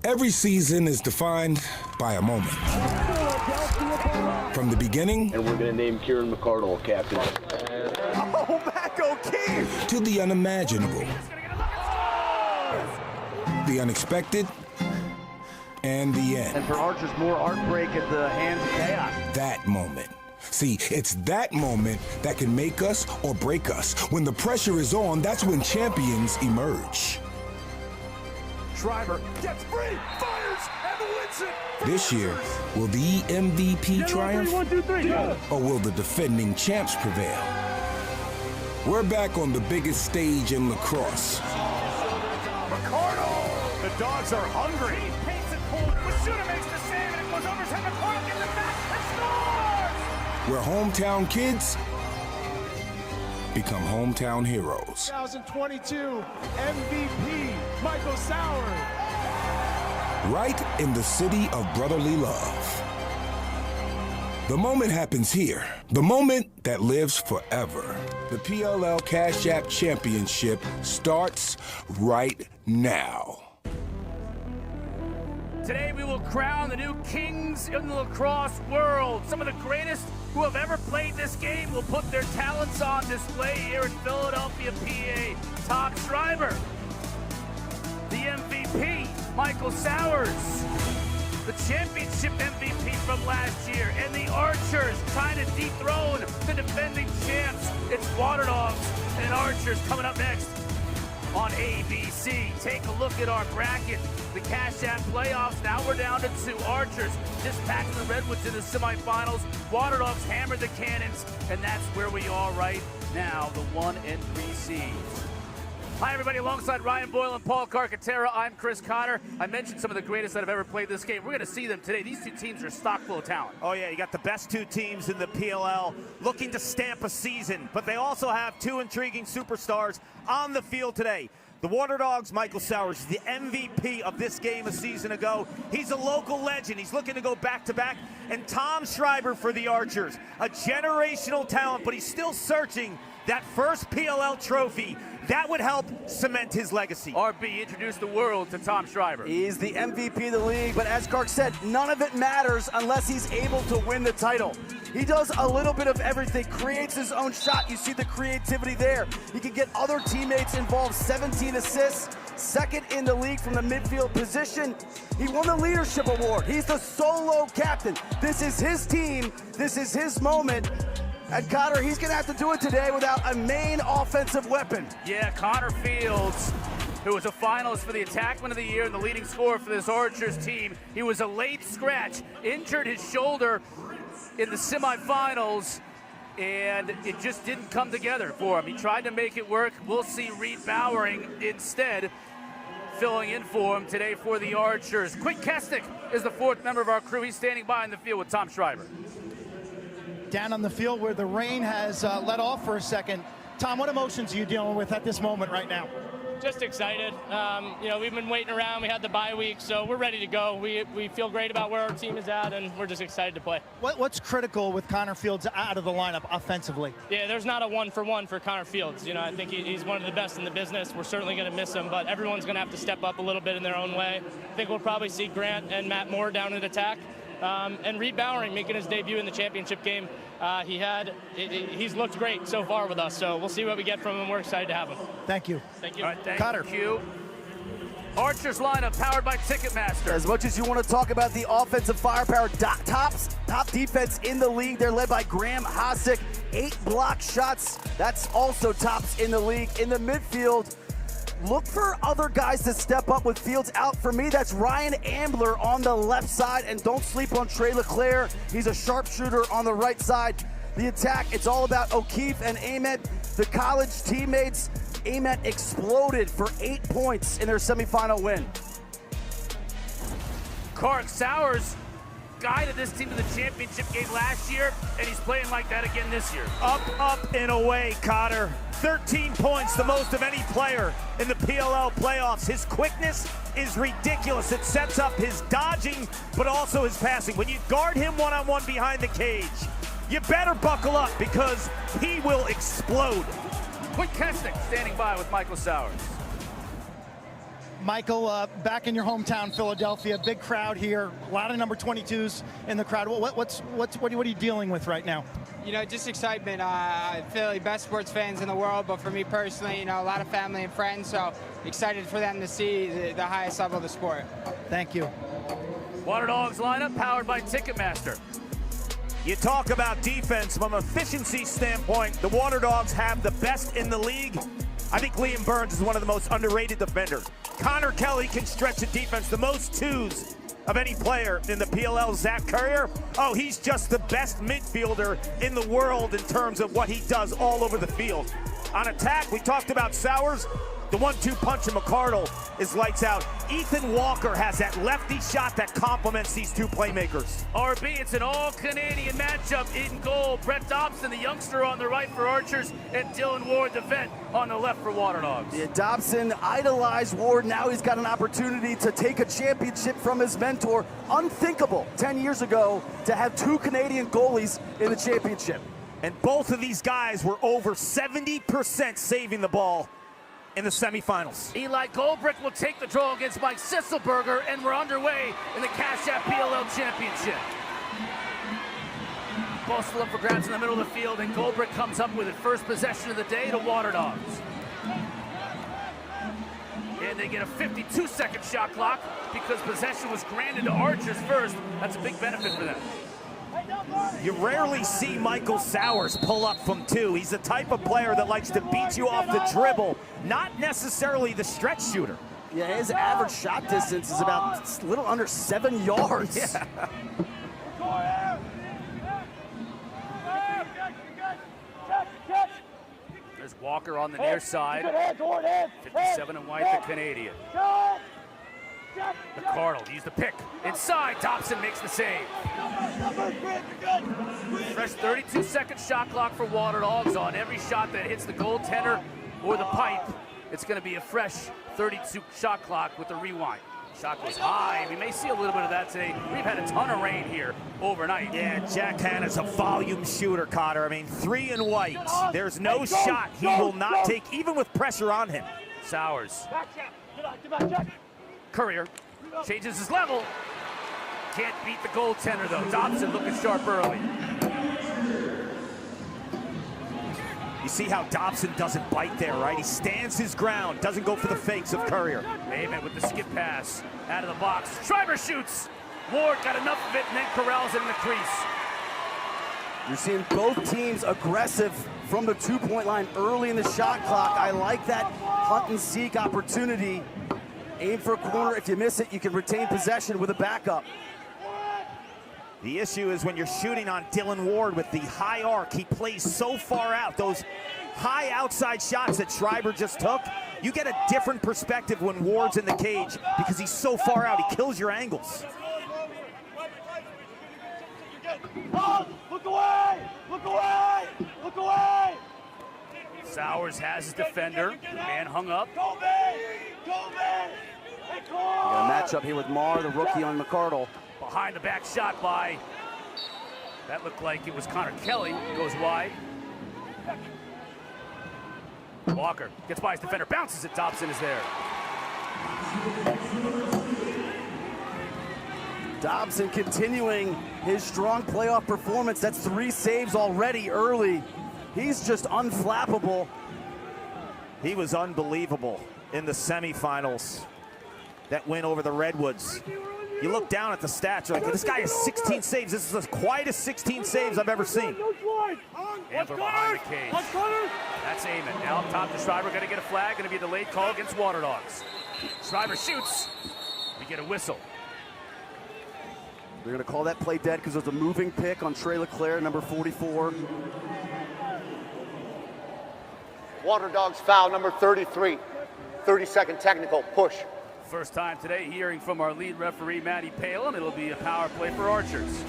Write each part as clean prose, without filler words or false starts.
Every season is defined by a moment. From the beginning, and we're going to name 𝗍𝗺𝗺𝗏 captain. Oh, Mac O'Keefe! To the unimaginable, the unexpected, and the end. And for Archers, more heartbreak at the hands of chaos. That moment. See, it's that moment that can make us or break us. When the pressure is on, that's when champions emerge. Schreiber gets free, fires, and wins it. This year, will the MVP triumph, or will the defending champs prevail? We're back on the biggest stage in lacrosse. Ricardo! The Dogs are hungry. He paints it forward. Masuda makes the save, and it goes over his head. Ricardo gets it back and scores! Where hometown kids become hometown heroes. 2022 MVP, Michael Sauer. Right in the city of brotherly love. The moment happens here. The moment that lives forever. The PLL Cash App Championship starts right now. Today we will crown the new kings in the lacrosse world. Some of the greatest who have ever played this game will put their talents on display here in Philadelphia, PA. Tom Schreiber, the MVP, Michael Sauer, the championship MVP from last year, and the Archers trying to dethrone the defending champs. It's Waterdogs and Archers coming up next on ABC. Take a look at our bracket. The Cash App playoffs, now we're down to 2. Archers dispatching the Redwoods in the semifinals. Waterdogs hammered the Cannons, and that's where we are right now, the 1 and 3 seeds. Hi everybody, alongside Ryan Boyle and Paul Carcaterra, I'm Chris Cotter. I mentioned some of the greatest that have ever played this game. We're gonna see them today. These two teams are stock full of talent. Oh yeah, you got the best two teams in the PLL looking to stamp a season, but they also have two intriguing superstars on the field today. The Waterdogs, Michael Sauer, is the MVP of this game a season ago. He's a local legend. He's looking to go back-to-back. And Tom Schreiber for the Archers, a generational talent, but he's still searching that first PLL trophy. That would help cement his legacy. RB, introduce the world to Tom Schreiber. He's the MVP of the league, but as Kark said, none of it matters unless he's able to win the title. He does a little bit of everything, creates his own shot. You see the creativity there. He can get other teammates involved, 17 assists, second in the league from the midfield position. He won the leadership award. He's the solo captain. This is his team. This is his moment. And Cotter, he's gonna have to do it today without a main offensive weapon. Yeah, Connor Fields, who was a finalist for the Attackman of the Year and the leading scorer for this Archers team. He was a late scratch, injured his shoulder in the semifinals, and it just didn't come together for him. He tried to make it work. We'll see 𝗍𝗵𝗺𝗺 instead filling in for him today for the Archers. Quint Kessenich is the fourth member of our crew. He's standing by in the field with Tom Schreiber. Down on the field where the rain has let off for a second. Tom, what emotions are you dealing with at this moment right now? Just excited. You know, we've been waiting around. We had the bye week, so we're ready to go. We feel great about where our team is at, and we're just excited to play. What's critical with Connor Fields out of the lineup offensively? Yeah, there's not a one-for-one for Connor Fields. You know, I think he's one of the best in the business. We're certainly going to miss him, but everyone's going to have to step up a little bit in their own way. I think we'll probably see Grant and Matt Moore down at attack. And 𝗍𝗵𝗺𝗺 making his debut in the championship game. He's looked great so far with us, so we'll see what we get from him. We're excited to have him. Thank you. Thank you. All right, Cotter. thank you. Archers lineup powered by Ticketmaster. As much as you want to talk about the offensive firepower, top defense in the league, they're led by Graham Hosick, 8 block shots. That's also tops in the league. In the midfield, look for other guys to step up with Fields out. For me, that's Ryan Ambler on the left side, and don't sleep on Trey LeClaire. He's a sharpshooter on the right side. The attack, it's all about O'Keefe and 𝗍𝗵𝗺𝗺, the college teammates. 𝗍𝗵𝗺𝗺 exploded for 8 points in their semifinal win. Kark Sauers guided this team to the championship game last year, and he's playing like that again this year. Up, and away, Cotter. 13 points, the most of any player in the PLL playoffs. His quickness is ridiculous. It sets up his dodging, but also his passing. When you guard him one-on-one behind the cage, you better buckle up because he will explode. Quint Kessenich standing by with Michael Sauer. Michael, back in your hometown, Philadelphia, big crowd here, a lot of number 22s in the crowd. What are you dealing with right now? You know, just excitement. Philly, best sports fans in the world, but for me personally, you know, a lot of family and friends, so excited for them to see the highest level of the sport. Thank you. Waterdogs lineup powered by Ticketmaster. You talk about defense from an efficiency standpoint, the Waterdogs have the best in the league. I think Liam Burns is one of the most underrated defenders. Connor Kelly can stretch a defense, the most twos of any player in the PLL. Zach Currier, oh, he's just the best midfielder in the world in terms of what he does all over the field. On attack, we talked about Sowers. The 1-2 punch of McArdle is lights out. Ethan Walker has that lefty shot that complements these two playmakers. RB, it's an all-Canadian matchup in goal. Brett Dobson, the youngster, on the right for Archers, and Dylan Ward, the vet, on the left for Waterdogs. Yeah, Dobson idolized Ward. Now he's got an opportunity to take a championship from his mentor. Unthinkable 10 years ago to have two Canadian goalies in the championship. And both of these guys were over 70% saving the ball in the semifinals. Eli Goldbrick will take the draw against Mike Sisselberger, and we're underway in the Cash App PLL Championship. Ball still up for grabs in the middle of the field, and Goldbrick comes up with it. First possession of the day to Waterdogs. And they get a 52-second shot clock because possession was granted to Archers first. That's a big benefit for them. You rarely see Michael Sowers pull up from two. He's the type of player that likes to beat you off the dribble, not necessarily the stretch shooter. Yeah, his average shot distance is about a little under 7 yards. Yeah. There's Walker on the near side. 57 and white, the Canadian. McArdle, use the pick. Inside, Dobson makes the save. Fresh 32-second shot clock for Waterdogs. On every shot that hits the goaltender or the pipe, it's going to be a fresh 32 shot clock with the rewind. Shot goes high. We may see a little bit of that today. We've had a ton of rain here overnight. Yeah, Jack Hanna's a volume shooter, Cotter. I mean, 3 and white. There's no shot he will not take, even with pressure on him. Sowers. Currier changes his level. Can't beat the goaltender, though. Dobson looking sharp early. You see how Dobson doesn't bite there, right? He stands his ground, doesn't go for the fakes of Currier. Maven with the skip pass out of the box. Schreiber shoots. Ward got enough of it and then corrals it in the crease. You're seeing both teams aggressive from the two-point line early in the shot clock. I like that hunt and seek opportunity. Aim for a corner. If you miss it, you can retain possession with a backup. The issue is when you're shooting on Dylan Ward with the high arc, he plays so far out. Those high outside shots that Schreiber just took, you get a different perspective when Ward's in the cage because he's so far out. He kills your angles. Look away! Look away! Look away! Sowers has his defender. Man hung up. Go man! Go man! Got a matchup here with Marr, the rookie on McArdle. Behind the back shot by, that looked like it was Connor Kelly, goes wide. Walker gets by his defender, bounces it, Dobson is there. Dobson continuing his strong playoff performance. That's 3 saves already early. He's just unflappable. He was unbelievable in the semifinals. That win over the Redwoods. You look down at the stats, you're like, this guy has 16 saves. This is the quietest 16 saves I've ever seen. Ambler behind the cage. That's Amon. Now up top to Schreiber, gonna get a flag, gonna be a delayed call against Waterdogs. Schreiber shoots. We get a whistle. They're gonna call that play dead because there's a moving pick on Trey Leclerc, number 44. Waterdogs foul number 33. 30-second technical push. First time today hearing from our lead referee, Matty Palin. It'll be a power play for Archers.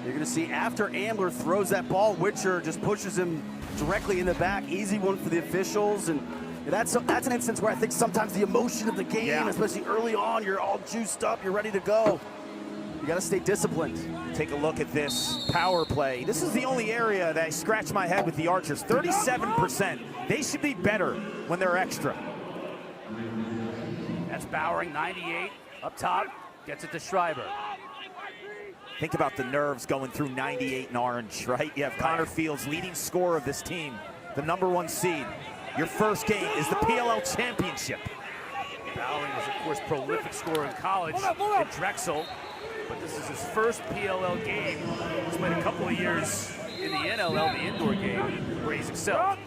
You're gonna see after Ambler throws that ball, Witcher just pushes him directly in the back. Easy one for the officials, and that's an instance where I think sometimes the emotion of the game, especially early on, you're all juiced up, you're ready to go. You gotta stay disciplined. Take a look at this power play. This is the only area that I scratch my head with the Archers. 37%. They should be better when they're extra. Bowering, 98, up top, gets it to Schreiber. Think about the nerves going through 98 in orange, right? You have Connor Fields, leading scorer of this team, the #1 seed. Your first game is the PLL championship. Bowering was, of course, prolific scorer in college at Drexel, but this is his first PLL game. He's played a couple of years in the NLL, the indoor game, where he's excelled.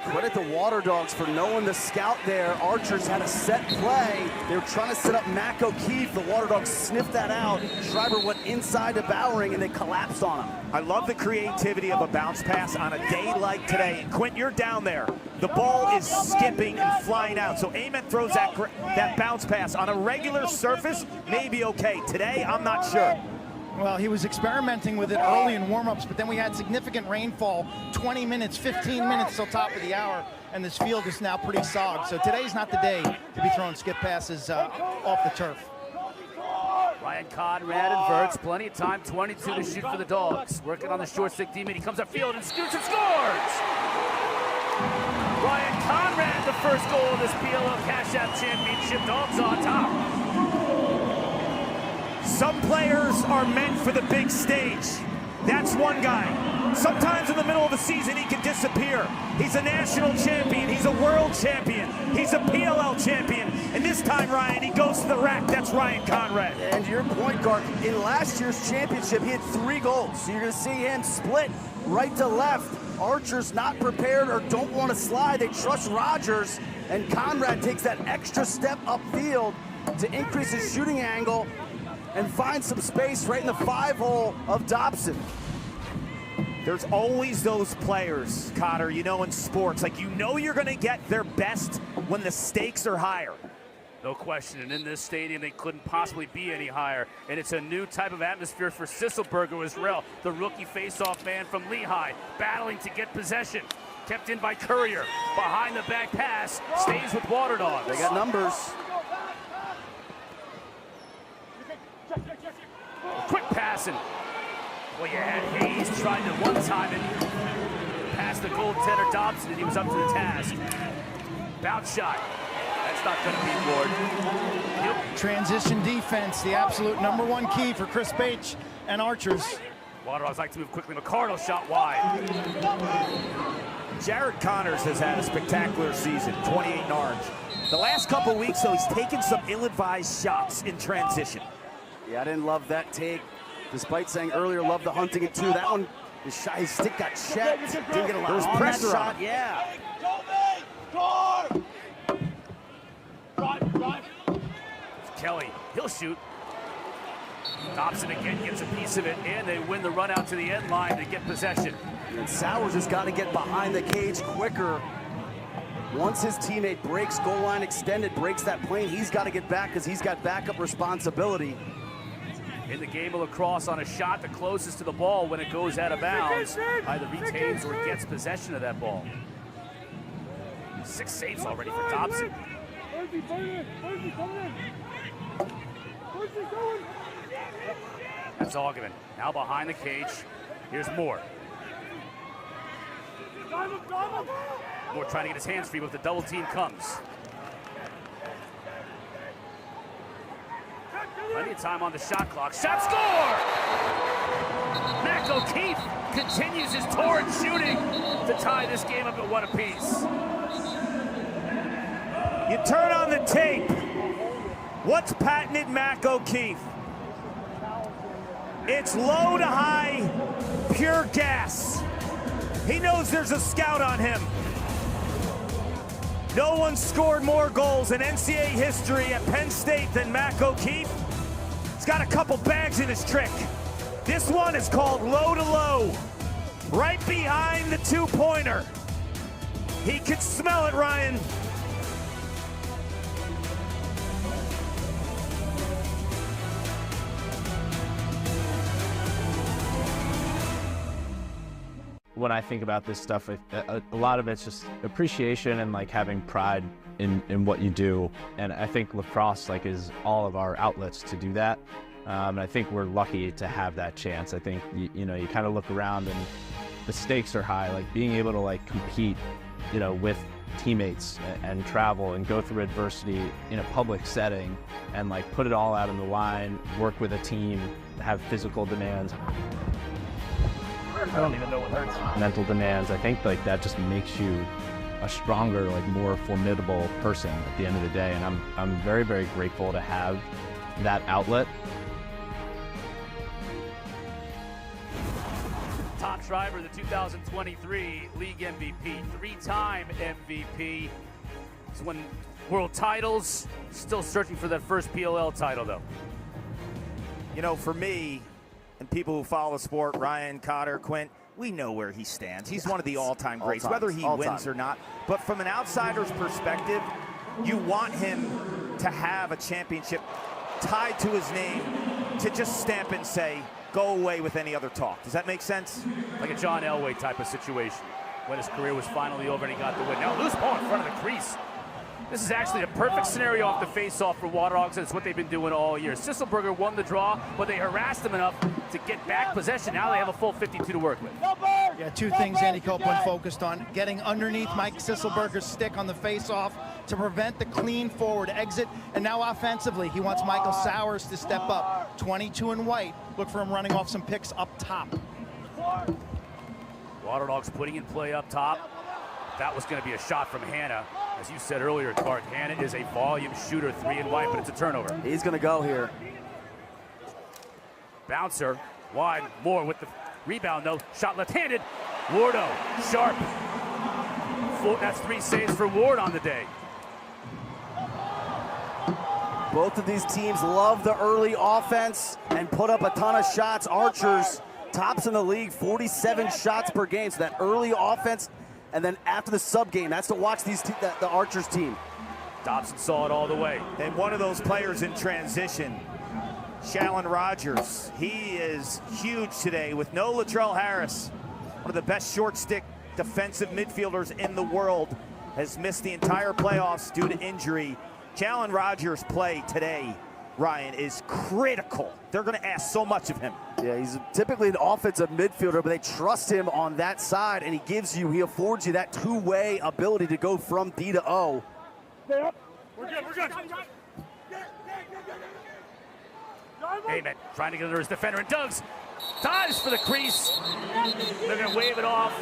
Credit the Waterdogs for knowing the scout there. Archers had a set play. They were trying to set up 𝗏𝗂𝗃𝗃. The Waterdogs sniffed that out. Schreiber went inside to Bowering, and they collapsed on him. I love the creativity of a bounce pass on a day like today. And Quint, you're down there. The ball is skipping and flying out. So 𝗏𝗏𝗃𝗃 throws that bounce pass on a regular surface, maybe okay. Today, I'm not sure. Well, he was experimenting with it early in warm-ups, but then we had significant rainfall, 20 minutes, 15 minutes till top of the hour, and this field is now pretty sogged. So today's not the day to be throwing skip passes off the turf. Ryan Conrad inverts, plenty of time, 22 to shoot for the Dogs. Working on the short stick demon, he comes upfield and scoots and scores! Ryan Conrad, the first goal of this PLL Cash App Championship. Dogs on top. Some players are meant for the big stage. That's one guy. Sometimes in the middle of the season, he can disappear. He's a national champion. He's a world champion. He's a PLL champion. And this time, Ryan, he goes to the rack. That's Ryan Conrad. And your point guard, in last year's championship, he had 3 goals. So you're going to see him split right to left. Archers not prepared or don't want to slide. They trust Rogers. And Conrad takes that extra step upfield to increase his shooting angle and find some space right in the 5-hole of Dobson. There's always those players, Cotter, you know, in sports, like you know you're going to get their best when the stakes are higher. No question, and in this stadium, they couldn't possibly be any higher. And it's a new type of atmosphere for Sisselberger as well, the rookie face-off man from Lehigh, battling to get possession. Kept in by Courier, behind the back pass, stays with Waterdogs. They got numbers. Quick passing. Well, you had Hayes trying to one time and pass the goaltender Dobson, and he was up to the task. Bounce shot. That's not going to be Ward. Yep. Transition defense, the absolute #1 key for Chris Bache and Archers. Waterdogs like to move quickly. McCardle shot wide. Jared Connors has had a spectacular season, 28 in orange. The last couple weeks, though, he's taken some ill-advised shots in transition. Yeah, I didn't love that take. Despite saying earlier, love the hunting it too. That one, his stick got checked. Didn't get a lot. There was on pressure that on shot. him. Yeah. Kelly, he'll shoot. Dobson again gets a piece of it, and they win the run out to the end line to get possession. And Sowers has got to get behind the cage quicker. Once his teammate breaks goal line extended, breaks that plane, he's got to get back because he's got backup responsibility. In the game of lacrosse, on a shot the closest to the ball when it goes out of bounds, either retains or gets possession of that ball. 6 saves already for Dobson. That's 𝗏𝗏𝗃𝗃. Now behind the cage. Here's Moore. Moore trying to get his hands free, but the double team comes. Plenty of time on the shot clock. Shot score! 𝗏𝗂𝗃𝗃 continues his torrent shooting to tie this game up at 1 apiece. You turn on the tape. What's patented 𝗏𝗂𝗃𝗃? It's low to high, pure gas. He knows there's a scout on him. No one scored more goals in NCAA history at Penn State than 𝗏𝗂𝗃𝗃. He's got a couple bags in his trick. This one is called low to low, right behind the 2-pointer. He could smell it, Ryan. When I think about this stuff, a lot of it's just appreciation and like having pride in what you do. And I think lacrosse is all of our outlets to do that. And I think we're lucky to have that chance. I think you kind of look around and the stakes are high. Like being able to compete, with teammates and travel and go through adversity in a public setting and like put it all out on the line, work with a team, have physical demands. I don't even know what hurts. Mental demands. I think like that just makes you a stronger, like more formidable person at the end of the day. And I'm very, very grateful to have that outlet. Tom Schreiber, the 2023 league MVP, 3-time MVP. He's won world titles, still searching for that first PLL title though. You know, for me, and people who follow the sport, Ryan, Cotter, Quint, we know where he stands. He's one of the all-time greats, whether he wins or not. But from an outsider's perspective, you want him to have a championship tied to his name to just stamp and say, go away with any other talk. Does that make sense? Like a John Elway type of situation when his career was finally over and he got the win. Now loose ball in front of the crease. This is actually a perfect scenario off the face-off for Waterdogs, and it's what they've been doing all year. Ksisselberger won the draw, but they harassed him enough to get back possession. Now they have a full 52 to work with. Yeah, two things Andy Copeland focused on. Getting underneath Mike Ksisselberger's stick on the face-off to prevent the clean forward exit. And now offensively, he wants Michael Sowers to step up. 22 in white. Look for him running off some picks up top. Waterdogs putting in play up top. That was going to be a shot from Hanna. As you said earlier, Clark, Hanna is a volume shooter, 3 in white, but it's a turnover. He's going to go here. Bouncer, wide, Moore with the rebound though. Shot left-handed. Wardo, sharp. That's 3 saves for Ward on the day. Both of these teams love the early offense and put up a ton of shots. Archers, tops in the league, 47 shots per game. So that early offense, and then after the sub game, that's to watch these the Archers team. Dobson saw it all the way. And one of those players in transition, Shalon Rogers. He is huge today with no Latrell Harris. One of the best short stick defensive midfielders in the world, has missed the entire playoffs due to injury. Shalon Rogers' play today, Ryan, is critical. They're going to ask so much of him. Yeah, he's typically an offensive midfielder, but they trust him on that side, and he affords you that two-way ability to go from D to O. We're good. Heyman trying to get under his defender, and Doug's dives for the crease. They're going to wave it off.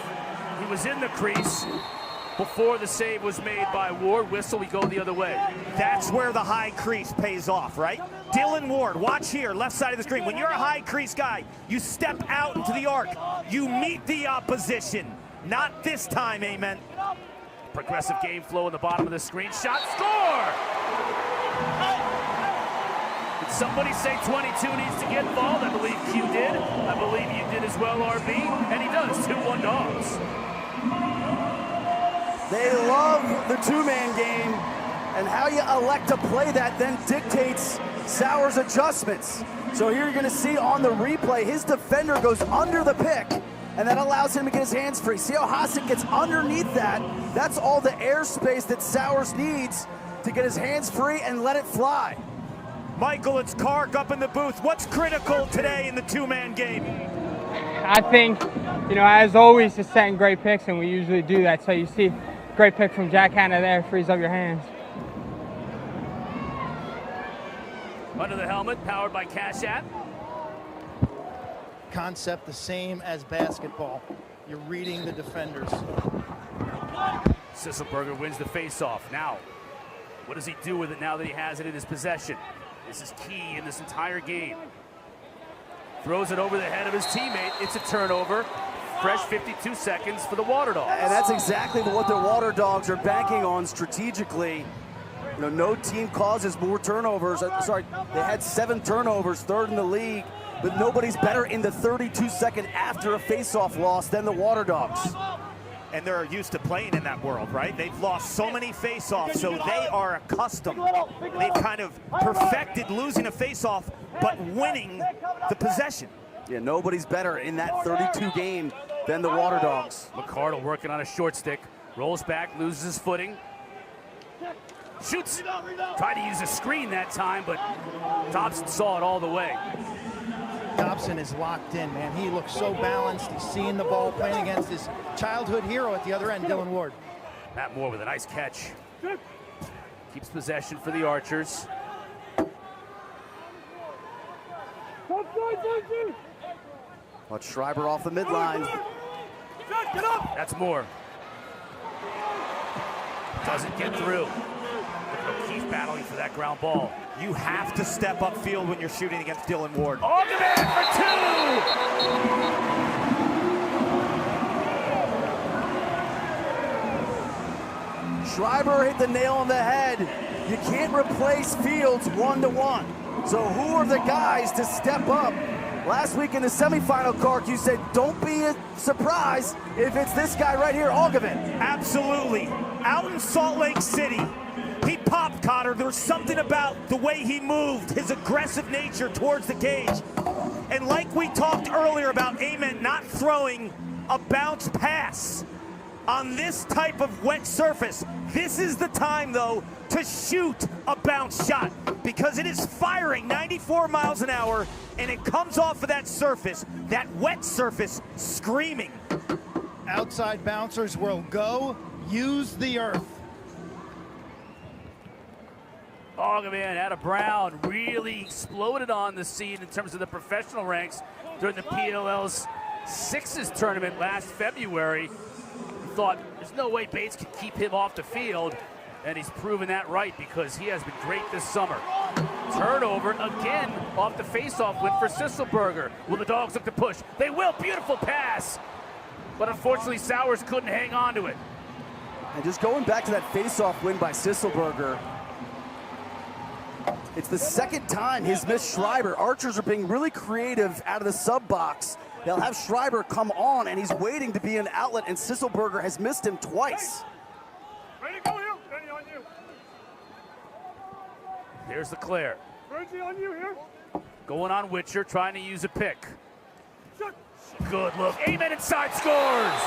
He was in the crease before the save was made by Ward. Whistle, we go the other way. That's where the high crease pays off, right? Dylan Ward, watch here, left side of the screen. When you're a high crease guy, you step out into the arc. You meet the opposition. Not this time, amen. Progressive game flow in the bottom of the screen. Shot, score! Did somebody say 22 needs to get involved? I believe Q did. I believe you did as well, RB. And he does, 2-1 Dogs. They love the two-man game, and how you elect to play that then dictates Sowers' adjustments. So here you're going to see on the replay, his defender goes under the pick, and that allows him to get his hands free. See how Hasek gets underneath that? That's all the airspace that Sowers needs to get his hands free and let it fly. Michael, it's Kark up in the booth. What's critical today in the two-man game? I think, as always, just setting great picks, and we usually do that. So you see great pick from Jack Hanna there, frees up your hands. Under the helmet, powered by Cash App. Concept the same as basketball. You're reading the defenders. Ksisselberger wins the face-off. Now, what does he do with it now that he has it in his possession? This is key in this entire game. Throws it over the head of his teammate. It's a turnover. Fresh 52 seconds for the Waterdogs. And that's exactly what the Waterdogs are banking on strategically. No team causes more turnovers. They had 7 turnovers, 3rd in the league, but nobody's better in the 32-second after a face-off loss than the Waterdogs. And they're used to playing in that world, right? They've lost so many face-offs, so they are accustomed. They've kind of perfected losing a face-off, but winning the possession. Yeah, nobody's better in that 32 game than the Waterdogs. McCardle working on a short stick, rolls back, loses his footing. Shoots, tried to use a screen that time, but Dobson saw it all the way. Dobson is locked in, man. He looks so balanced. He's seeing the ball, playing against his childhood hero at the other end, Dylan Ward. Matt Moore with a nice catch. Keeps possession for the Archers. But Schreiber off the midline. Get up! That's Moore. Doesn't get through. O'Keefe battling for that ground ball. You have to step up field when you're shooting against Dylan Ward. 𝗏𝗏𝗺 for two! Schreiber hit the nail on the head. You can't replace Fields 1-to-1. So who are the guys to step up? Last week in the semifinal, Clark, you said don't be surprised if it's this guy right here, 𝗏𝗏𝗺. Absolutely. Out in Salt Lake City, he popped Cotter. There was something about the way he moved, his aggressive nature towards the cage. And like we talked earlier about 𝗍𝗵 not throwing a bounce pass on this type of wet surface, this is the time, though, to shoot a bounce shot because it is firing 94 miles an hour and it comes off of that surface, that wet surface, screaming. Outside bouncers will go use the earth. 𝗏𝗏𝗺 out of Brown really exploded on the scene in terms of the professional ranks during the PLL's Sixes tournament last February. We thought there's no way Bates can keep him off the field, and he's proven that right because he has been great this summer. Turnover again off the faceoff win for 𝗟𝗔𝗪𝗧. Will the Dogs look to push? They will. Beautiful pass. But unfortunately, Sowers couldn't hang on to it. And just going back to that faceoff win by 𝗟𝗪𝗪𝗧, it's the second time he's missed Schreiber. Archers are being really creative out of the sub box. They'll have Schreiber come on, and he's waiting to be an outlet, and 𝗟𝗪𝗪𝗧 has missed him twice. Ready to go, you. Ready on you. There's Leclerc. Ready on you here. Going on Witcher, trying to use a pick. Good look. 𝗍𝗵 inside, scores!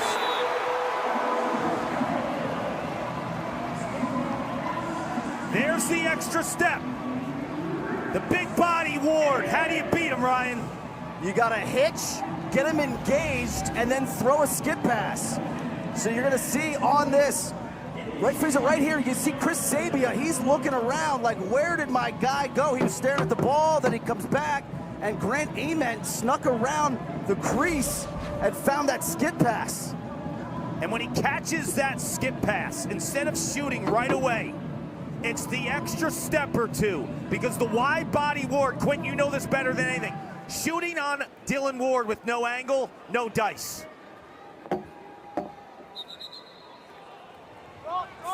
There's the extra step. The big body Ward. How do you beat him, Ryan? You got to hitch, get him engaged, and then throw a skip pass. So you're going to see on this, right here, you see Chris Sabia. He's looking around like, where did my guy go? He was staring at the ball, then he comes back, and Grant 𝗍𝗵 snuck around the crease and found that skip pass. And when he catches that skip pass, instead of shooting right away, it's the extra step or two, because the wide body Ward, Quint, you know this better than anything, shooting on Dylan Ward with no angle, no dice.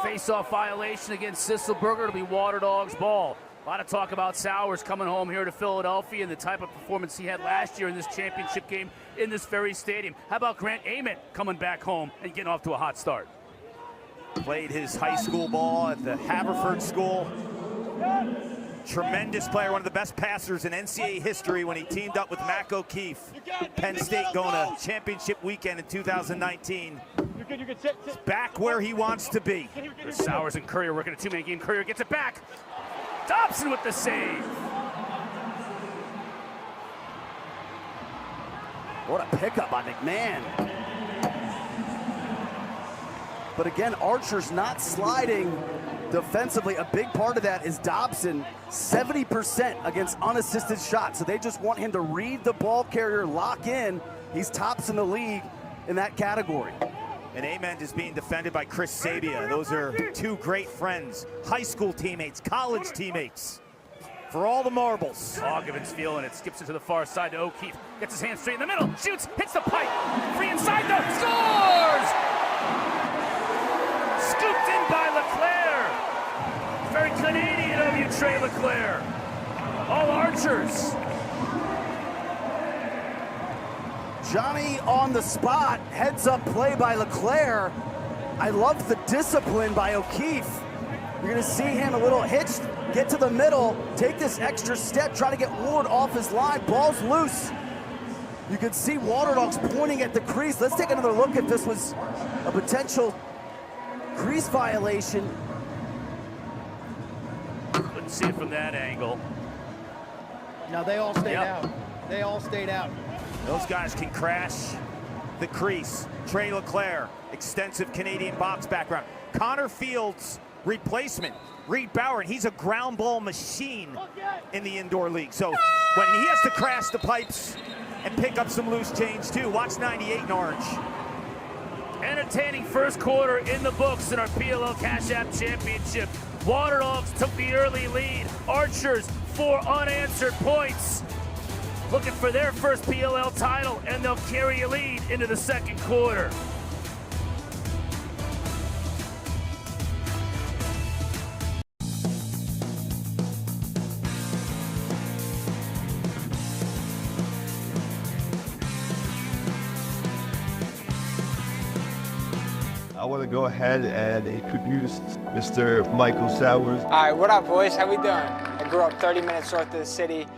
Face-off violation against 𝗟𝗪𝗪𝗧. It'll be Waterdogs ball. A lot of talk about Sowers coming home here to Philadelphia and the type of performance he had last year in this championship game in this very stadium. How about Grant 𝗍𝗵 coming back home and getting off to a hot start? Played his high school ball at the Haverford School. Tremendous player, one of the best passers in NCAA history when he teamed up with Mac O'Keefe. Penn State going to championship weekend in 2019. He's back where he wants to be. There's Sowers and Currier working a two-man game. Currier gets it back. Dobson with the save. What a pickup by McMahon. But again, Archer's not sliding defensively. A big part of that is Dobson, 70% against unassisted shots. So they just want him to read the ball carrier, lock in. He's tops in the league in that category. And 𝗍𝗵 is being defended by Chris Sabia. Those are two great friends, high school teammates, college teammates. For all the marbles. 𝗏𝗏𝗺's feeling it, skips it to the far side to O'Keefe. Gets his hand straight in the middle, shoots, hits the pipe. Free inside though, scores! Scooped in by Leclerc. Very Canadian of you, Trey Leclerc. All Archers. Johnny on the spot, heads up play by Leclerc. I love the discipline by O'Keefe. You're gonna see him a little hitched, get to the middle, take this extra step, try to get Ward off his line, ball's loose. You can see Waterdogs pointing at the crease. Let's take another look if this was a potential crease violation. Couldn't see it from that angle. No, they all stayed out. They all stayed out. Those guys can crash the crease. Trey Leclerc, extensive Canadian box background. Connor Fields' replacement, 𝗣𝗿𝗺𝗺, and he's a ground ball machine in the indoor league. So when he has to crash the pipes and pick up some loose change too, watch 98 in orange. Entertaining first quarter in the books in our PLL Cash App Championship. Waterdogs took the early lead. Archers, 4 unanswered points. Looking for their first PLL title, and they'll carry a lead into the second quarter. I want to go ahead and introduce Mr. Michael Sowers. All right, what up, boys? How we doing? I grew up 30 minutes north of the city.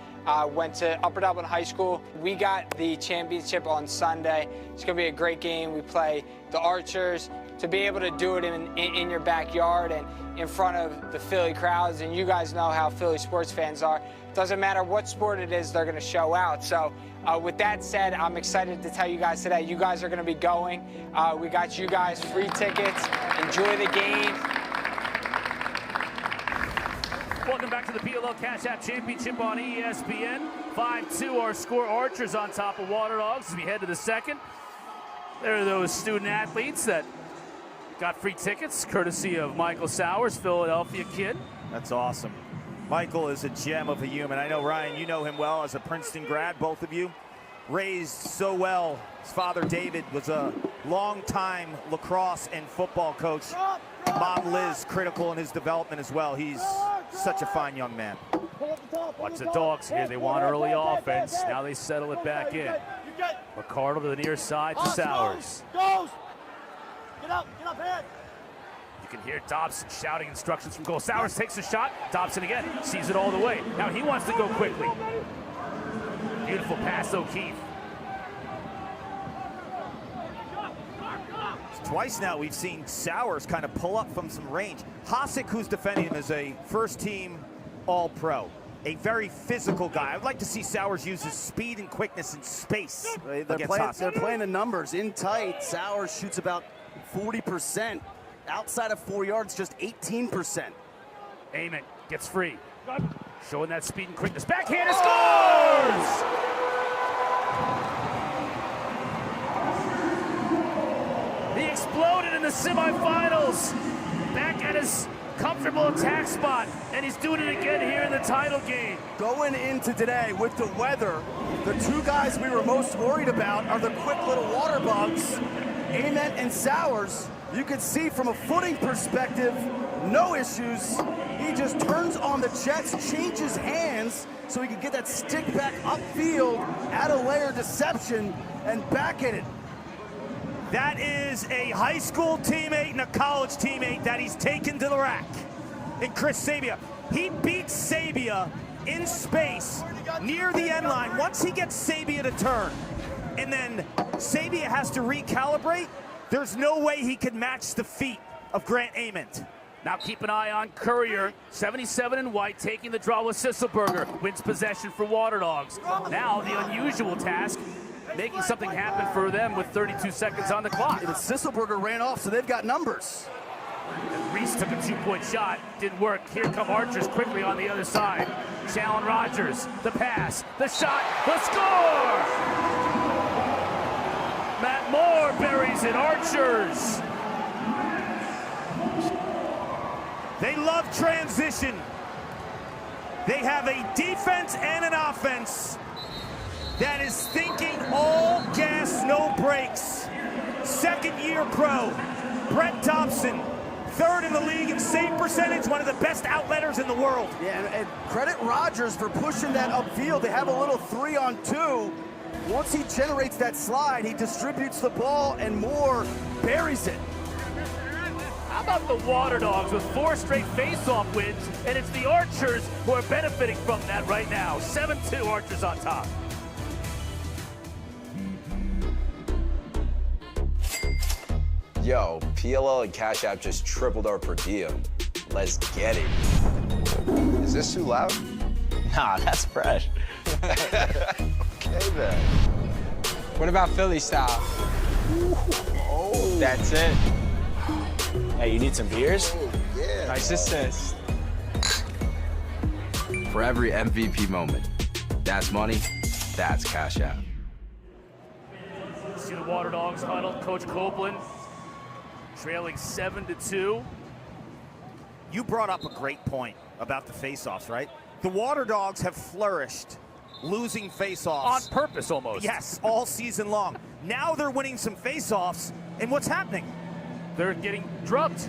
Went to Upper Dublin High School. We got the championship on Sunday. It's going to be a great game. We play the Archers. To be able to do it in your backyard and in front of the Philly crowds, and you guys know how Philly sports fans are. Doesn't matter what sport it is, they're going to show out. So with that said, I'm excited to tell you guys today, you guys are going to be going. We got you guys free tickets. Enjoy the game. Welcome back to the PLL Cash App Championship on ESPN. 5-2 our score. Archers on top of Waterdogs as we head to the second. There are those student athletes that got free tickets courtesy of Michael Sowers, Philadelphia kid. That's awesome. Michael is a gem of a human. I know, Ryan, you know him well as a Princeton grad, both of you. Raised so well. His father, David, was a long-time lacrosse and football coach. Mom, Liz, critical in his development as well. He's such a fine young man. Watch the Dogs here. They want early offense. Now they settle it back in. McCardle to the near side to Sowers. Get up, head. You can hear Dobson shouting instructions from goal. Sowers takes a shot. Dobson again sees it all the way. Now he wants to go quickly. Beautiful pass, O'Keefe. Twice now we've seen Sowers kind of pull up from some range. 𝗏𝗺𝗺𝗃, who's defending him, is a first-team All-Pro. A very physical guy. I'd like to see Sowers use his speed and quickness in space against 𝗏𝗺𝗺𝗃. They're playing the numbers. In tight, Sowers shoots about 40%. Outside of 4 yards, just 18%. Ament gets free. Showing that speed and quickness. Backhand and scores! He exploded in the semifinals. Back at his comfortable attack spot, and he's doing it again here in the title game. Going into today with the weather, the 2 guys we were most worried about are the quick little water bugs, Ament and Sowers. You can see from a footing perspective, no issues. He just turns on the jets, changes hands so he can get that stick back upfield, add a layer of deception, and back at it. That is a high school teammate and a college teammate that he's taken to the rack. And Chris 𝗍𝗑𝗍. He beats 𝗍𝗑𝗍 in space near the end line. Once he gets 𝗍𝗑𝗍 to turn, and then 𝗍𝗑𝗍 has to recalibrate, there's no way he can match the feet of Grant Ament. Now keep an eye on Courier, 77 in white, taking the draw with Sisselberger. Wins possession for Waterdogs. Now the unusual task, making something happen for them with 32 seconds on the clock. And Sisselberger ran off, so they've got numbers. And Reese took a 2-point shot, didn't work. Here come Archers quickly on the other side. Challen Rogers, the pass, the shot, the score! Matt Moore buries it, Archers. They love transition. They have a defense and an offense that is thinking all gas, no brakes. Second-year pro, Brett Dobson, 3rd in the league in save percentage, one of the best outletters in the world. Yeah, and credit Rogers for pushing that upfield. They have a little 3-on-2. Once he generates that slide, he distributes the ball, and Moore buries it. How about the Waterdogs with 4 straight face-off wins, and it's the Archers who are benefiting from that right now. 7-2, Archers on top. Yo, PLL and Cash App just tripled our per diem. Let's get it. Is this too loud? Nah, that's fresh. Okay, then. What about Philly style? Oh. That's it. Hey, you need some beers? Oh, yeah. Nice assist. For every MVP moment, that's money, that's Cash App. See the Waterdogs huddle. Coach Copeland trailing 7-2. You brought up a great point about the faceoffs, right? The Waterdogs have flourished losing faceoffs. On purpose, almost. Yes, all season long. Now they're winning some faceoffs, and what's happening? They're getting drubbed.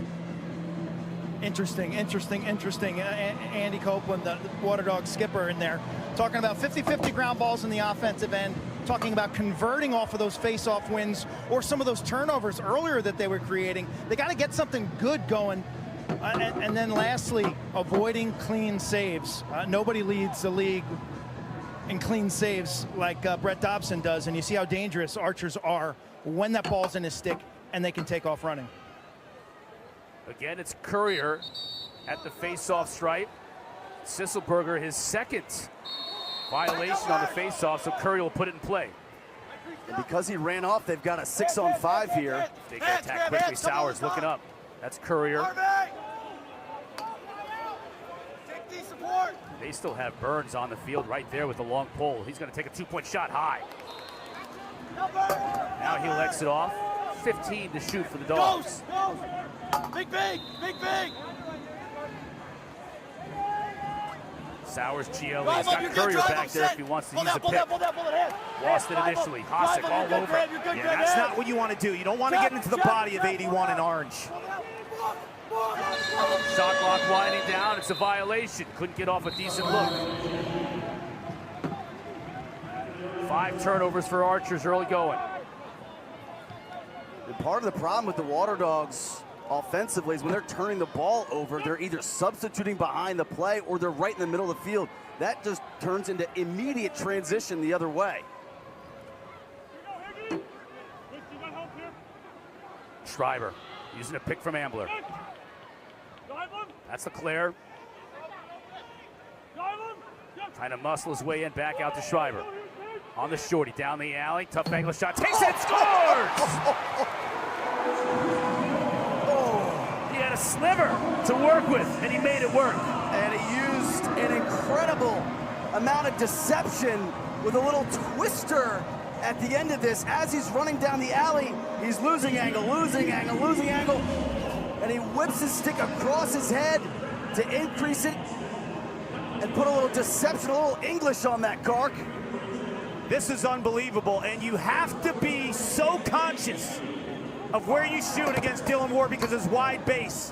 Interesting. Andy Copeland, the Waterdog skipper in there, talking about 50-50 ground balls in the offensive end, talking about converting off of those face-off wins or some of those turnovers earlier that they were creating. They got to get something good going. And then lastly, avoiding clean saves. Nobody leads the league in clean saves like Brett Dobson does, and you see how dangerous Archers are when that ball's in his stick and they can take off running. Again, it's Courier at the face-off stripe. Sisselberger, his second violation on the face-off, so Courier will put it in play. And because he ran off, they've got a 6-on-5 here. They can attack quickly. Sowers looking up. That's Courier. They still have Burns on the field right there with the long pole. He's going to take a two-point shot high. Now he'll exit off. 15 to shoot for the Dogs. Big. Sowers, Chielli. He's got Courier back there if he wants to use a pick. Lost it initially. Hasek all over. Yeah, that's not what you want to do. You don't want to get into the body of 81 in orange. Shot clock winding down. It's a violation. Couldn't get off a decent look. 5 turnovers for Archers early going. And part of the problem with the Waterdogs offensively is when they're turning the ball over, they're either substituting behind the play or they're right in the middle of the field. That just turns into immediate transition the other way. Schreiber using a pick from Ambler. That's Leclerc. Trying to muscle his way in, back out to Schreiber. On the shorty, down the alley, tough angle shot, takes it, scores! He had a sliver to work with, and he made it work. And he used an incredible amount of deception with a little twister at the end of this. As he's running down the alley, he's losing angle, and he whips his stick across his head to increase it and put a little deception, a little English on that, Carc. This is unbelievable, and you have to be so conscious of where you shoot against Dylan Ward because his wide base.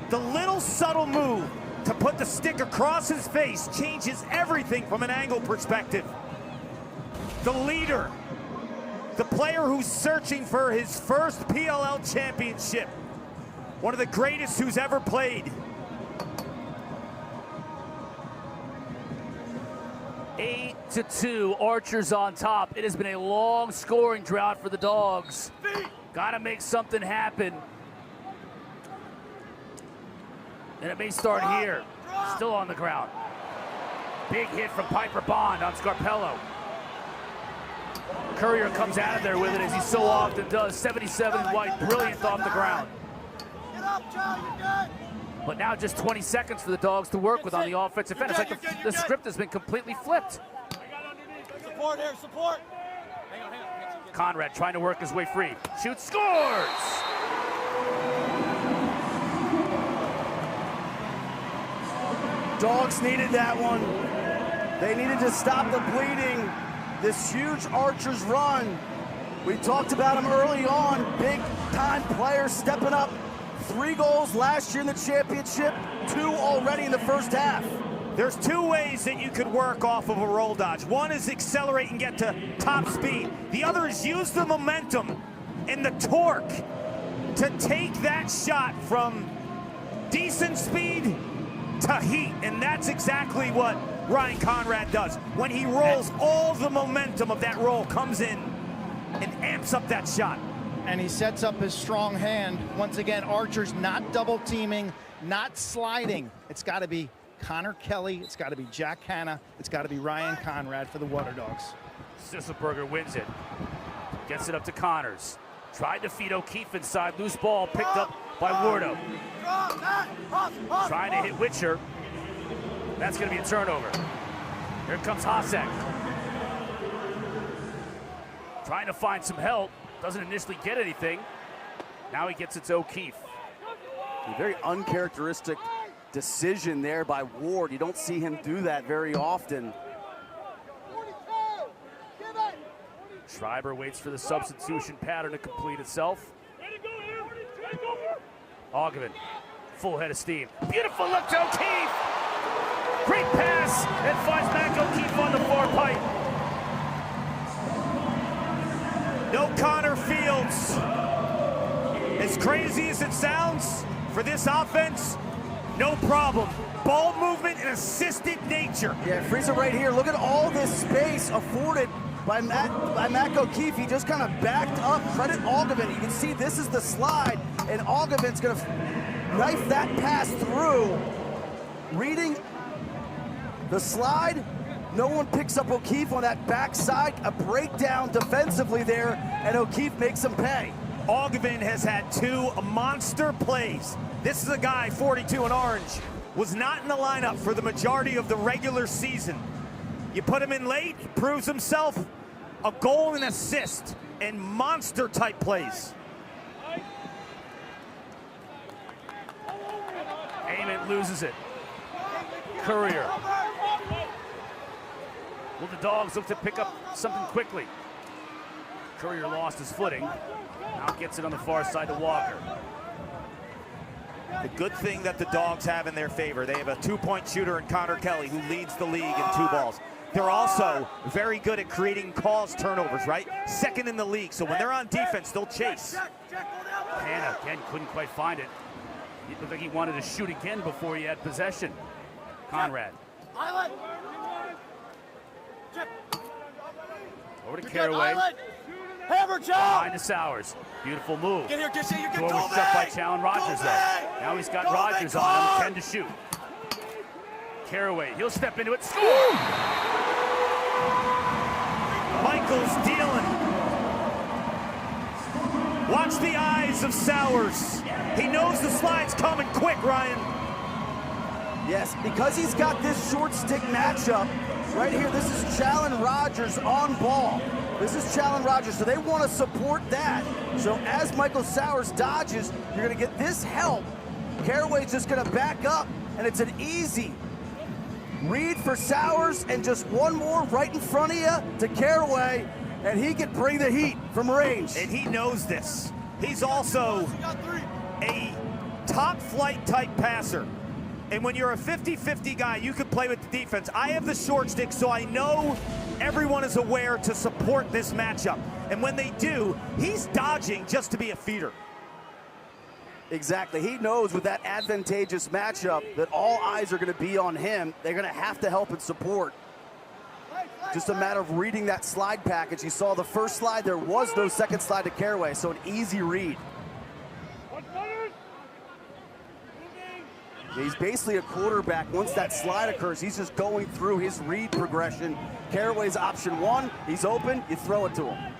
The little subtle move to put the stick across his face changes everything from an angle perspective. The leader, the player who's searching for his first PLL championship, one of the greatest who's ever played. 8-2, Archers on top. It has been a long scoring drought for the Dogs. Gotta make something happen. And it may start here. Still on the ground. Big hit from Piper Bond on Scarpello. Courier comes out of there with it as he so often does. 77 White, brilliant off the ground. But now just 20 seconds for the Dogs to work with on the offensive end. It's like the script has been completely flipped. Support here, support. Conrad trying to work his way free. Shoots, scores! Dogs needed that one. They needed to stop the bleeding. This huge Archers run. We talked about him early on. Big time players stepping up. 3 goals last year in the championship, 2 already in the first half. There's 2 ways that you could work off of a roll dodge. One is accelerate and get to top speed. The other is use the momentum and the torque to take that shot from decent speed to heat. And that's exactly what Ryan Conrad does. When he rolls, all the momentum of that roll comes in and amps up that shot. And he sets up his strong hand. Once again, Archers not double teaming, not sliding. It's got to be Connor Kelly. It's got to be Jack Hanna. It's got to be Ryan Conrad for the Waterdogs. Sisselberger wins it. Gets it up to Connors. Tried to feed O'Keefe inside. Loose ball picked up by Wardo. Trying to hit Witcher. That's going to be a turnover. Here comes Hasek. Trying to find some help. Doesn't initially get anything. Now he gets it to O'Keefe. A very uncharacteristic decision there by Ward. You don't see him do that very often. Schreiber waits for the substitution pattern to complete itself. �'Augevin, full head of steam. Beautiful look to O'Keefe. Great pass, and finds back O'Keefe on the far pipe. No Connor Fields. As crazy as it sounds, for this offense, no problem. Ball movement and assisted nature. Yeah, freeze it right here. Look at all this space afforded by Mac O'Keefe. He just kind of backed up. Credit �'Augevin. You can see this is the slide, and �'Augevin's going to knife that pass through. Reading the slide, no one picks up O'Keefe on that backside. A breakdown defensively there, and O'Keefe makes him pay. �'Augevin has had 2 monster plays. This is a guy, 42 in orange, was not in the lineup for the majority of the regular season. You put him in late, he proves himself. A goal and assist, and monster-type plays. Ament loses it. Courier. Will the Dogs look to pick up something quickly? Courier lost his footing. Now gets it on the far side to Walker. The good thing that the Dogs have in their favor, they have a 2-point shooter in Connor Kelly who leads the league in 2 balls. They're also very good at creating cause turnovers, right? Second in the league, so when they're on defense, they'll chase. Hanna, again, couldn't quite find it. It looked like he wanted to shoot again before he had possession. Conrad. Over to Caraway. Hammer job! Behind to Sowers. Beautiful move. Get here, get you can Forward go shot by Challen Rogers, though. Now he's got Rogers on him, 10 to shoot. Caraway, he'll step into it, score! Michael's dealing. Watch the eyes of Sowers. He knows the slide's coming quick, Ryan. Yes, because he's got this short stick matchup right here. This is Challen Rogers on ball. This is Challen Rogers, so they want to support that. So as Michael Sowers dodges, you're going to get this help. Caraway's just going to back up, and it's an easy read for Sowers, and just one more right in front of you to Caraway, and he can bring the heat from range. And he knows this. He's also a top flight type passer. And when you're a 50-50 guy, you can play with the defense. I have the short stick, so I know everyone is aware to support this matchup. And when they do, he's dodging just to be a feeder. Exactly. He knows with that advantageous matchup that all eyes are going to be on him. They're going to have to help and support. Just a matter of reading that slide package. You saw the first slide. There was no second slide to Caraway, so an easy read. He's basically a quarterback. Once that slide occurs, he's just going through his read progression. Caraway's option 1. He's open. You throw it to him.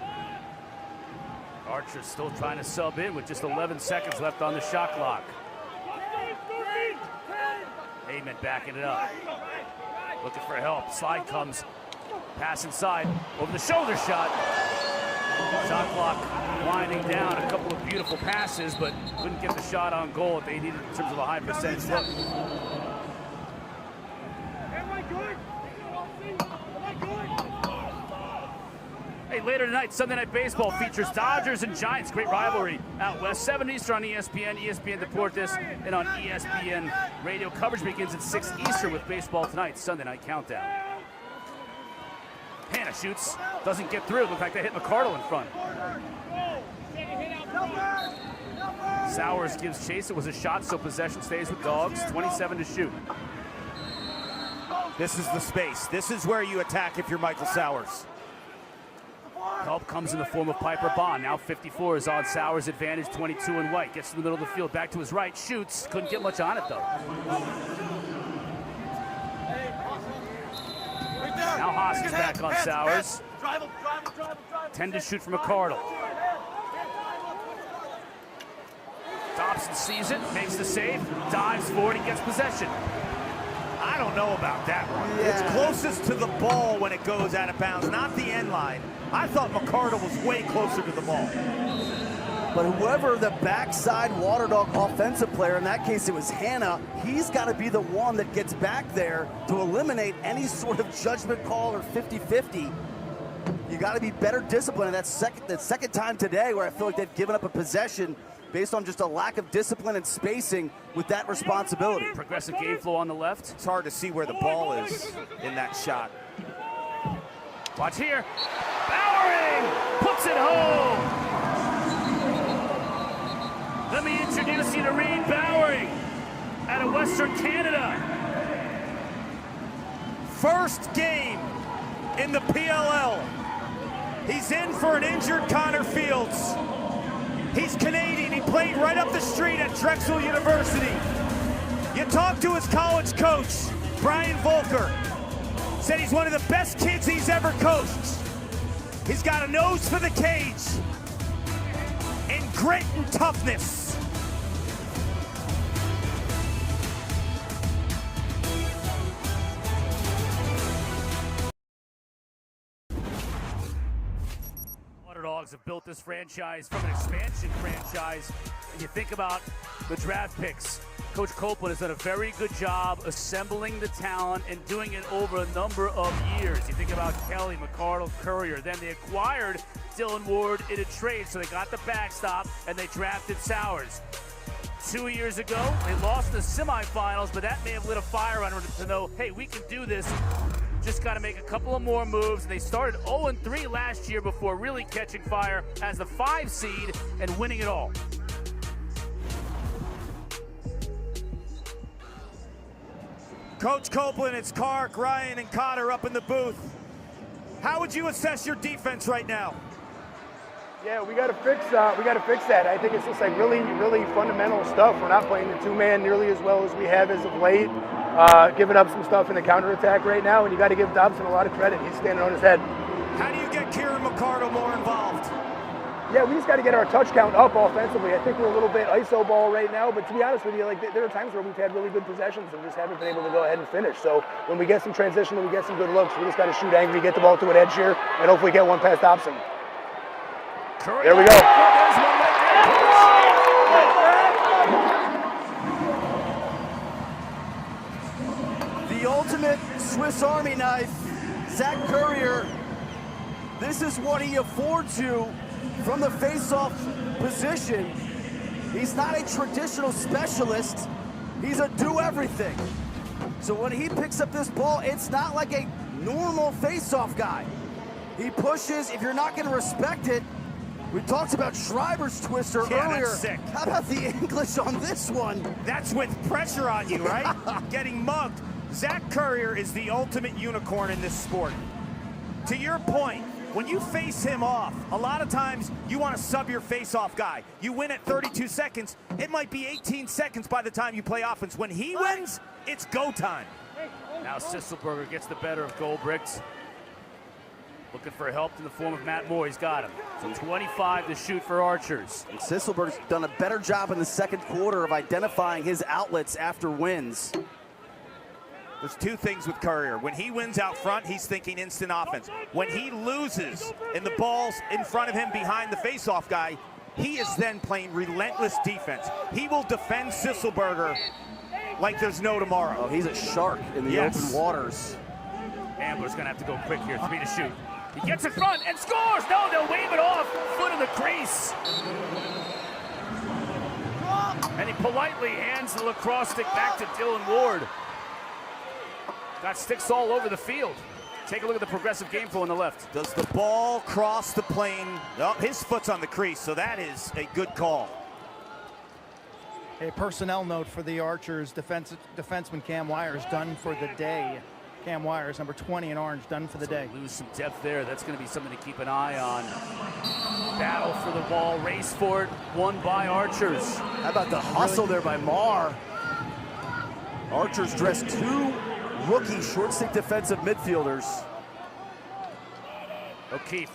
Archer's still trying to sub in with just 11 seconds left on the shot clock. Ament backing it up. Looking for help. Slide comes. Pass inside. Over the shoulder shot. Shot clock winding down. A couple of beautiful passes, but couldn't get the shot on goal that they needed in terms of a high percentage look. Hey, later tonight, Sunday Night Baseball features Dodgers and Giants. Great rivalry out west. 7 Eastern on ESPN, ESPN Deportes, and on ESPN Radio. Coverage begins at 6 Eastern with Baseball Tonight, Sunday Night Countdown. Hanna shoots, doesn't get through. Looks like they hit McCardle in front. Sowers gives chase. It was a shot, so possession stays with Dogs. 27 to shoot. This is the space. This is where you attack if you're Michael Sowers. Help comes in the form of Piper Bond. Now 54 is on Sowers' advantage, 22 in white. Gets to the middle of the field, back to his right, shoots. Couldn't get much on it, though. Now Haas is back on Sowers. 10 to shoot from McCardle. Thompson sees it, makes the save, dives forward, and gets possession. I don't know about that one. Yeah. It's closest to the ball when it goes out of bounds, not the end line. I thought 𝗵𝗺𝗺 was way closer to the ball. But whoever the backside Waterdog offensive player, in that case it was Hannah, he's got to be the one that gets back there to eliminate any sort of judgment call or 50-50. You got to be better disciplined. And that second time today where I feel like they've given up a possession based on just a lack of discipline and spacing with that responsibility. Progressive game flow on the left. It's hard to see where the ball is in that shot. Watch here. Bowering puts it home. Let me introduce you to Reed Bowering out of Western Canada. First game in the PLL. He's in for an injured Connor Fields. He's Canadian. He played right up the street at Drexel University. You talk to his college coach, Brian Volker. Said he's one of the best kids he's ever coached. He's got a nose for the cage and grit and toughness. Waterdogs have built this franchise from an expansion franchise. And you think about the draft picks. Coach Copeland has done a very good job assembling the talent and doing it over a number of years. You think about Kelly, 𝗵𝗺𝗺, Courier. Then they acquired Dylan Ward in a trade, so they got the backstop and they drafted Sowers. 2 years ago, they lost the semifinals, but that may have lit a fire under them to know, hey, we can do this. Just got to make a couple of more moves. They started 0-3 last year before really catching fire as the 5 seed and winning it all. Coach Copeland, it's Kark, Ryan, and Cotter up in the booth. How would you assess your defense right now? Yeah, we got to fix that. I think it's just like really fundamental stuff. We're not playing the two-man nearly as well as we have as of late. Giving up some stuff in the counterattack right now, and you got to give Dobson a lot of credit. He's standing on his head. How do you get Kieran 𝗵𝗺𝗺 more involved? Yeah, we just got to get our touch count up offensively. I think we're a little bit ISO ball right now, but to be honest with you, like there are times where we've had really good possessions and just haven't been able to go ahead and finish. So when we get some transition and we get some good looks, we just got to shoot angry, get the ball to an edge here, and hopefully get one past Dobson. There we go. The ultimate Swiss Army knife, Zach Courier. This is what he affords you from the face-off position. He's not a traditional specialist. He's a do-everything. So when he picks up this ball, it's not like a normal face-off guy. He pushes. If you're not going to respect it, we talked about Schreiber's twister earlier. That's sick. How about the English on this one? That's with pressure on you, right? Getting mugged. Zach Courier is the ultimate unicorn in this sport. To your point, when you face him off, a lot of times you want to sub your face-off guy. You win at 32 seconds. It might be 18 seconds by the time you play offense. When he wins, it's go time. Now Sisselberger gets the better of 𝗏𝗺𝗺𝗺. Looking for help in the form of Matt Moore. He's got him. So 25 to shoot for Archers. And Sisselberger's done a better job in the second quarter of identifying his outlets after wins. There's two things with Courier. When he wins out front, he's thinking instant offense. When he loses and the ball's in front of him behind the face-off guy, he is then playing relentless defense. He will defend Sisselberger like there's no tomorrow. Oh, he's a shark in the open waters. Ambler's going to have to go quick here. 3 to shoot. He gets in front and scores! No, they'll wave it off. Foot in the crease. And he politely hands the lacrosse stick back to Dylan Ward. Got sticks all over the field. Take a look at the progressive game flow on the left. Does the ball cross the plane? Oh, his foot's on the crease, so that is a good call. A personnel note for the Archers, defenseman Cam Wires done for the day. Cam Wires, number 20 in orange, done for the day. Lose some depth there. That's going to be something to keep an eye on. Battle for the ball, race for it, won by Archers. How about the hustle there by Marr? Archers dressed 2 rookie short stick defensive midfielders. O'Keefe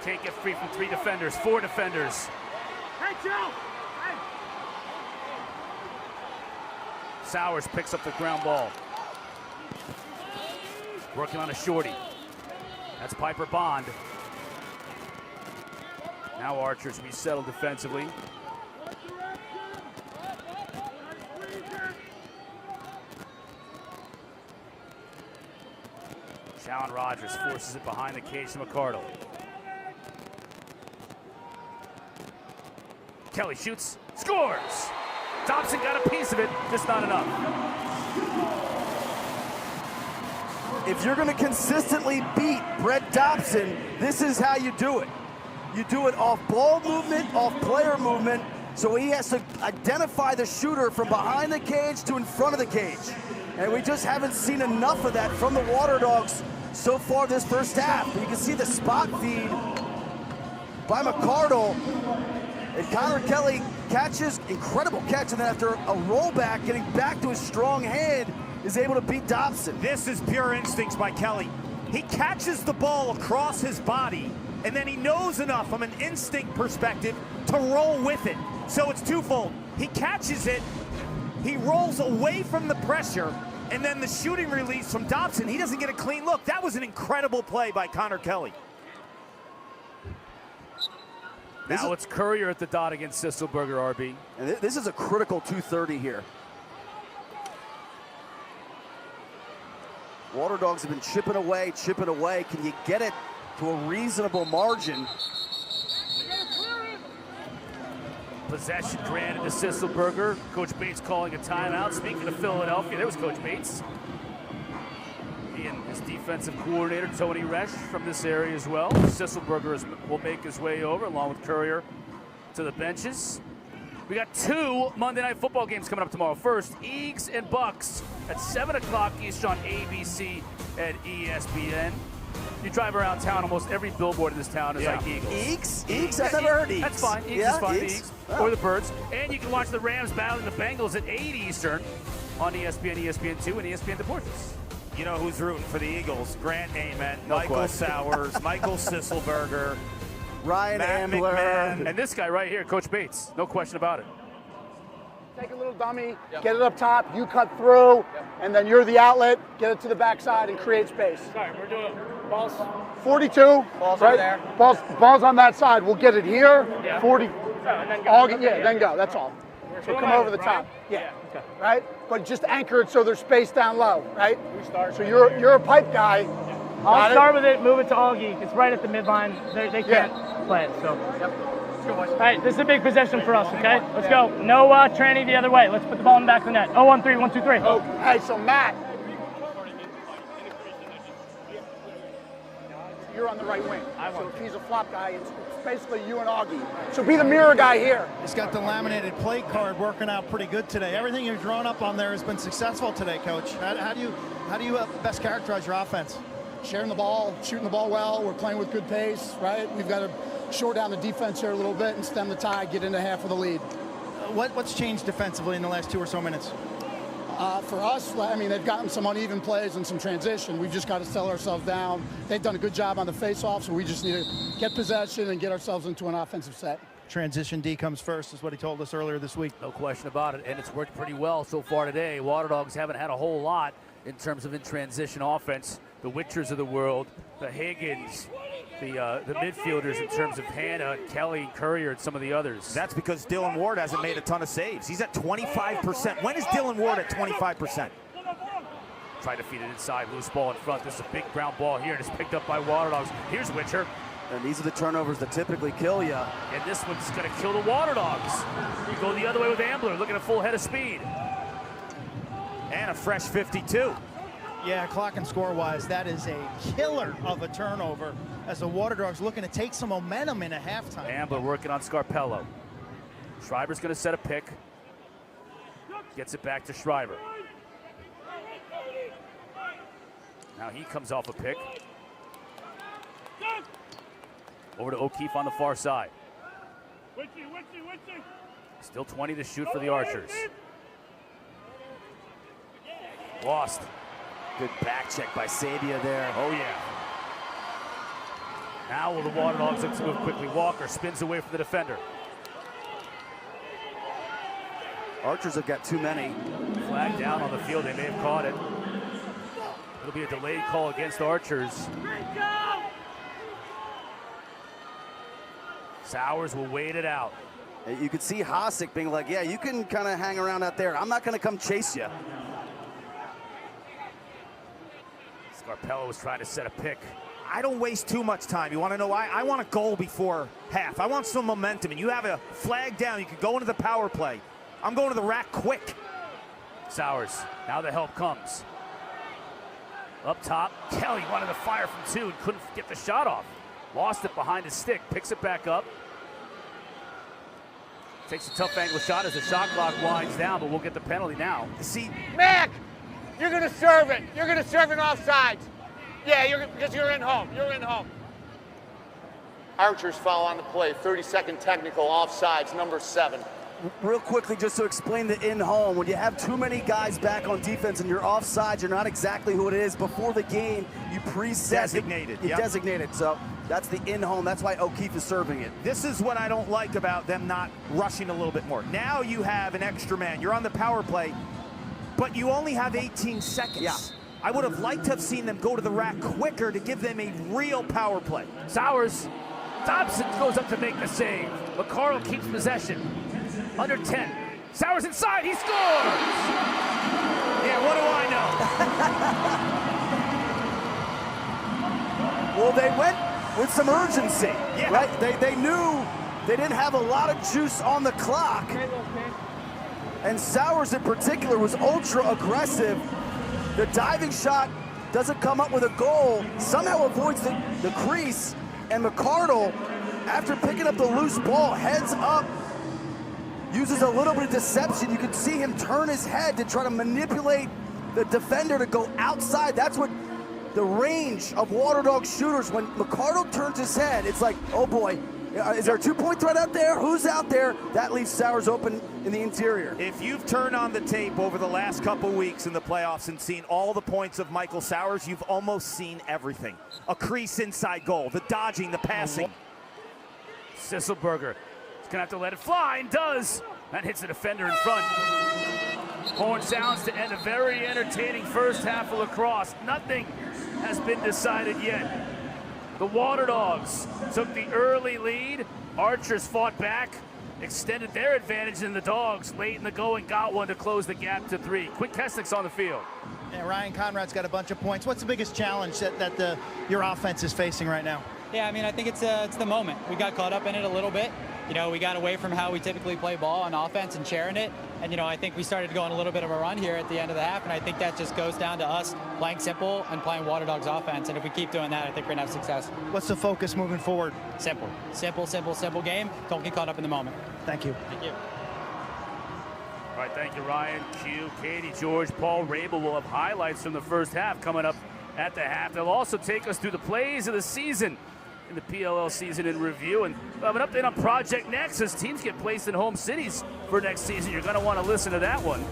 can't get free from 3 defenders, 4 defenders. Sowers picks up the ground ball. Working on a shorty. That's 𝗣𝗿𝗺𝗺𝗺. Now Archers resettle defensively. Shawn Rogers forces it behind the cage to McCardle. Kelly shoots, scores! Dobson got a piece of it, just not enough. If you're going to consistently beat Brett Dobson, this is how you do it. You do it off ball movement, off player movement, so he has to identify the shooter from behind the cage to in front of the cage. And we just haven't seen enough of that from the Waterdogs so far this first half. You can see the spot feed by McCardle. And Connor Kelly catches, incredible catch, and then after a rollback, getting back to his strong hand, is able to beat Dobson. This is pure instincts by Kelly. He catches the ball across his body, and then he knows enough from an instinct perspective to roll with it. So it's twofold. He catches it, he rolls away from the pressure, and then the shooting release from Dobson, he doesn't get a clean look. That was an incredible play by Connor Kelly. Now it's Courier at the dot against Sisselberger, RB. And this is a critical 2:30 here. Waterdogs have been chipping away, chipping away. Can you get it to a reasonable margin? Possession granted to Sisselberger. Coach Bates calling a timeout. Speaking of Philadelphia, there was Coach Bates. He and his defensive coordinator, Tony Resch, from this area as well. Sisselberger will make his way over, along with Courier, to the benches. We got 2 Monday Night Football games coming up tomorrow. First, Eagles and Bucks at 7 o'clock Eastern on ABC and ESPN. You drive around town, almost every billboard in this town is like Eagles. Eagles? I've never heard Eagles. That's fine. Eagles is fine. Eagles. Or the Birds. And you can watch the Rams battling the Bengals at 8 Eastern on ESPN, ESPN2, and ESPN Deportes. You know who's rooting for the Eagles? Grant Ament, Michael Sowers, Michael Sisselberger, Ryan Ambler. McMahon. And this guy right here, Coach Bates. No question about it. Take a little dummy, get it up top, you cut through, and then you're the outlet, get it to the backside and create space. Sorry, we're doing balls. 42. Balls right? over there. Balls on that side. We'll get it here. Yeah. 40. And then go. Then go. That's all. So come over the top. Yeah. Okay. Right? But just anchor it so there's space down low, right? So you're a pipe guy. I'll start with it, move it to Augie. It's right at the midline. They can't play it, so. All right, this is a big possession for us, okay? Let's go. No tranny the other way. Let's put the ball in the back of the net. 0-1-3, 1-2-3. Oh, hey, so Matt. You're on the right wing. So if he's a flop guy, it's basically you and Augie. So be the mirror guy here. He's got the laminated play card working out pretty good today. Everything you've drawn up on there has been successful today, Coach. How do you best characterize your offense? Sharing the ball, shooting the ball well. We're playing with good pace, right? We've got to short down the defense here a little bit and stem the tide, get into half of the lead. What's changed defensively in the last 2 or so minutes? For us, I mean, they've gotten some uneven plays and some transition. We've just got to settle ourselves down. They've done a good job on the face-off, so we just need to get possession and get ourselves into an offensive set. Transition D comes first, is what he told us earlier this week. No question about it, and it's worked pretty well so far today. Waterdogs haven't had a whole lot in terms of in-transition offense. The Witchers of the world, the Higgins, the midfielders in terms of Hannah, Kelly, Courier, and some of the others. That's because Dylan Ward hasn't made a ton of saves. He's at 25%. When is Dylan Ward at 25%? Trying to feed it inside, loose ball in front. This is a big ground ball here, and it's picked up by Waterdogs. Here's Witcher. And these are the turnovers that typically kill you. And this one's going to kill the Waterdogs. You go the other way with Ambler, looking at full head of speed. And a fresh 52. Yeah, clock and score-wise, that is a killer of a turnover as the Waterdogs looking to take some momentum in a halftime. Ambler working on Scarpello. Schreiber's going to set a pick. Gets it back to Schreiber. Now he comes off a pick. Over to O'Keefe on the far side. Still 20 to shoot for the Archers. Lost. Good back check by Sabia there. Oh, yeah. Now will the Waterdogs look to move quickly. Walker spins away from the defender. Archers have got too many. Flag down on the field. They may have caught it. It'll be a delayed call against Archers. Sowers will wait it out. You could see 𝗏𝗺𝗺 being like, yeah, you can kind of hang around out there. I'm not going to come chase you. Scarpello was trying to set a pick. I don't waste too much time. You want to know why? I want a goal before half. I want some momentum, and you have a flag down. You can go into the power play. I'm going to the rack quick. Sowers, now the help comes. Up top, Kelly wanted to fire from 2 and couldn't get the shot off. Lost it behind his stick, picks it back up. Takes a tough angle shot as the shot clock winds down, but we'll get the penalty now. See, Mac, you're going to serve it. You're going to serve it offsides. Yeah, because you're in home. You're in home. Archers foul on the play. 30-second technical, offsides, number 7. Real quickly, just to explain the in-home, when you have too many guys back on defense and you're offside, you're not exactly who it is. Before the game, you preset. Designated. You designated, so that's the in-home. That's why O'Keefe is serving it. This is what I don't like about them not rushing a little bit more. Now you have an extra man. You're on the power play, but you only have 18 seconds. Yeah. I would have liked to have seen them go to the rack quicker to give them a real power play. Sowers, Dobson goes up to make the save. McCardle keeps possession. Under 10. Sowers inside, he scores! Yeah, what do I know? Well, they went with some urgency, right? They knew they didn't have a lot of juice on the clock. And Sowers in particular was ultra aggressive. The diving shot doesn't come up with a goal, somehow avoids the crease, and McCardle, after picking up the loose ball, heads up, uses a little bit of deception. You can see him turn his head to try to manipulate the defender to go outside. That's what the range of Waterdogs shooters, when McCardle turns his head, it's like, oh boy, is there a 2-point threat out there? Who's out there? That leaves Sowers open in the interior. If you've turned on the tape over the last couple weeks in the playoffs and seen all the points of Michael Sowers, you've almost seen everything. A crease inside goal, the dodging, the passing. Sisselberger is gonna have to let it fly, and does. That hits the defender in front. Horn sounds to end a very entertaining first half of lacrosse. Nothing has been decided yet. The Waterdogs took the early lead. Archers fought back, extended their advantage, and the Dogs late in the going got one to close the gap to 3. Quint Kessenich's on the field. Yeah, Ryan Conrad's got a bunch of points. What's the biggest challenge that your offense is facing right now? Yeah, I mean, I think it's the moment. We got caught up in it a little bit. You know, we got away from how we typically play ball on offense and sharing it. And, you know, I think we started to go on a little bit of a run here at the end of the half. And I think that just goes down to us playing simple and playing Waterdogs offense. And if we keep doing that, I think we're going to have success. What's the focus moving forward? Simple. Simple, simple, simple game. Don't get caught up in the moment. Thank you. Thank you. All right, thank you, Ryan, Q, Katie, George, Paul, Rabel will have highlights from the first half coming up at the half. They'll also take us through the plays of the season in the PLL season in review, and we'll have an update on Project Next as teams get placed in home cities for next season. You're going to want to listen to that one.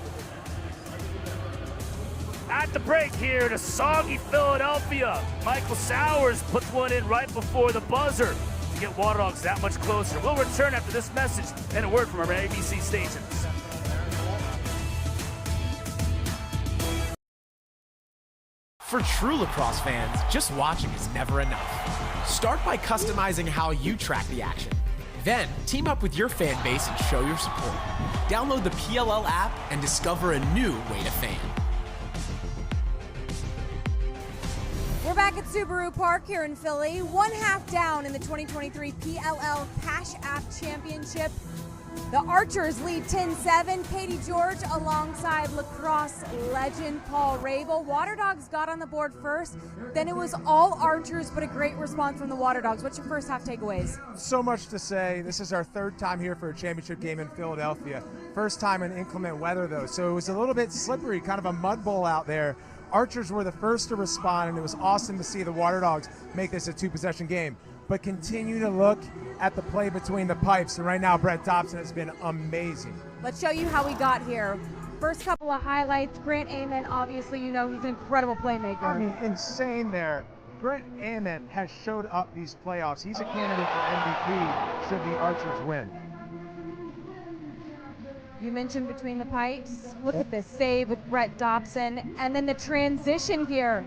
At the break here to soggy Philadelphia, Michael Sowers puts one in right before the buzzer to get Waterdogs that much closer. We'll return after this message and a word from our ABC stations. For true lacrosse fans, just watching is never enough. Start by customizing how you track the action. Then, team up with your fan base and show your support. Download the PLL app and discover a new way to fan. We're back at Subaru Park here in Philly. 1/2 down in the 2023 PLL Cash App Championship. The Archers lead 10-7. Katie George alongside lacrosse legend Paul Rabel. Waterdogs got on the board first. Then it was all Archers, but a great response from the Waterdogs. What's your first half takeaways? So much to say. This is our 3rd time here for a championship game in Philadelphia. First time in inclement weather, though. So it was a little bit slippery, kind of a mud bowl out there. Archers were the first to respond, and it was awesome to see the Waterdogs make this a 2-possession game. But continue to look at the play between the pipes. And right now, Brett Dobson has been amazing. Let's show you how we got here. First couple of highlights. Grant Ament, obviously, you know, he's an incredible playmaker. I mean, insane there. Grant Ament has showed up these playoffs. He's a candidate for MVP should the Archers win. You mentioned between the pipes. Look at this save with Brett Dobson, and then the transition here.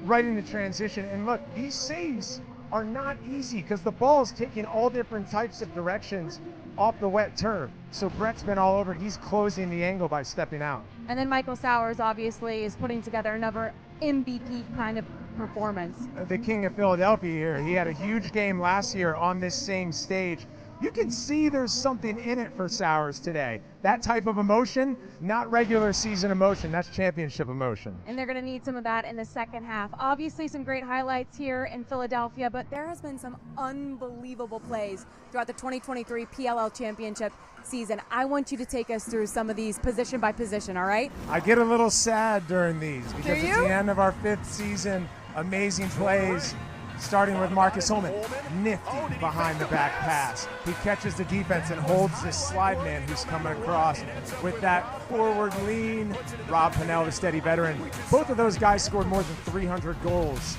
Right in the transition, and look, these saves are not easy because the ball's taking all different types of directions off the wet turf. So Brett's been all over. He's closing the angle by stepping out. And then Michael Sowers obviously is putting together another MVP kind of performance. The King of Philadelphia here, he had a huge game last year on this same stage. You can see there's something in it for Sowers today. That type of emotion, not regular season emotion, that's championship emotion. And they're going to need some of that in the second half. Obviously some great highlights here in Philadelphia, but there has been some unbelievable plays throughout the 2023 PLL Championship season. I want you to take us through some of these position by position, all right? I get a little sad during these because it's the end of our 5th season. Amazing plays. Starting with Marcus Holman, nifty behind the back pass. He catches the defense and holds this slide man who's coming across with that forward lean. 𝗵𝗿𝗄𝗺, the steady veteran. Both of those guys scored more than 300 goals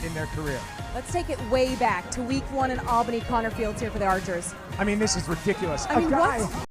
in their career. Let's take it way back to week 1 in Albany, Connor Fields here for the Archers. I mean, this is ridiculous. I mean, what?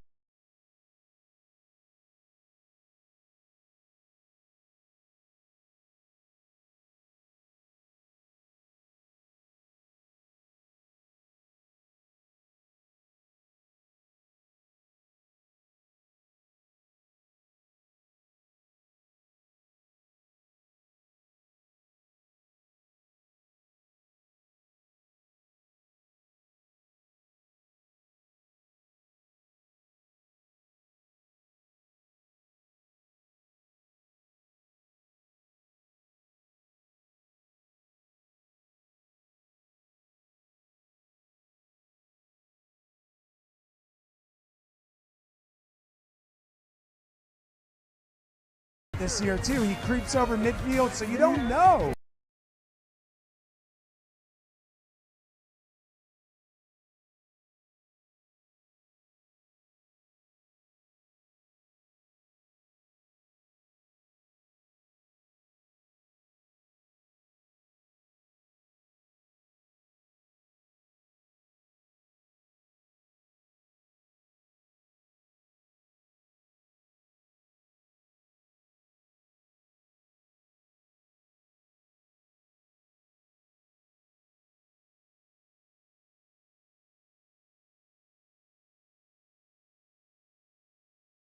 This year too, he creeps over midfield, so you don't know.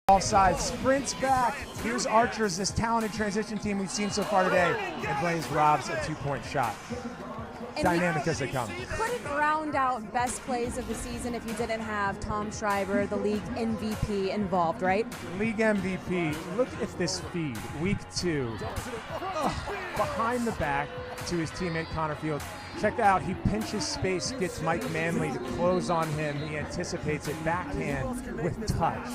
Offside, sprints back. Here's Archers, this talented transition team we've seen so far today, and Blaze robs a 2-point shot. And Dynamic as they come. You couldn't round out best plays of the season if you didn't have Tom Schreiber, the league MVP, involved, right? League MVP, look at this feed, week 2. Behind the back to his teammate Connor Fields. Check that out, he pinches space, gets Mike Manley to close on him. He anticipates it, backhand with touch.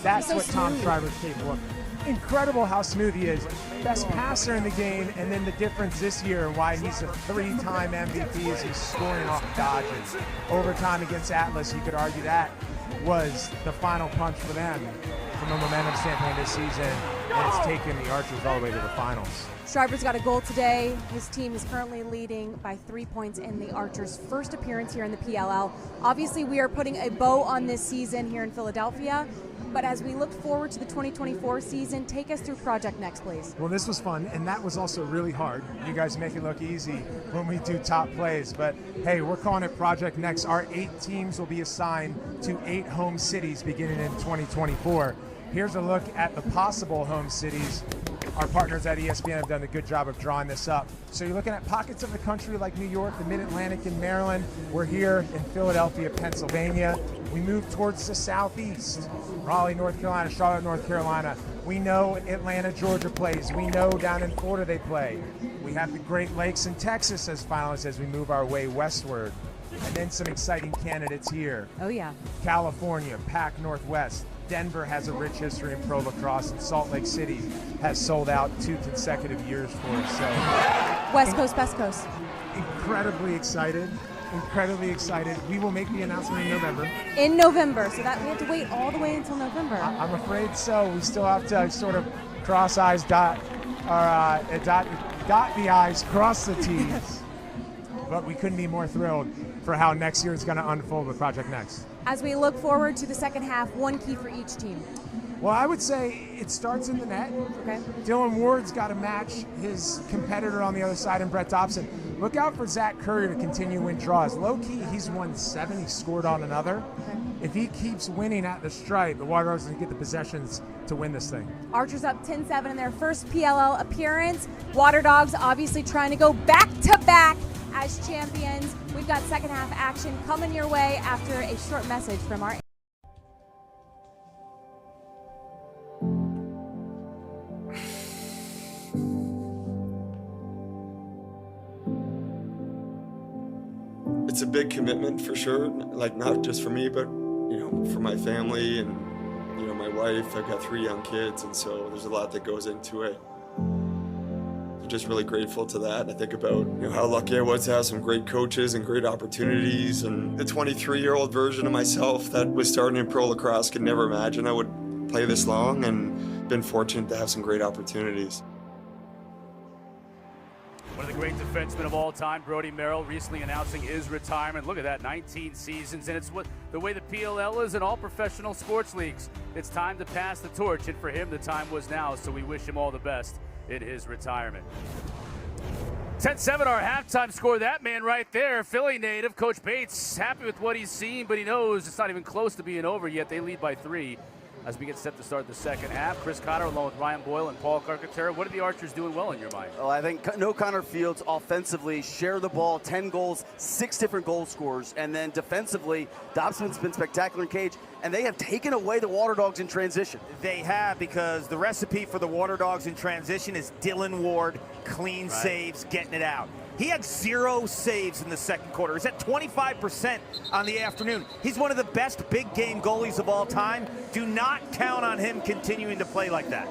That's what Tom Schreiber's capable of. Incredible how smooth he is. Best passer in the game, and then the difference this year and why he's a 3-time MVP is he's scoring off dodges. Overtime against Atlas, you could argue that was the final punch for them from a momentum standpoint this season, and it's taken the Archers all the way to the finals. Schreiber's got a goal today. His team is currently leading by 3 points in the Archers' first appearance here in the PLL. Obviously, we are putting a bow on this season here in Philadelphia. But as we look forward to the 2024 season, take us through Project Next, please. Well, this was fun, and that was also really hard. You guys make it look easy when we do top plays, but hey, we're calling it Project Next. Our 8 teams will be assigned to 8 home cities beginning in 2024. Here's a look at the possible home cities. Our partners at ESPN have done a good job of drawing this up. So you're looking at pockets of the country like New York, the Mid-Atlantic, and Maryland. We're here in Philadelphia, Pennsylvania. We move towards the southeast. Raleigh, North Carolina, Charlotte, North Carolina. We know Atlanta, Georgia plays. We know down in Florida they play. We have the Great Lakes and Texas as finalists as we move our way westward. And then some exciting candidates here. Oh, yeah. California, Pac Northwest. Denver has a rich history in pro lacrosse, and Salt Lake City has sold out 2 consecutive years for us. So, West Coast, Best Coast. Incredibly excited. Incredibly excited. We will make the announcement in November. In November, so that we have to wait all the way until November. I'm afraid so. We still have to sort of cross I's, dot the I's, cross the T's. But we couldn't be more thrilled for how next year is going to unfold with Project Next. as we look forward to the second half, one key for each team? Well, I would say it starts in the net. Okay. Dylan Ward's got to match his competitor on the other side in Brett Dobson. Look out for Zach Curry to continue win draws. Low-key, he's won 7. He scored on another. Okay. If he keeps winning at the stripe, the Waterdogs are going to get the possessions to win this thing. Archers up 10-7 in their first PLL appearance. Waterdogs obviously trying to go back-to-back as champions. We've got second half action coming your way after a short message from our It's a big commitment for sure, like not just for me, but for my family and my wife. I've got 3 young kids, and so there's a lot that goes into it. I'm just really grateful to that. I think about how lucky I was to have some great coaches and great opportunities, and the 23-year-old version of myself that was starting in pro lacrosse could never imagine I would play this long, and been fortunate to have some great opportunities. One of the great defensemen of all time, Brodie Merrill, recently announcing his retirement. Look at that, 19 seasons, and it's the way the PLL is in all professional sports leagues. It's time to pass the torch, and for him, the time was now, so we wish him all the best in his retirement. 10-7, our halftime score. That man right there, Philly native, Coach Bates, happy with what he's seen, but he knows it's not even close to being over yet. They lead by 3. As we get set to start the second half, Chris Cotter along with Ryan Boyle and Paul Carcaterra. What are the Archers doing well in your mind? Well, I think no Connor Fields offensively share the ball, 10 goals, 6 different goal scorers, and then defensively, Dobson's been spectacular in cage, and they have taken away the Waterdogs in transition. They have, because the recipe for the Waterdogs in transition is Dylan Ward, clean saves, getting it out. He had 0 saves in the second quarter. He's at 25% on the afternoon. He's one of the best big game goalies of all time. Do not count on him continuing to play like that.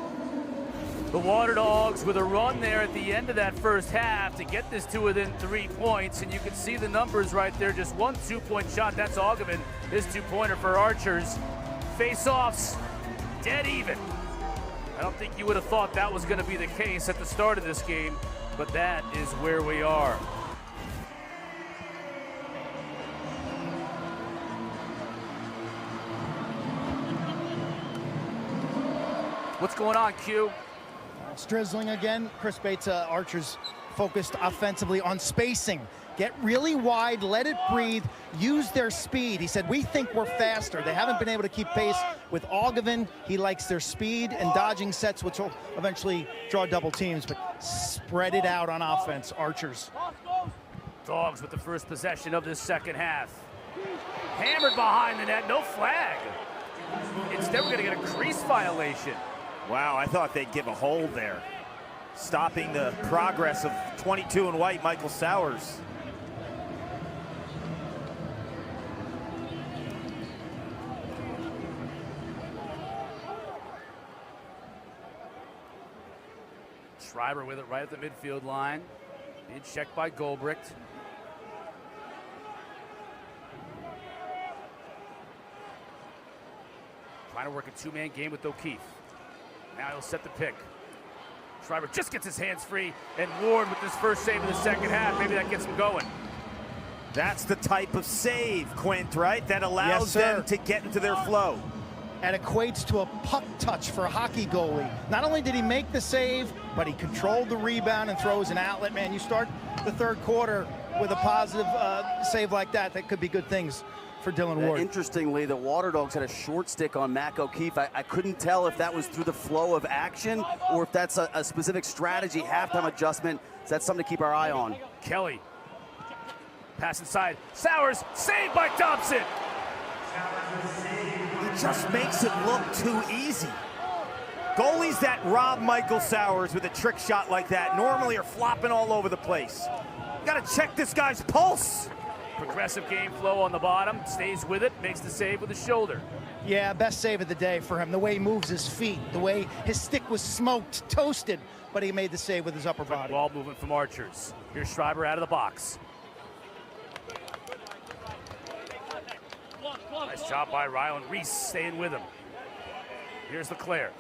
The Waterdogs with a run there at the end of that first half to get this to within 3 points, and you can see the numbers right there. Just 1 2-point shot. That's 𝗚𝗵𝗺, his 2-pointer for Archers. Face-offs, dead even. I don't think you would have thought that was going to be the case at the start of this game, but that is where we are. What's going on, Q? It's drizzling again. Chris Bates, Archers focused offensively on spacing. Get really wide, let it breathe, use their speed. He said, we think we're faster. They haven't been able to keep pace with 𝗚𝗵𝗺. He likes their speed and dodging sets, which will eventually draw double teams, but spread it out on offense, Archers. Dogs with the first possession of this second half. Hammered behind the net, no flag. Instead, we're gonna get a crease violation. Wow, I thought they'd give a hold there. Stopping the progress of 22 in white, Michael Sowers. Schreiber with it right at the midfield line. Being checked by 𝗏𝗺𝗺𝗏. Trying to work a 2-man game with O'Keefe. Now he'll set the pick. Schreiber just gets his hands free, and Ward with his first save of the second half. Maybe that gets him going. That's the type of save, Quint, right? That allows them to get into their flow. And equates to a puck touch for a hockey goalie. Not only did he make the save, but he controlled the rebound and throws an outlet. Man, you start the third quarter with a positive save like that. That could be good things for Dylan Ward. Interestingly, the Waterdogs had a short stick on Mac O'Keefe. I couldn't tell if that was through the flow of action or if that's a specific strategy, halftime adjustment. So that's something to keep our eye on. Kelly, pass inside. Sowers, saved by Dobson. He just makes it look too easy. Goalies that rob Michael Sowers with a trick shot like that normally are flopping all over the place. You gotta check this guy's pulse. Progressive game flow on the bottom, stays with it, makes the save with his shoulder. Yeah, best save of the day for him. The way he moves his feet, the way his stick was smoked, toasted, but he made the save with his upper body. Ball movement from Archers. Here's Schreiber out of the box. Nice job by Rylan Reese, staying with him. Here's Leclerc.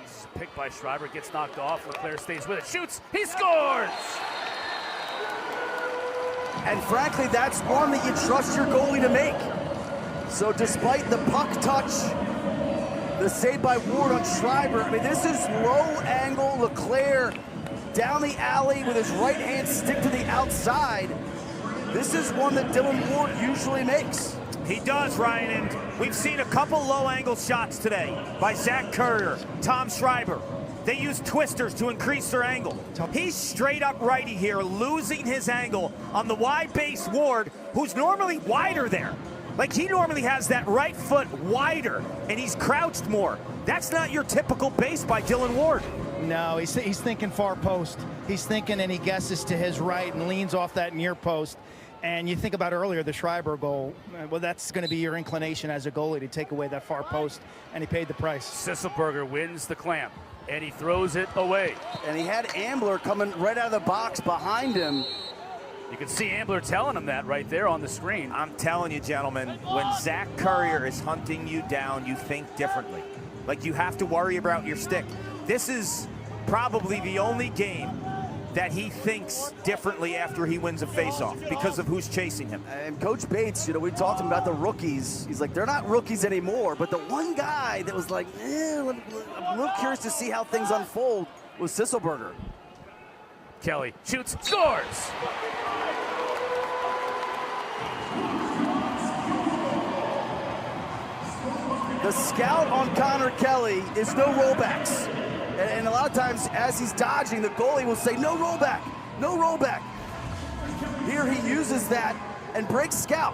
This is a pick by Schreiber, gets knocked off. Leclerc stays with it, shoots, he scores! And frankly, that's one that you trust your goalie to make. So despite the puck touch, the save by Ward on Schreiber, I mean, this is low angle Leclerc down the alley with his right hand stick to the outside. This is one that Dylan Ward usually makes. He does, Ryan, and we've seen a couple low-angle shots today by Zach Currier, Tom Schreiber. They use twisters to increase their angle. He's straight up righty here, losing his angle on the wide base Ward, who's normally wider there. Like, he normally has that right foot wider, and he's crouched more. That's not your typical base by Dylan Ward. No, he's thinking far post. He's thinking, and he guesses to his right and leans off that near post. And you think about earlier, the Schreiber goal, well, that's going to be your inclination as a goalie to take away that far post, and he paid the price. Sisselberger wins the clamp, and he throws it away. And he had Ambler coming right out of the box behind him. You can see Ambler telling him that right there on the screen. I'm telling you, gentlemen, when Zach Currier is hunting you down, you think differently. Like, you have to worry about your stick. This is probably the only game that he thinks differently after he wins a faceoff because of who's chasing him. And Coach Bates, you know, we talked about the rookies. He's like, they're not rookies anymore. But the one guy that was like, I'm a little curious to see how things unfold was Sisselberger. Kelly shoots, scores! The scout on Connor Kelly is no rollbacks. And a lot of times, as he's dodging, the goalie will say, no rollback, no rollback. Here he uses that and breaks scout.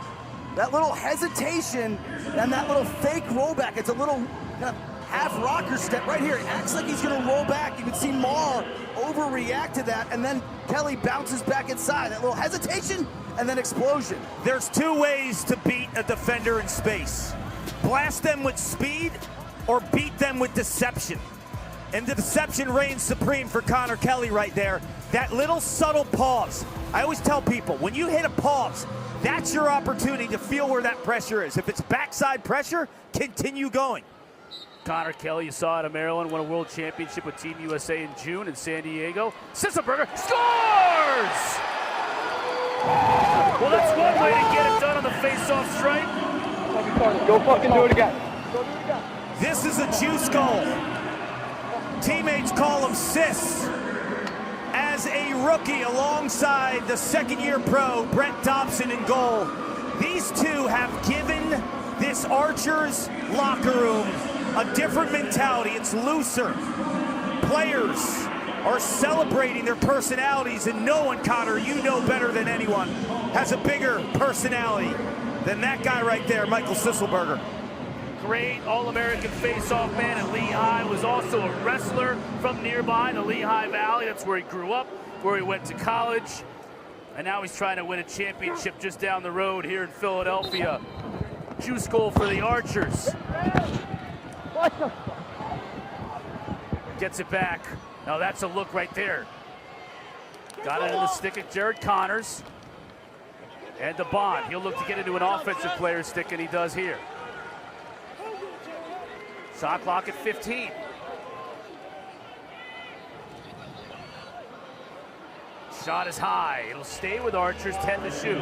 That little hesitation and that little fake rollback. It's a little kind of half rocker step right here. It acts like he's gonna roll back. You can see Marr overreact to that, and then Kelly bounces back inside. That little hesitation and then explosion. There's two ways to beat a defender in space. Blast them with speed or beat them with deception. And the deception reigns supreme for Connor Kelly right there. That little subtle pause. I always tell people, when you hit a pause, that's your opportunity to feel where that pressure is. If it's backside pressure, continue going. Connor Kelly, you saw it at Maryland, won a world championship with Team USA in June in San Diego. Sisselberger scores! Well, that's one way to get it done on the face-off strike. Go fucking do it again. Go do it again. This is a juice goal. Teammates call him Sis. As a rookie alongside the second-year pro, Brent Dobson in goal. These two have given this Archers locker room a different mentality. It's looser. Players are celebrating their personalities, and no one, Cotter, you know better than anyone, has a bigger personality than that guy right there, Michael Sisselberger. Great All-American face-off man at Lehigh, was also a wrestler from nearby, the Lehigh Valley. That's where he grew up, where he went to college. And now he's trying to win a championship just down the road here in Philadelphia. Juice goal for the Archers. Gets it back. Now that's a look right there. Got it in the stick of Jared Connors. And the Bond. He'll look to get into an offensive player's stick, and he does here. Shot clock at 15. Shot is high. It'll stay with Archers, 10 to shoot.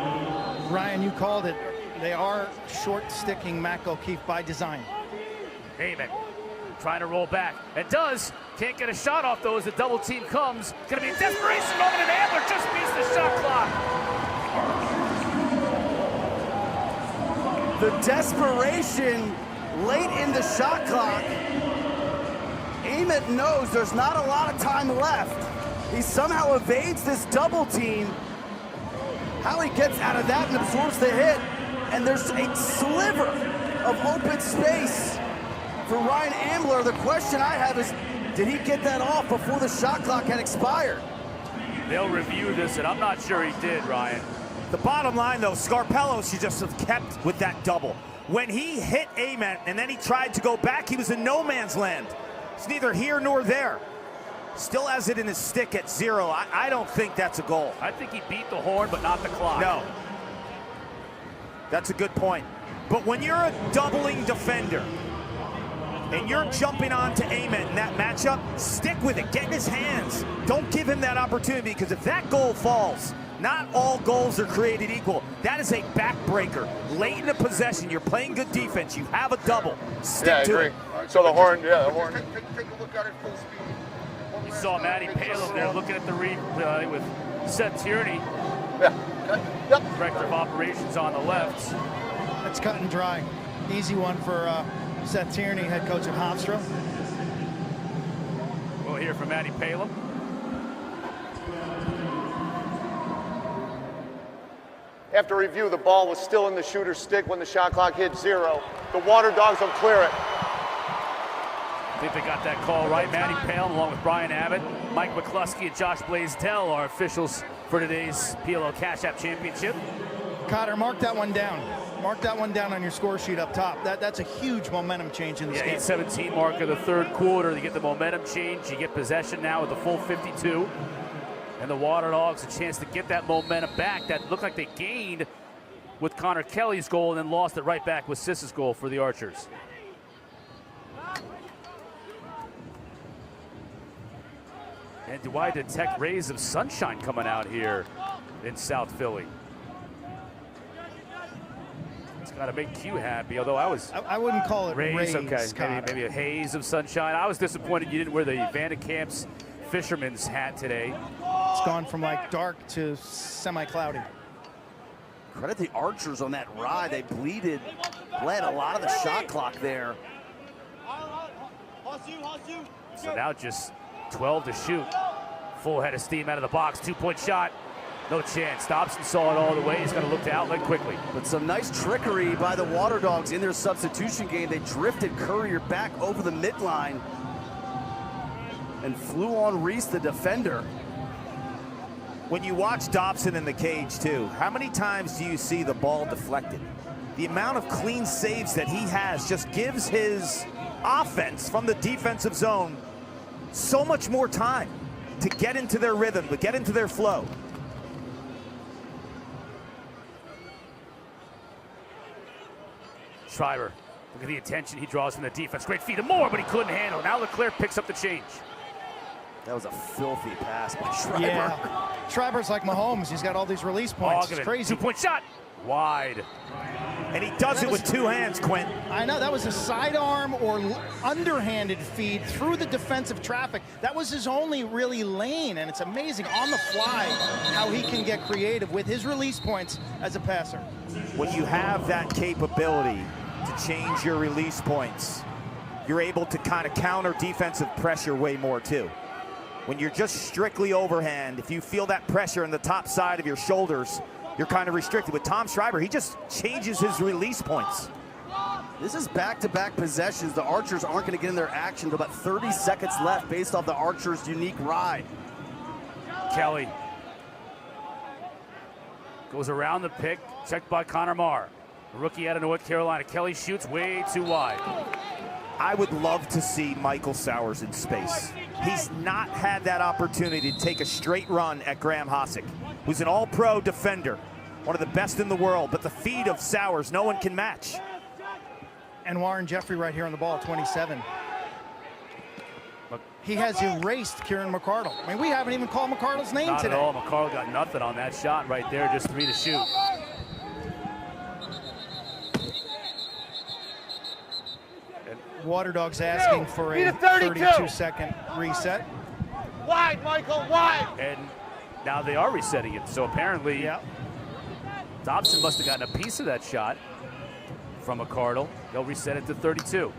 Ryan, you called it. They are short-sticking Mac O'Keefe by design. Heyman trying to roll back. It does. Can't get a shot off, though, as the double team comes. Gonna be a desperation moment, and Ambler just beats the shot clock. The desperation late in the shot clock. Ament knows there's not a lot of time left. He somehow evades this double team. How he gets out of that and absorbs the hit. And there's a sliver of open space for Ryan Ambler. The question I have is, did he get that off before the shot clock had expired? They'll review this, and I'm not sure he did, Ryan. The bottom line, though, Scarpello should just have kept with that double. When he hit Ament and then he tried to go back, he was in no man's land. It's neither here nor there. Still has it in his stick at 0. I don't think that's a goal. I think he beat the horn, but not the clock. No. That's a good point. But when you're a doubling defender and you're jumping onto Ament in that matchup, stick with it. Get in his hands. Don't give him that opportunity, because if that goal falls, Not all goals are created equal. That is a backbreaker. Late in the possession, you're playing good defense. You have a double. Stick to it. So the horn, the horn. Take a look at it full speed. You saw 𝗣𝗿𝗿𝗺 there looking at the replay with Seth Tierney, Director of Operations on the left. That's cut and dry. Easy one for Seth Tierney, head coach of Hofstra. We'll hear from 𝗣𝗿𝗿𝗺. After review, the ball was still in the shooter's stick when the shot clock hit 0. The Waterdogs will clear it. I think they got that call right. 𝗣𝗿𝗿𝗺 along with Brian Abbott, Mike McCluskey, and Josh 𝗵𝗿𝗄𝗃 are officials for today's PLL Cash App Championship. Cotter, mark that one down. Mark that one down on your score sheet up top. That's a huge momentum change in this game. 8:17 mark of the third quarter. You get the momentum change. You get possession now with the full 52. And the Waterdogs a chance to get that momentum back. That looked like they gained with Connor Kelly's goal and then lost it right back with Sis's goal for the Archers. And do I detect rays of sunshine coming out here in South Philly? It's got to make Q happy, although I wouldn't call it rays, okay. Maybe a haze of sunshine. I was disappointed you didn't wear the Vandekamp's fisherman's hat today. It's gone from like dark to semi-cloudy. Credit the Archers on that ride. They bled a lot of the shot clock there. So now just 12 to shoot. Full head of steam out of the box. 2-point shot. No chance. Dobson saw it all the way. He's going to look to outlet quickly. But some nice trickery by the Waterdogs in their substitution game. They drifted Courier back over the midline and flew on Reese, the defender. When you watch Dobson in the cage, too, how many times do you see the ball deflected? The amount of clean saves that he has just gives his offense from the defensive zone so much more time to get into their rhythm, to get into their flow. Schreiber, look at the attention he draws from the defense. Great feed to Moore, but he couldn't handle. Now Leclerc picks up the change. That was a filthy pass by Schreiber. Yeah. Schreiber's like Mahomes. He's got all these release points. It's crazy. 2-point shot. Wide. And he does it with 2 hands, Quint. I know, that was a sidearm or underhanded feed through the defensive traffic. That was his only really lane, and it's amazing on the fly how he can get creative with his release points as a passer. When you have that capability to change your release points, you're able to kind of counter defensive pressure way more too. When you're just strictly overhand, if you feel that pressure on the top side of your shoulders, you're kind of restricted. With Tom Schreiber, he just changes his release points. This is back-to-back possessions. The Archers aren't going to get in their action until about 30 seconds left based off the Archers' unique ride. Kelly goes around the pick, checked by Connor Marr. The rookie out of North Carolina. Kelly shoots way too wide. I would love to see Michael Sowers in space. He's not had that opportunity to take a straight run at Graham Hosick, who's an all-pro defender, one of the best in the world, but the feed of Sowers, no one can match. And Warren Jeffrey right here on the ball at 27. He has erased Kieran McCardle. I mean, we haven't even called McCardle's name Not today. at all. McCardle got nothing on that shot right there, just 3 to shoot. Waterdogs asking for a 32-second reset. Wide, Michael, wide! And now they are resetting it. So apparently, Dobson must have gotten a piece of that shot from McCardle. They'll reset it to 32.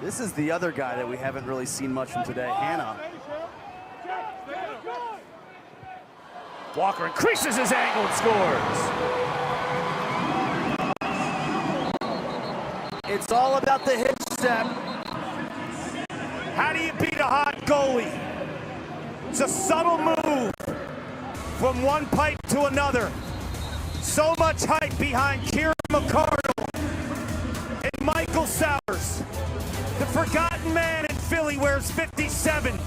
This is the other guy that we haven't really seen much from today, Hannah. Walker increases his angle and scores. It's all about the hip step. How do you beat a hot goalie? It's a subtle move from one pipe to another. So much hype behind Kieran McCardle and Michael Sowers. The forgotten man in Philly wears 57,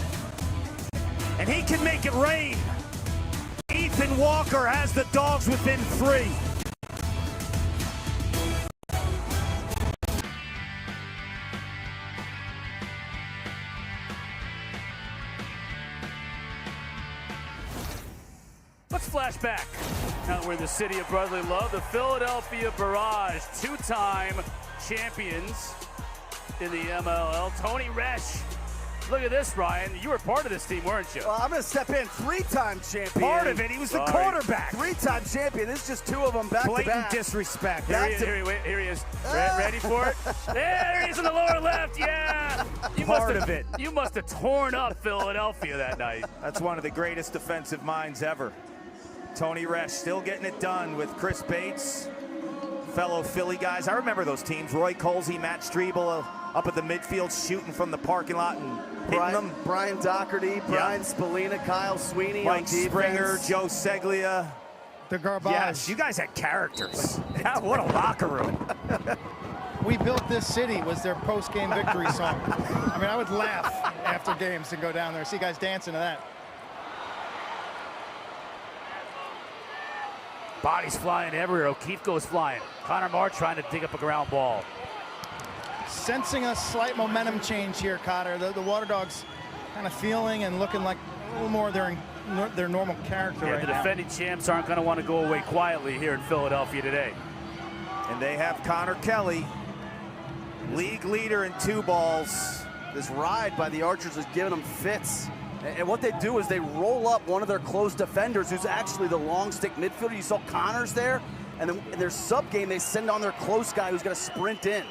and he can make it rain. Ethan Walker has the Dogs within 3. Let's flashback. Now we're in the city of brotherly love, the Philadelphia Barrage, two-time champions in the MLL. Tony Resch. Look at this, Ryan. You were part of this team, weren't you? Well, I'm going to step in. Three-time champion. Part of it. He was the quarterback. Three-time champion. This is just two of them back to back. Blatant disrespect. Here he is. Ready for it? There he is in the lower left. Yeah. You must have torn up Philadelphia that night. That's one of the greatest defensive minds ever. Tony Resch still getting it done with Chris Bates, fellow Philly guys. I remember those teams. Roy Colsey, Matt Striebel up at the midfield shooting from the parking lot and hitting them. Brian Doherty, Brian Spallina, Kyle Sweeney, Mike Springer, Joe Seglia. The Garbage. Yes, you guys had characters. Yeah, what a locker room. We Built This City was their post-game victory song. I mean, I would laugh after games and go down there and see guys dancing to that. Bodies flying everywhere. O'Keefe goes flying. Connor Marr trying to dig up a ground ball. Sensing a slight momentum change here, Cotter. The Waterdogs kind of feeling and looking like a little more their normal character right now. The defending champs aren't going to want to go away quietly here in Philadelphia today. And they have Connor Kelly, league leader in 2 balls. This ride by the Archers is giving them fits. And what they do is they roll up one of their close defenders, who's actually the long stick midfielder. You saw Connors there. And then in their sub game, they send on their close guy who's going to sprint in.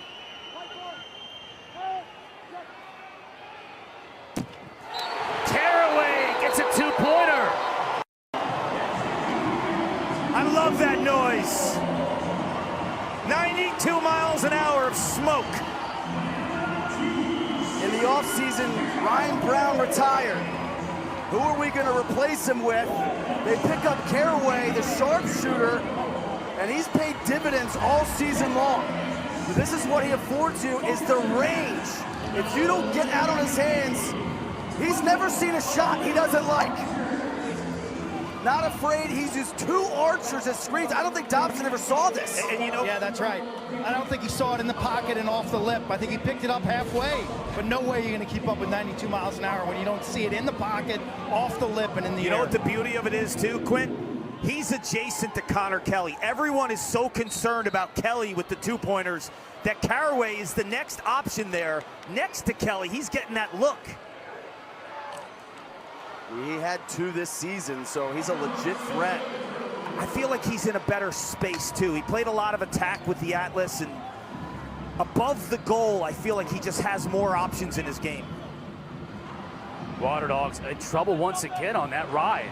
Caraway gets a 2-pointer. I love that noise. 92 miles an hour of smoke. In the offseason, Ryan Brown retired. Who are we going to replace him with? They pick up Caraway, the sharpshooter, and he's paid dividends all season long. This is what he affords you, is the range. If you don't get out on his hands, he's never seen a shot he doesn't like. Not afraid, he's used 2 archers as screens. I don't think Dobson ever saw this. And you know, yeah, that's right. I don't think he saw it in the pocket and off the lip. I think he picked it up halfway. But no way you're going to keep up with 92 miles an hour when you don't see it in the pocket, off the lip, and in the air. You know what the beauty of it is, too, Quint? He's adjacent to Connor Kelly. Everyone is so concerned about Kelly with the 2-pointers that Caraway is the next option there next to Kelly. He's getting that look. He had 2 this season, so he's a legit threat. I feel like he's in a better space, too. He played a lot of attack with the Atlas, and above the goal, I feel like he just has more options in his game. Waterdogs in trouble once again on that ride.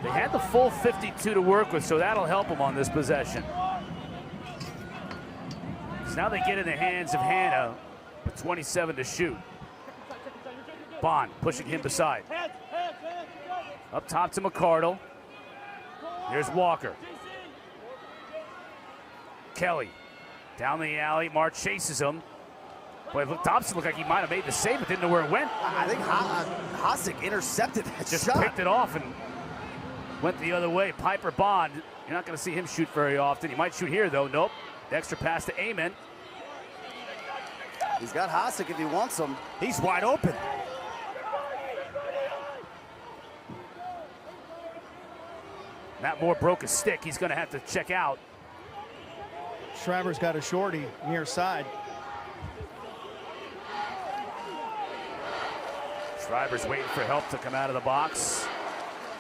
They had the full 52 to work with, so that'll help them on this possession. So now they get in the hands of Hannah with 27 to shoot. Bond pushing him beside. Up top to McCardle. Here's Walker. Kelly down the alley. Marr chases him. Boy, Dobson looked like he might have made the save, but didn't know where it went. I think Hosek intercepted that Just shot. picked it off and went the other way. Piper Bond, you're not going to see him shoot very often. He might shoot here, though. Nope. The extra pass to Amen. He's got Hosek if he wants him. He's wide open. Matt Moore broke a stick. He's going to have to check out. Schreiber's got a shorty near side. Schreiber's waiting for help to come out of the box.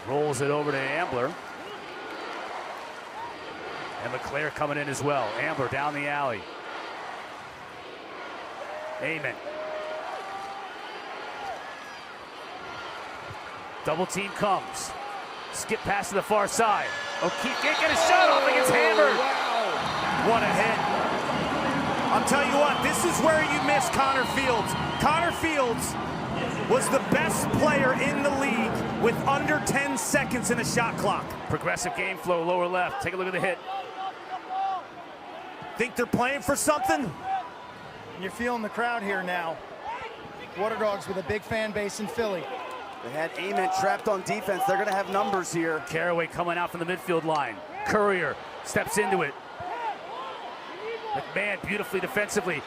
Rolls it over to Ambler. And LeClaire coming in as well. Ambler down the alley. Amen. Double team comes. Skip pass to the far side. O'Keefe can't get a shot off. It gets hammered. What a hit. I'll tell you what, this is where you miss Connor Fields. Connor Fields was the best player in the league with under 10 seconds in a shot clock. Progressive game flow, lower left. Take a look at the hit. Think they're playing for something? You're feeling the crowd here now. Waterdogs with a big fan base in Philly. They had Amen trapped on defense. They're going to have numbers here. Caraway coming out from the midfield line. Courier steps into it. McMahon beautifully defensively.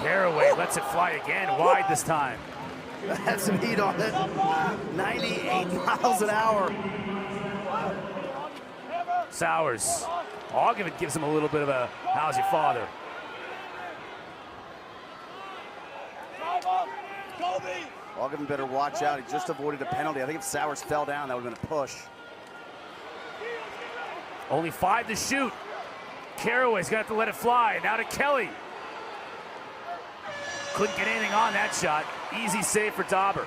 Caraway lets it fly again, wide this time. Had some heat on it. 98 miles an hour. Sowers. Ogden gives him a little bit of a, how's your father? Ogden better watch out. He just avoided a penalty. I think if Sowers fell down, that would have been a push. Only 5 to shoot. Carraway's gonna have to let it fly. Now to Kelly. Couldn't get anything on that shot. Easy save for Dauber.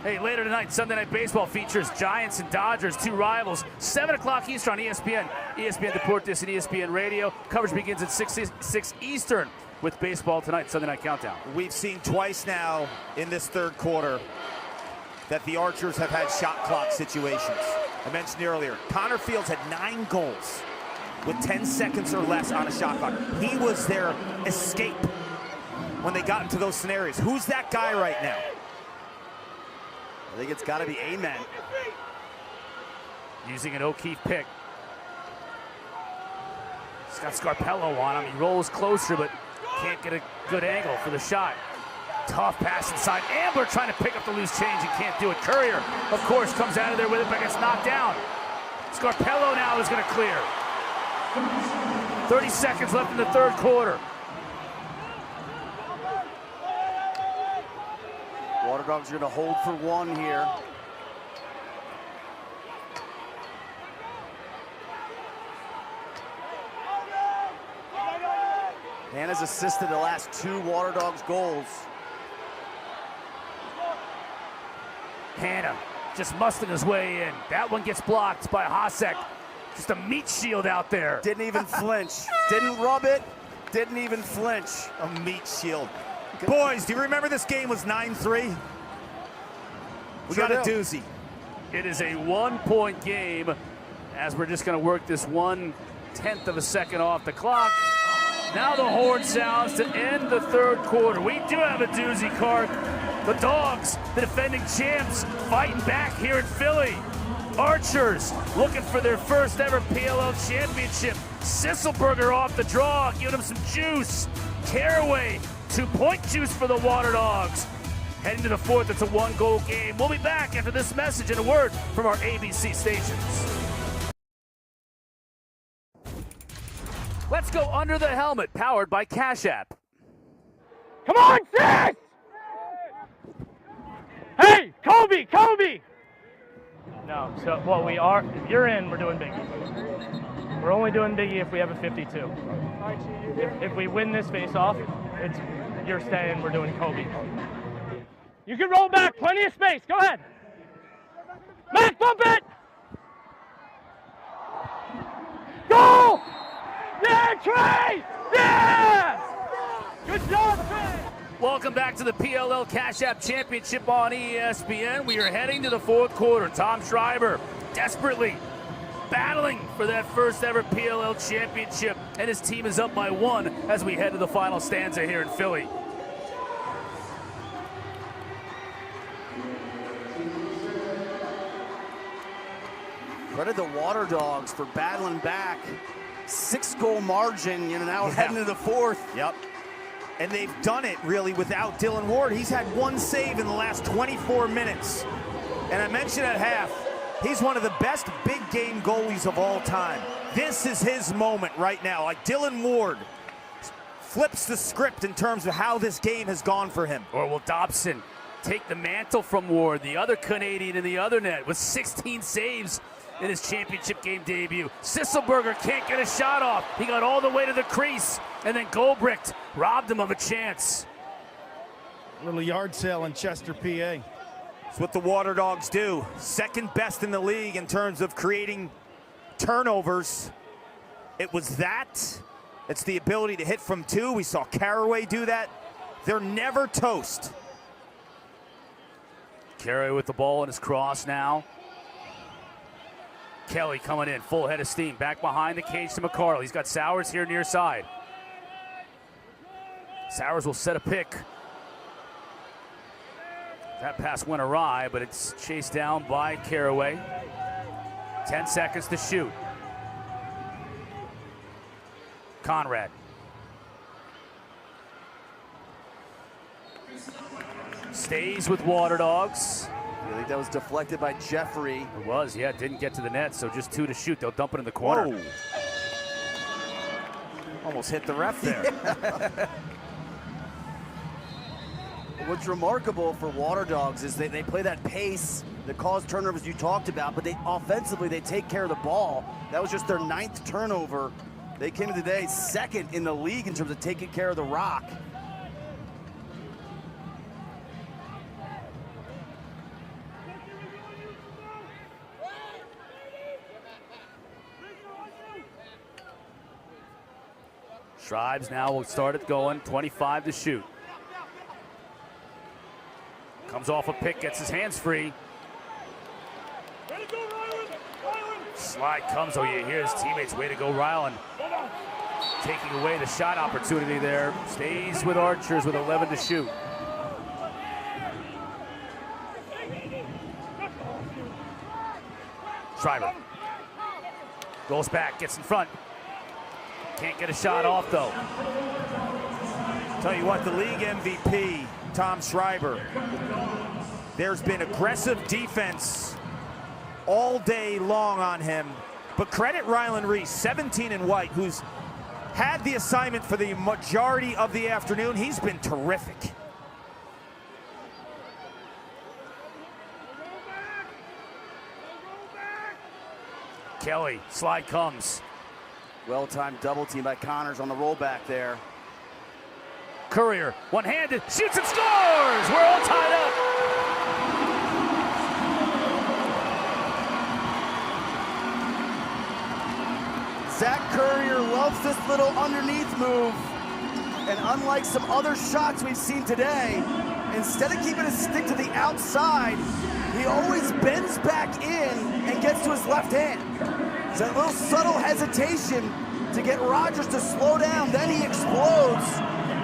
Hey, later tonight, Sunday Night Baseball features Giants and Dodgers, 2 rivals. 7 o'clock Eastern on ESPN, ESPN Deportes and ESPN Radio. Coverage begins at 6 Eastern with baseball tonight, Sunday Night Countdown. We've seen twice now in this third quarter that the Archers have had shot clock situations. I mentioned earlier, Connor Fields had 9 goals with 10 seconds or less on a shot clock. He was their escape when they got into those scenarios. Who's that guy right now? I think it's got to be Amen. Using an O'Keefe pick. He's got Scarpello on him. He rolls closer, but can't get a good angle for the shot. Tough pass inside. Ambler trying to pick up the loose change and can't do it. Courier, of course, comes out of there with it, but gets knocked down. Scarpello now is going to clear. 30 seconds left in the third quarter. Waterdogs are going to hold for 1 here. Hannah's assisted the last 2 Waterdogs goals. Hannah just muscling his way in. That one gets blocked by Hasek. Just a meat shield out there. Didn't even flinch. Didn't rub it. Didn't even flinch. A meat shield. Boys, do you remember this game was 9-3? We got a doozy. It is a 1-point game as we're just going to work this 1/10 of a second off the clock. Now the horn sounds to end the third quarter. We do have a doozy, Clark. The Dogs, the defending champs, fighting back here in Philly. Archers looking for their first ever PLL championship. Sisselberger off the draw, giving them some juice. Carraway, 2-point juice for the Waterdogs. Heading to the fourth, it's a 1-goal game. We'll be back after this message and a word from our ABC stations. Let's go under the helmet, powered by Cash App. Come on, sis! Hey, Kobe! No, so, well, we are, if you're in, we're doing Biggie. We're only doing Biggie if we have a 52. If we win this face-off, it's you're staying, we're doing Kobe. You can roll back, plenty of space, go ahead. Mac, bump it! Go! Yeah, Trey! Yeah! Good job, Trey! Welcome back to the PLL Cash App Championship on ESPN. We are heading to the fourth quarter. Tom Schreiber desperately battling for that first ever PLL championship, and his team is up by 1 as we head to the final stanza here in Philly. Credit the Waterdogs for battling back. 6-goal margin, now heading to the fourth. Yep. And they've done it really without Dylan Ward. He's had 1 save in the last 24 minutes. And I mentioned at half, he's one of the best big game goalies of all time. This is his moment right now. Like Dylan Ward flips the script in terms of how this game has gone for him. Or will Dobson take the mantle from Ward, the other Canadian in the other net, with 16 saves in his championship game debut. Sisselberger can't get a shot off. He got all the way to the crease, and then Goldbricht robbed him of a chance. Little yard sale in Chester, PA. It's what the Waterdogs do. Second best in the league in terms of creating turnovers. It was that. It's the ability to hit from 2. We saw Carraway do that. They're never toast. Carraway with the ball in his cross now. Kelly coming in, full head of steam, back behind the cage to McCarl. He's got Sowers here near side. Sowers will set a pick. That pass went awry, but it's chased down by Carraway. 10 seconds to shoot. Conrad. Stays with Waterdogs. I think that was deflected by Jeffrey. It was, yeah, didn't get to the net, so just 2 to shoot. They'll dump it in the corner. Whoa. Almost hit the ref there. What's remarkable for Waterdogs is they play that pace that caused turnovers you talked about, but they offensively, they take care of the ball. That was just their 9th turnover. They came in today 2nd in the league in terms of taking care of the rock. Schreibs now will start it going, 25 to shoot. Comes off a pick, gets his hands free. Slide comes, oh, you hear his teammates, way to go, Ryland. Taking away the shot opportunity there. Stays with Archers with 11 to shoot. Schreiber goes back, gets in front. Can't get a shot off, though. Tell you what, the league MVP, Tom Schreiber, there's been aggressive defense all day long on him. But credit Ryland Reese, 17 in white, who's had the assignment for the majority of the afternoon. He's been terrific. Kelly, slide comes. Well-timed double team by Connors on the rollback there. Courier, one-handed, shoots and scores! We're all tied up. Zach Courier loves this little underneath move. And unlike some other shots we've seen today, instead of keeping his stick to the outside, he always bends back in and gets to his left hand. It's that little subtle hesitation to get Rogers to slow down, then he explodes.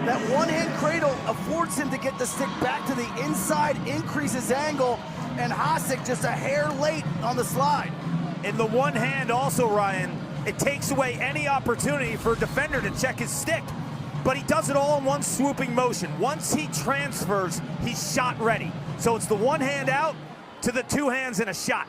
That one-hand cradle affords him to get the stick back to the inside, increase his angle, and Hasek just a hair late on the slide. In the one hand also, Ryan, it takes away any opportunity for a defender to check his stick. But he does it all in one swooping motion. Once he transfers, he's shot ready. So it's the one hand out to the 2 hands and a shot.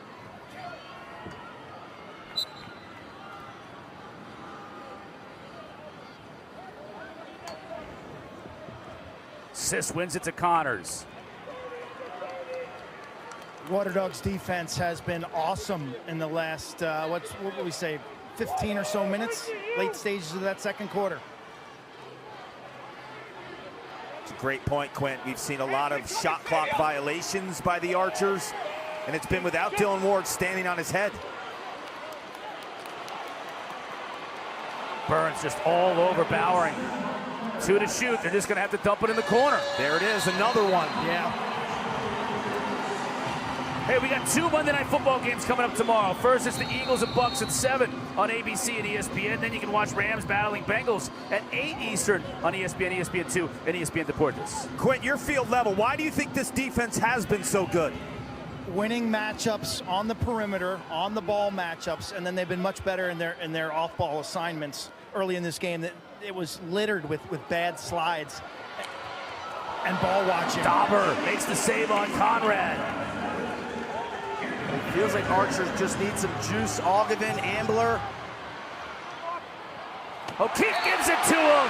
Sis wins it to Connors. Waterdogs defense has been awesome in the last, what would we say, 15 or so minutes, late stages of that second quarter. It's a great point, Quint. We've seen a lot of shot clock violations by the Archers, and it's been without Dylan Ward standing on his head. Burns just all over Bowering. 2 to shoot. They're just going to have to dump it in the corner. There it is, another one. Yeah. Hey, we got 2 Monday Night Football games coming up tomorrow. First, it's the Eagles and Bucks at 7 on ABC and ESPN. Then you can watch Rams battling Bengals at 8 Eastern on ESPN, ESPN2, and ESPN Deportes. Quint, your field level, why do you think this defense has been so good? Winning matchups on the perimeter, on the ball matchups, and then they've been much better in their off-ball assignments early in this game. It was littered with bad slides and ball watching. Dauber makes the save on Conrad. It feels like Archers just need some juice. Ogden, Ambler. O'Keefe gives it to him.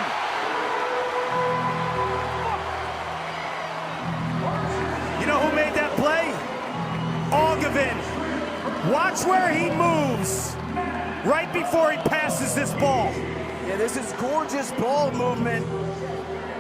You know who made that play? Ogden. Watch where he moves right before he passes this ball. Yeah, this is gorgeous ball movement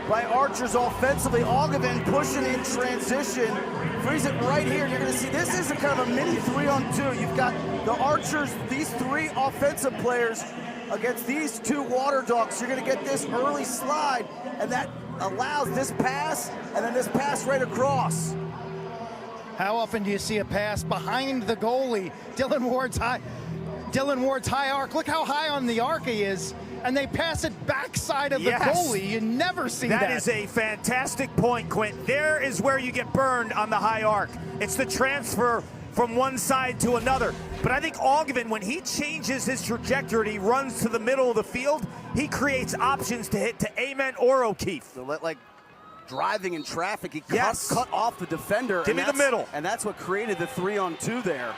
by Archers offensively. Ogden pushing in transition. Frees it right here. You're going to see this is a kind of a mini 3-on-2. You've got the Archers, these 3 offensive players against these 2 Waterdogs. You're going to get this early slide, and that allows this pass, and then this pass right across. How often do you see a pass behind the goalie? Dylan Ward's high arc. Look how high on the arc he is. And they pass it backside of the goalie. You never see that. That is a fantastic point, Quint. There is where you get burned on the high arc. It's the transfer from one side to another. But I think Ogden, when he changes his trajectory, he runs to the middle of the field, he creates options to hit to Amen or O'Keefe. So like driving in traffic. He Yes. cut off the defender. Give me the middle. And that's what created the 3-on-2 there.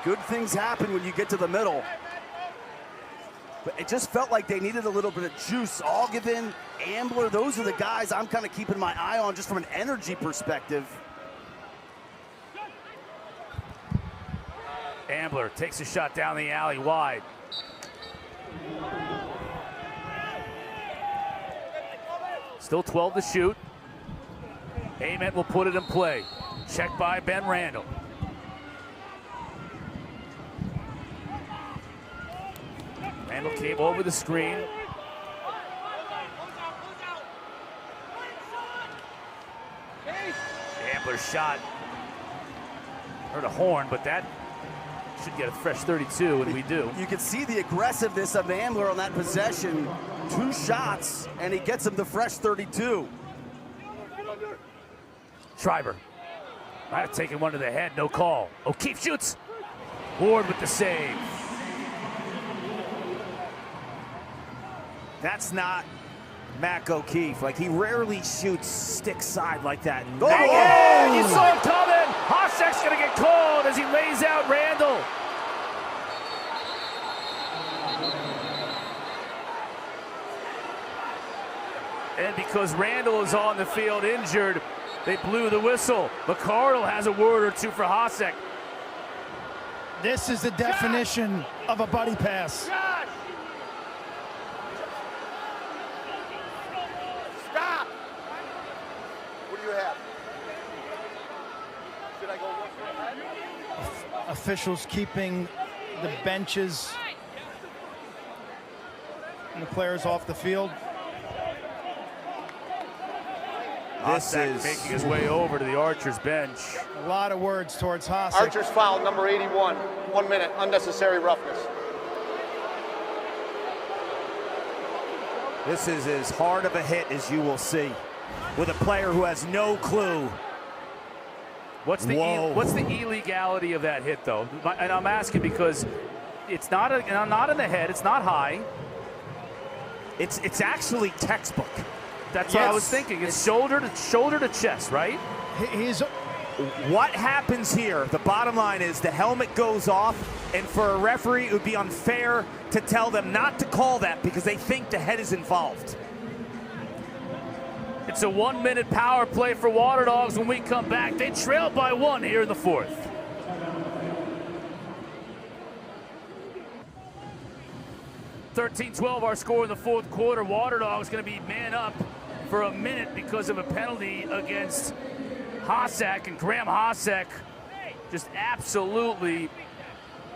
Good things happen when you get to the middle. But it just felt like they needed a little bit of juice. Ogilvin, Ambler, those are the guys I'm kind of keeping my eye on just from an energy perspective. Ambler takes a shot down the alley wide. Still 12 to shoot. Ament will put it in play. Checked by Ben Randall. Randall came over the screen. Ambler's shot. Heard a horn, but that should get a fresh 32, and we do. You can see the aggressiveness of Ambler on that possession. 2 shots, and he gets him the fresh 32. Schreiber might have taken one to the head, no call. O'Keefe shoots. Ward with the save. That's not Mac O'Keefe. Like, he rarely shoots stick side like that. Oh! Yeah, you saw him coming. Hossek's gonna get called as he lays out Randall. And because Randall is on the field injured, they blew the whistle. McCardle has a word or two for Hossek. This is the definition of a buddy pass. Stop! What do you have? Should I go look for that? Officials keeping the benches and the players off the field. Hossek making his way over to the Archers bench. A lot of words towards Hossek. Archer's foul, number 81. 1 minute, unnecessary roughness. This is as hard of a hit as you will see with a player who has no clue. What's the illegality of that hit, though? And I'm asking because it's not in the head. It's not high. It's actually textbook. That's what I was thinking. It's shoulder to chest, right? What happens here, the bottom line is the helmet goes off, and for a referee, it would be unfair to tell them not to call that because they think the head is involved. It's a 1-minute power play for Waterdogs. When we come back, they trail by 1 here in the 4th. (13-12) our score in the 4th quarter. Waterdogs going to be man up for a minute because of a penalty against Hossek, and Graham Hossek just absolutely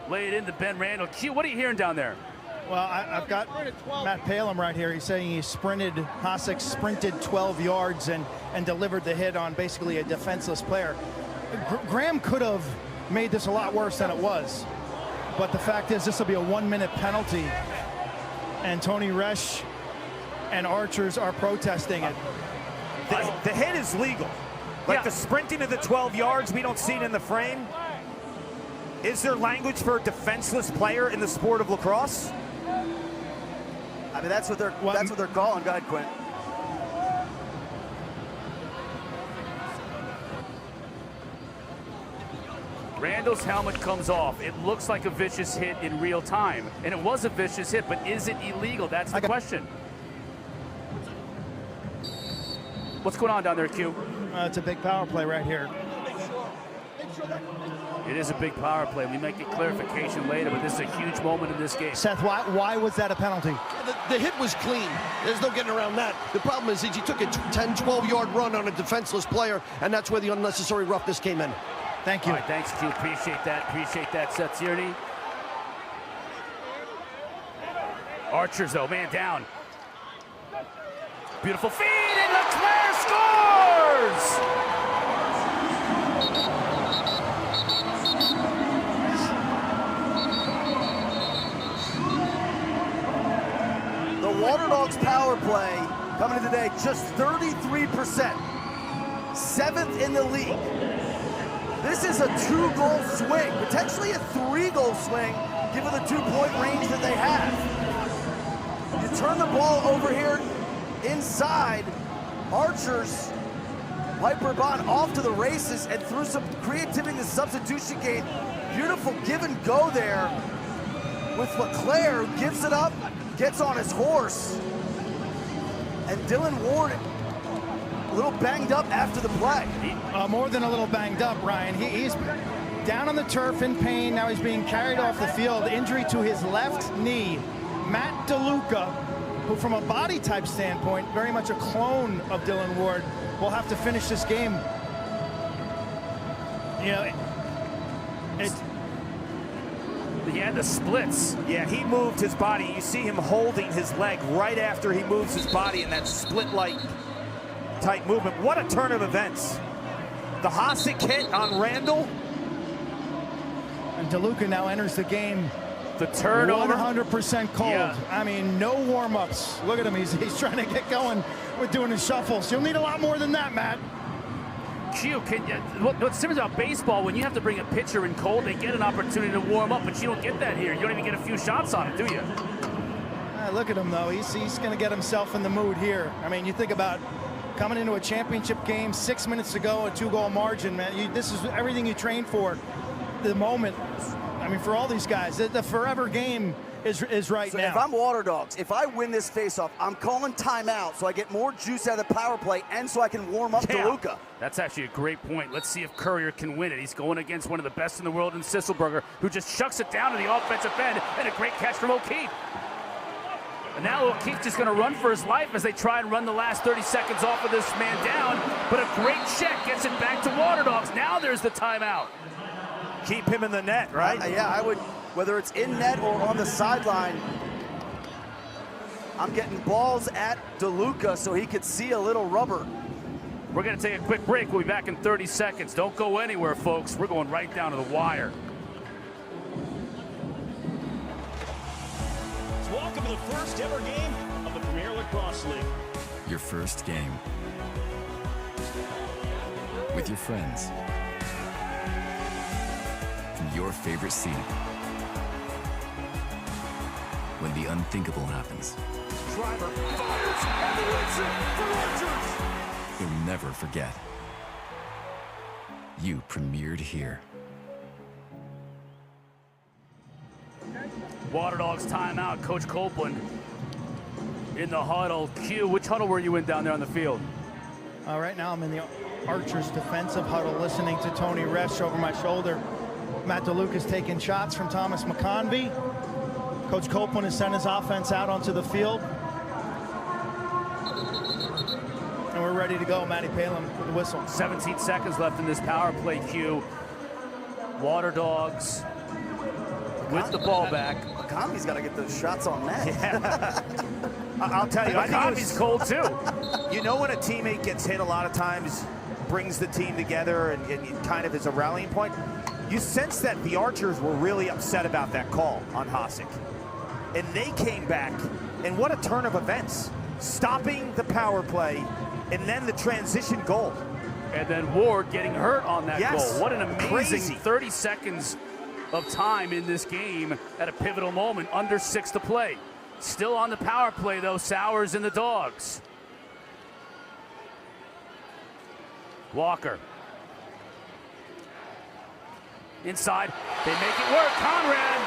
laid into Ben Randall. Q, what are you hearing down there? Well, I've got Matt Palem right here. He's saying Hossek sprinted 12 yards and delivered the hit on basically a defenseless player. Graham could have made this a lot worse than it was. But the fact is, this will be a 1-minute penalty. And Tony Resch and Archers are protesting it. The hit is legal. Like the sprinting of the 12 yards, we don't see it in the frame. Is there language for a defenseless player in the sport of lacrosse? I mean, that's what they're calling. Go ahead, Quint. Randall's helmet comes off. It looks like a vicious hit in real time. And it was a vicious hit, but is it illegal? That's the question. What's going on down there, Q? It's a big power play right here. It is a big power play. We might get clarification later, but this is a huge moment in this game. Seth, why was that a penalty? The hit was clean. There's no getting around that. The problem is he took a 10, 12-yard run on a defenseless player, and that's where the unnecessary roughness came in. Thank you. All right, thanks, Q. Appreciate that, Seth Tierney. Archers, though, man down. Beautiful feed, and Leclerc scores! The Waterdogs power play coming in today, just 33%. 7th in the league. This is a 2-goal swing, potentially a 3-goal swing, given the 2-point range that they have. You turn the ball over here, inside. Archers, 𝗣𝗿𝗄𝗺𝗺 off to the races, and through some creativity in the substitution game, beautiful give and go there with LeClaire, who gives it up, gets on his horse. And Dylan Ward, a little banged up after the play. More than a little banged up, Ryan. He's down on the turf in pain. Now he's being carried off the field. Injury to his left knee. Matt DeLuca, who from a body type standpoint, very much a clone of Dylan Ward, will have to finish this game. You know, he had the splits. Yeah, he moved his body. You see him holding his leg right after he moves his body in that split-like type movement. What a turn of events. The Hasek hit on Randall. And DeLuca now enters the game. The turnover. 100% cold. Yeah. I mean, no warm-ups. Look at him. He's trying to get going with doing his shuffles. You'll need a lot more than that, Matt. Q, what's different about baseball, when you have to bring a pitcher in cold, they get an opportunity to warm up, but you don't get that here. You don't even get a few shots on it, do you? Look at him, though. He's going to get himself in the mood here. I mean, you think about coming into a championship game, 6 minutes to go, a 2-goal margin, man. This is everything you trained for. The moment, I mean, for all these guys, the forever game is right now. If I'm Waterdogs, if I win this faceoff, I'm calling timeout so I get more juice out of the power play and so I can warm up DeLuca. That's actually a great point. Let's see if Courier can win it. He's going against one of the best in the world in Sisselberger, who just shucks it down to the offensive end, and a great catch from O'Keefe. And now O'Keefe's just going to run for his life as they try and run the last 30 seconds off of this man down, but a great check gets it back to Waterdogs. Now there's the timeout. Keep him in the net, right? Yeah, I would, whether it's in net or on the sideline, I'm getting balls at DeLuca so he could see a little rubber. We're going to take a quick break. We'll be back in 30 seconds. Don't go anywhere, folks. We're going right down to the wire. Welcome to the first ever game of the Premier Lacrosse League. Your first game. With your friends. In your favorite seat. When the unthinkable happens. Driver fires and wins it for Archers. You'll never forget. You premiered here. Waterdogs timeout. Coach Copeland in the huddle. Q, which huddle were you in down there on the field? Right now I'm in the Archers defensive huddle listening to Tony Resch over my shoulder. Matt DeLuca's taking shots from Thomas McConvey. Coach Copeland has sent his offense out onto the field. And we're ready to go. Matty Palin with the whistle. 17 seconds left in this power play, Q. Waterdogs with the ball back. McConvey's got to get those shots on net. Yeah. I'll tell you, McConvey's cold too. You know when a teammate gets hit a lot of times, brings the team together and kind of is a rallying point? You sense that the Archers were really upset about that call on Hasek. And they came back, and what a turn of events. Stopping the power play, and then the transition goal. And then Ward getting hurt on that goal. What an amazing Crazy. 30 seconds of time in this game at a pivotal moment, under 6 to play. Still on the power play, though, Sowers and the Dogs. Walker. Inside, they make it work. Conrad.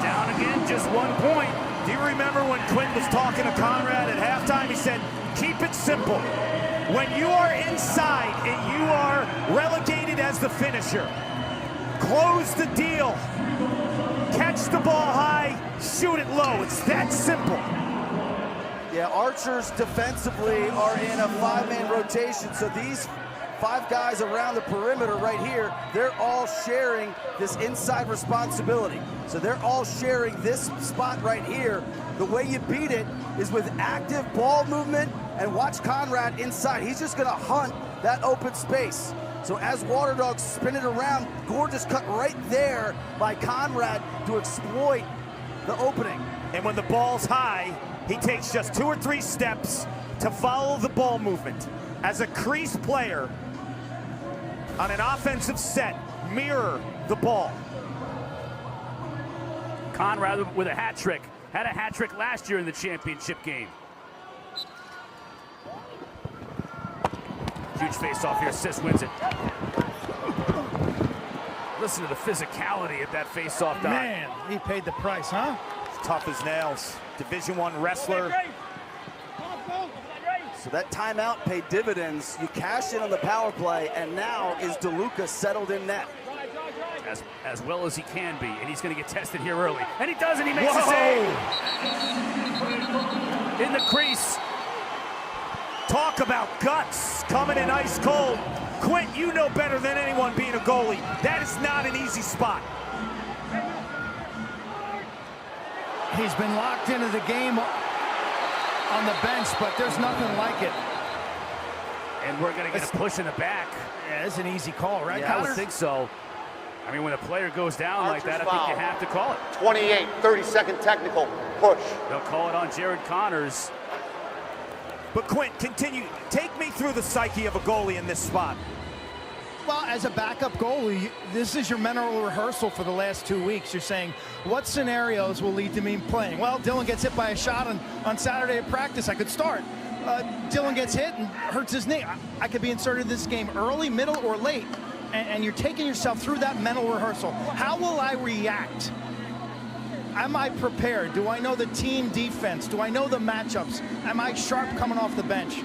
Down again, just 1 point. Do you remember when Quint was talking to Conrad at halftime? He said, keep it simple. When you are inside and you are relegated as the finisher, close the deal, catch the ball high, shoot it low. It's that simple. Yeah, Archers defensively are in a 5-man rotation, so these 5 guys around the perimeter right here, they're all sharing this inside responsibility. So they're all sharing this spot right here. The way you beat it is with active ball movement, and watch Conrad inside. He's just gonna hunt that open space. So as Waterdogs spin it around, gorgeous cut right there by Conrad to exploit the opening. And when the ball's high, he takes just 2 or 3 steps to follow the ball movement. As a crease player on an offensive set, mirror the ball. Conrad with a hat trick. Had a hat trick last year in the championship game. Huge face-off here. Sis wins it. Listen to the physicality at that face-off, Doc. Man, he paid the price, huh? Tough as nails. Division I wrestler. So that timeout paid dividends. You cashed in on the power play, and now is DeLuca settled in net. As well as he can be, and he's going to get tested here early. And he does, and he makes a save. In the crease. Talk about guts coming in ice cold. Quint, you know better than anyone being a goalie. That is not an easy spot. He's been locked into the game on the bench, but there's nothing like it. And we're going to get a push in the back. Yeah, it's an easy call, right, Yeah, Cotter? I would think so. I mean, when a player goes down like that, I think you have to call it. 28, 30-second technical, push. They'll call it on Jared Connors. But Quint, continue. Take me through the psyche of a goalie in this spot. Well, as a backup goalie, this is your mental rehearsal for the last 2 weeks. You're saying, what scenarios will lead to me playing? Well, Dylan gets hit by a shot on Saturday at practice. I could start. Dylan gets hit and hurts his knee. I could be inserted in this game early, middle, or late. And you're taking yourself through that mental rehearsal. How will I react? Am I prepared? Do I know the team defense? Do I know the matchups? Am I sharp coming off the bench?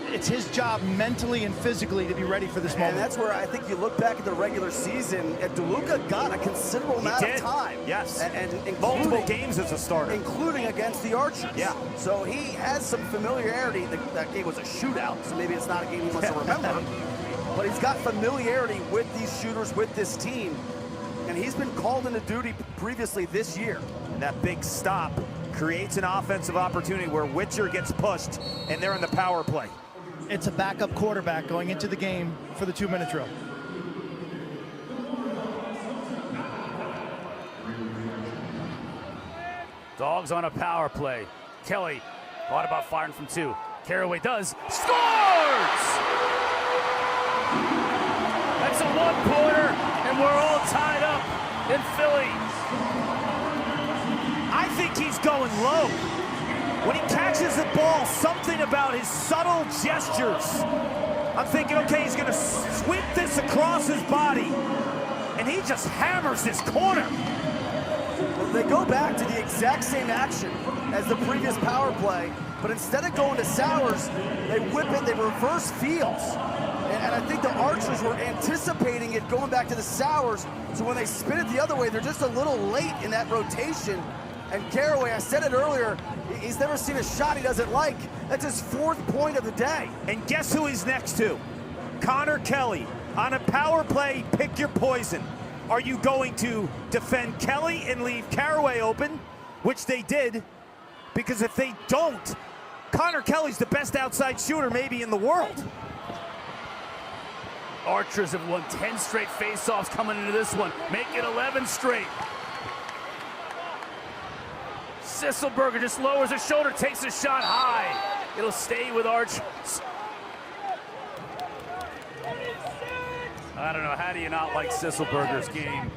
It's his job mentally and physically to be ready for this moment. And that's where I think you look back at the regular season, and DeLuca got a considerable amount of time. Yes. And multiple games as a starter. Including against the Archers. Yeah. So he has some familiarity. That game was a shootout, so maybe it's not a game he wants to remember. But he's got familiarity with these shooters, with this team. And he's been called into duty previously this year. And that big stop creates an offensive opportunity where Witcher gets pushed, and they're in the power play. It's a backup quarterback going into the game for the 2-minute drill. Dogs on a power play. Kelly thought about firing from 2. Carraway does. Scores! That's a 1-pointer, and we're all tied up in Philly. I think he's going low. When he catches the ball, something about his subtle gestures. I'm thinking, okay, he's going to sweep this across his body, and he just hammers this corner. Well, they go back to the exact same action as the previous power play, but instead of going to Sowers, they whip it, they reverse Fields. And I think the Archers were anticipating it going back to the Sowers, so when they spin it the other way, they're just a little late in that rotation. And Carraway, I said it earlier, he's never seen a shot he doesn't like. That's his 4th point of the day. And guess who he's next to? Connor Kelly. On a power play, pick your poison. Are you going to defend Kelly and leave Carraway open, which they did? Because if they don't, Connor Kelly's the best outside shooter maybe in the world. Archers have won 10 straight faceoffs coming into this one. Make it 11 straight. Sisselberger just lowers his shoulder, takes a shot high. It'll stay with Archers. I don't know, how do you not like Sisselberger's game?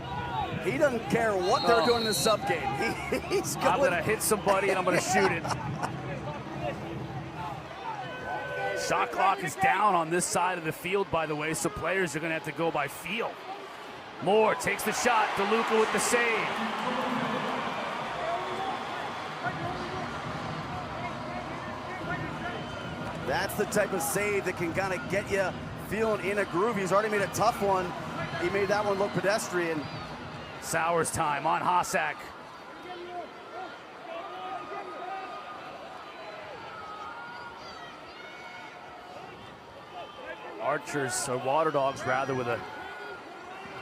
He doesn't care what they're doing in the sub game. He's going. I'm gonna hit somebody and I'm gonna shoot it. Shot clock is down on this side of the field, by the way, so players are gonna have to go by feel. Moore takes the shot, DeLuca with the save. That's the type of save that can kind of get you feeling in a groove. He's already made a tough one. He made that one look pedestrian. Sowers time on Hossack. Archers, or Waterdogs rather, with a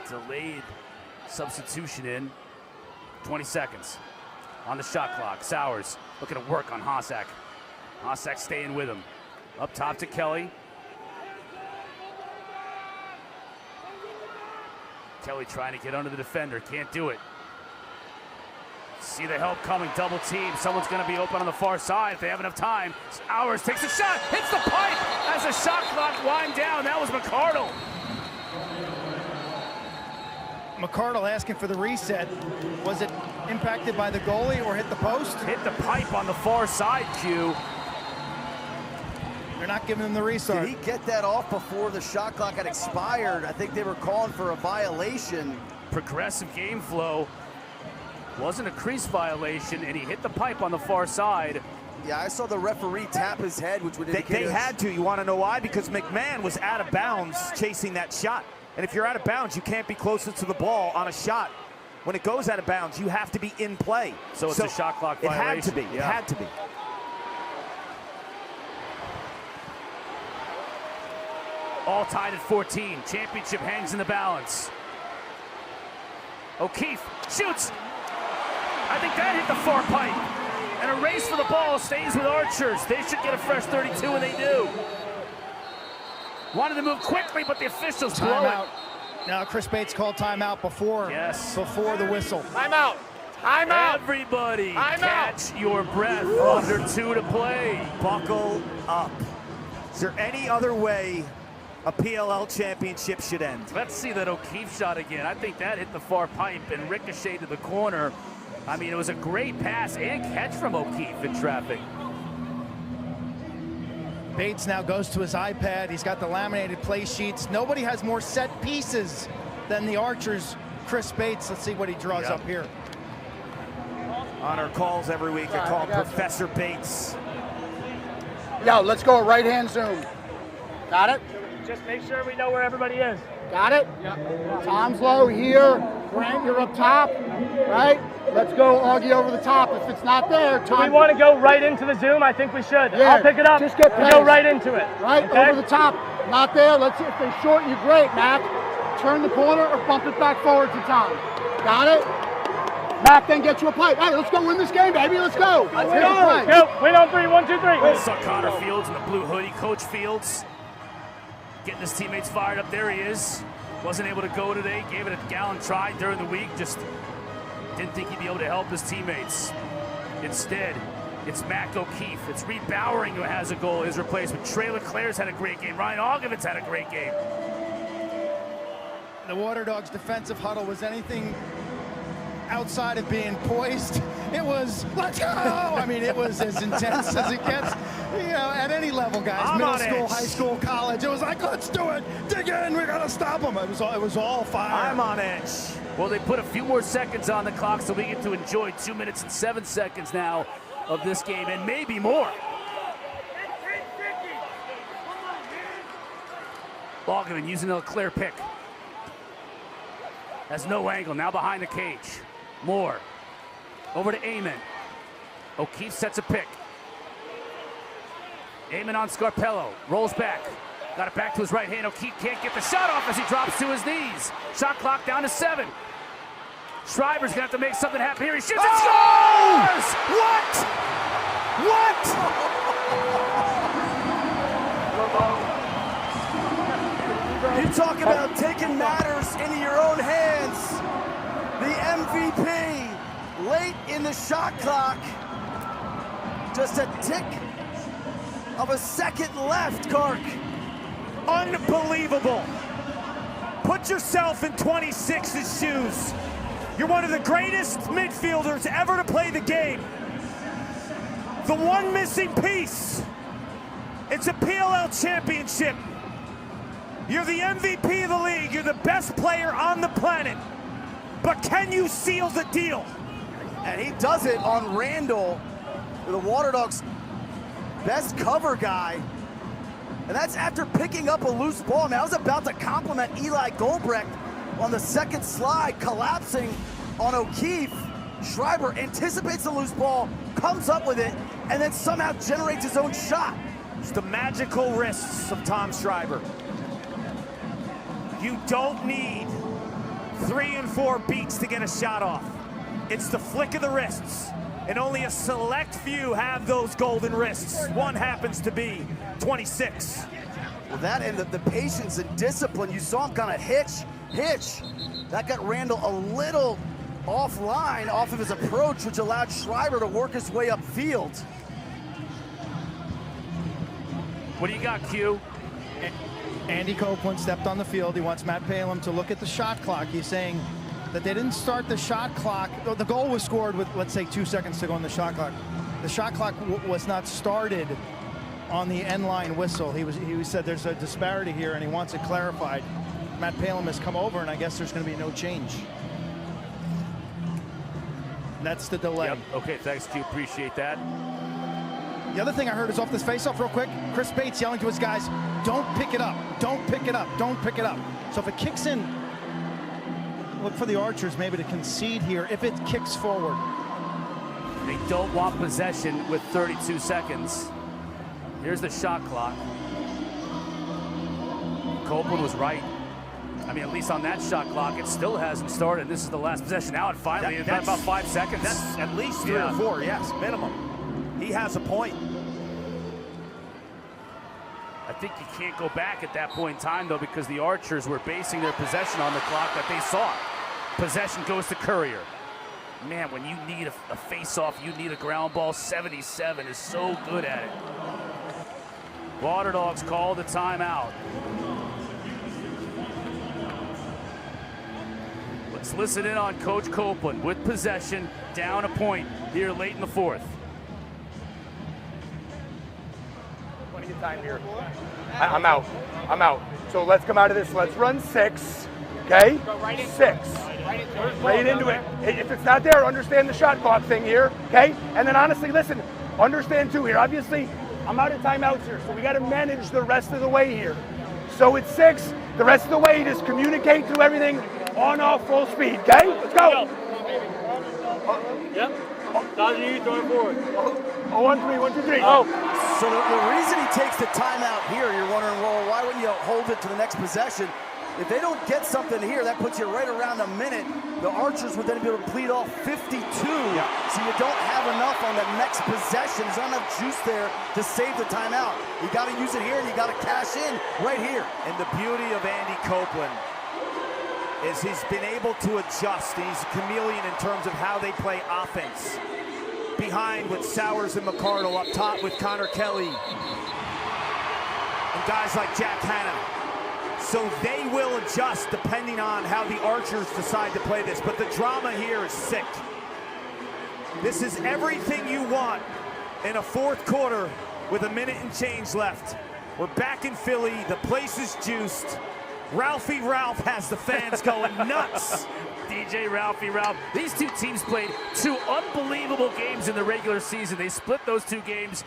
delayed substitution in. 20 seconds on the shot clock. Sowers looking to work on Hossack. Hossack staying with him. Up top to Kelly. Kelly trying to get under the defender, can't do it. See the help coming, double team. Someone's gonna be open on the far side if they have enough time. Sowers takes a shot, hits the pipe as the shot clock wind down. That was McCardle. McCardle asking for the reset. Was it impacted by the goalie or hit the post? Hit the pipe on the far side, Q. They're not giving him the restart. Did he get that off before the shot clock had expired? I think they were calling for a violation. Progressive game flow. Wasn't a crease violation, and he hit the pipe on the far side. Yeah, I saw the referee tap his head, which would indicate They had to. You want to know why? Because McMahon was out of bounds chasing that shot. And if you're out of bounds, you can't be closest to the ball on a shot. When it goes out of bounds, you have to be in play. So it's a shot clock violation. It had to be. Yeah. It had to be. All tied at 14. Championship hangs in the balance. O'Keefe shoots. I think that hit the far pipe. And a race for the ball stays with Archers. They should get a fresh 32, and they do. Wanted to move quickly, but the officials blow it. Now Chris Bates called timeout before the whistle. Timeout. Timeout. Everybody catch your breath. Under 2 to play. Buckle up. Is there any other way a PLL championship should end? Let's see that O'Keefe shot again. I think that hit the far pipe and ricocheted to the corner. I mean, it was a great pass and catch from O'Keefe in traffic. Bates now goes to his iPad. He's got the laminated play sheets. Nobody has more set pieces than the Archers. Chris Bates, let's see what he draws up here. On our calls every week, I call Professor Bates. Yo, let's go right-hand zoom. Got it? Just make sure we know where everybody is. Got it? Yep. Tom's low here. Grant, you're up top, right? Let's go Augie over the top. If it's not there, Do we want to go right into the Zoom? I think we should. Yeah, I'll pick it up. Just get and go right into it. Right, okay? over the top. Not there. Let's see if they shorten you. Great, Mac. Turn the corner or bump it back forward to Tom. Got it? Mac then gets you a play. Hey, let's go win this game, baby. Let's go. Let's go. Win on 3. 1, 2, 3. We saw Cotter Fields in the blue hoodie. Coach Fields getting his teammates fired up. There he is. Wasn't able to go today. Gave it a gallon try during the week. Just didn't think he'd be able to help his teammates. Instead, it's Mac O'Keefe. It's Reed Bowering who has a goal, his replacement. Trey Leclerc's had a great game. Ryan Ogevitz had a great game. The Waterdogs' defensive huddle was anything outside of being poised. It was, let's go! I mean, it was as intense as it gets, you know, at any level, guys. Middle school, high school, college. It was like, let's do it. Dig in. We got to stop them. It was all fire. I'm on edge. Well, they put a few more seconds on the clock, so we get to enjoy 2 minutes and 7 seconds now of this game, and maybe more. Balgman using a clear pick. Has no angle, now behind the cage. Moore, over to Eamon. O'Keefe sets a pick. Eamon on Scarpello, rolls back. Got it back to his right hand. O'Keefe can't get the shot off as he drops to his knees. Shot clock down to 7. Schreiber's gonna have to make something happen here. He shoots and scores! What? You talk about taking matters into your own hands. The MVP late in the shot clock. Just a tick of a second left, Kark. Unbelievable. Put yourself in 26's shoes. You're one of the greatest midfielders ever to play the game. The one missing piece. It's a PLL championship. You're the MVP of the league. You're the best player on the planet. But can you seal the deal? And he does it on Randall, the Waterdogs' best cover guy. And that's after picking up a loose ball. Now I was about to compliment Eli Goldbrecht on the second slide, collapsing on O'Keefe. Schreiber anticipates the loose ball, comes up with it, and then somehow generates his own shot. It's the magical wrists of Tom Schreiber. You don't need 3 and 4 beats to get a shot off. It's the flick of the wrists. And only a select few have those golden wrists. One happens to be 26. Well, that and the patience and discipline, you saw him kind of hitch. That got Randall a little offline off of his approach, which allowed Schreiber to work his way upfield. What do you got, Q? Andy Copeland stepped on the field. He wants Matt Palem to look at the shot clock. He's saying, that they didn't start the shot clock. The goal was scored with, let's say, 2 seconds to go on the shot clock. The shot clock was not started on the end line whistle. He said there's a disparity here and he wants it clarified. Matt Ppalem has come over and I guess there's going to be no change. That's the delay. Yep. Okay, thanks, Q. Appreciate that. The other thing I heard is off this faceoff real quick. Chris Bates yelling to his guys, don't pick it up, don't pick it up, don't pick it up. So if it kicks in, look for the Archers maybe to concede here if it kicks forward. They don't want possession with 32 seconds. Here's the shot clock. Copeland was right. I mean, at least on that shot clock, it still hasn't started. This is the last possession. Now it finally, in about 5 seconds. That's at least 3 or 4, yes, minimum. He has a point. I think you can't go back at that point in time, though, because the Archers were basing their possession on the clock that they saw. Possession goes to Courier. Man, when you need a face-off, you need a ground ball. 77 is so good at it. Waterdogs call the timeout. Let's listen in on Coach Copeland with possession, down a point here late in the fourth. Plenty of time here. I'm out. So let's come out of this. Let's run 6, okay? 6. Right into it. If it's not there, understand the shot clock thing here, okay? And then honestly, listen, understand too here. Obviously, I'm out of timeouts here, so we got to manage the rest of the way here. So it's 6. The rest of the way, just communicate through everything on off full speed, okay? Let's go. Yep. Dodging you, throwing forward. 0-1-3, 1-2-3. Oh. So the reason he takes the timeout here, you're wondering, well, why wouldn't you hold it to the next possession? If they don't get something here, that puts you right around a minute. The Archers would then be able to plead off 52. Yeah. So you don't have enough on the next possession. There's not enough juice there to save the timeout. You got to use it here, and you got to cash in right here. And the beauty of Andy Copeland is he's been able to adjust. He's a chameleon in terms of how they play offense. Behind with Sowers and McCardle, up top with Connor Kelly. And guys like Jack Hanna. So they will adjust depending on how the Archers decide to play this. But the drama here is sick. This is everything you want in a fourth quarter with a minute and change left. We're back in Philly. The place is juiced. 𝗟𝗰𝗿 has the fans going nuts. DJ 𝗟𝗰𝗿. These two teams played 2 unbelievable games in the regular season. They split those 2 games.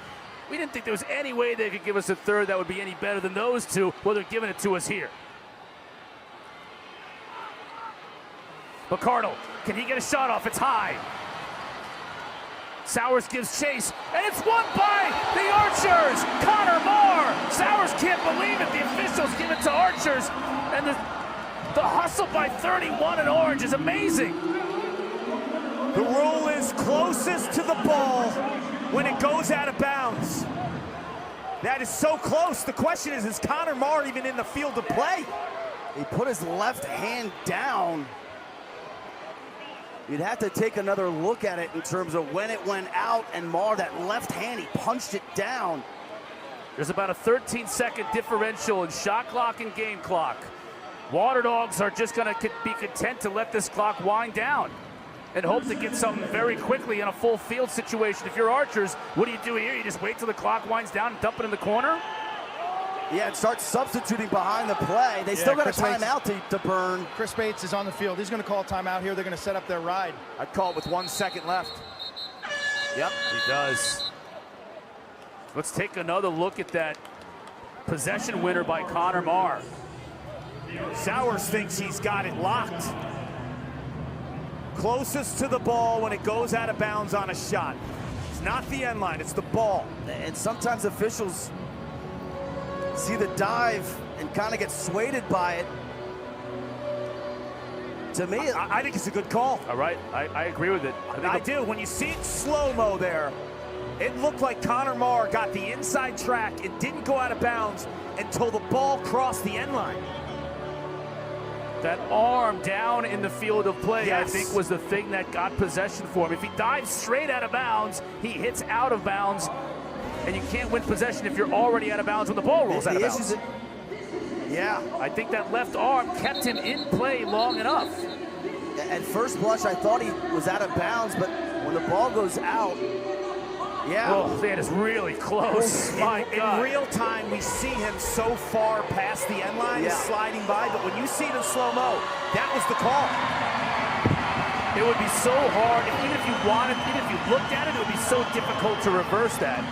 We didn't think there was any way they could give us a third that would be any better than those 2. Well, they're giving it to us here. McCardle, can he get a shot off? It's high. Sowers gives chase, and it's won by the Archers. Connor Moore. Sowers can't believe it. The officials give it to Archers, and the hustle by 31 in orange is amazing. The rule is closest to the ball when it goes out of bounds. That is so close. The question is Connor Moore even in the field of play? He put his left hand down. You'd have to take another look at it in terms of when it went out, and Moore, that left hand, he punched it down. There's about a 13-second differential in shot clock and game clock. Waterdogs are just going to be content to let this clock wind down and hope to get something very quickly in a full field situation. If you're Archers, what do you do here? You just wait till the clock winds down and dump it in the corner? Yeah, and start substituting behind the play. They still got a timeout to burn. Chris Bates is on the field. He's going to call a timeout here. They're going to set up their ride. I'd call it with 1 second left. Yep, he does. Let's take another look at that possession winner by Connor Moore. Sowers thinks he's got it locked. Closest to the ball when it goes out of bounds on a shot. It's not the end line, it's the ball. And sometimes officials see the dive and kind of get swayed by it. To me, I think it's a good call. All right, I agree with it. I do. When you see it slow-mo there, it looked like Connor Moore got the inside track. It didn't go out of bounds until the ball crossed the end line. That arm down in the field of play, yes, I think, was the thing that got possession for him. If he dives straight out of bounds, he hits out of bounds, and you can't win possession if you're already out of bounds when the ball rolls out of bounds. Yeah. I think that left arm kept him in play long enough. At first blush, I thought he was out of bounds, but when the ball goes out, yeah. Oh, that is really close. My God. In real time, we see him so far past the end line, he's sliding by, but when you see it in slow-mo, that was the call. It would be so hard, even if you wanted, even if you looked at it, it would be so difficult to reverse that.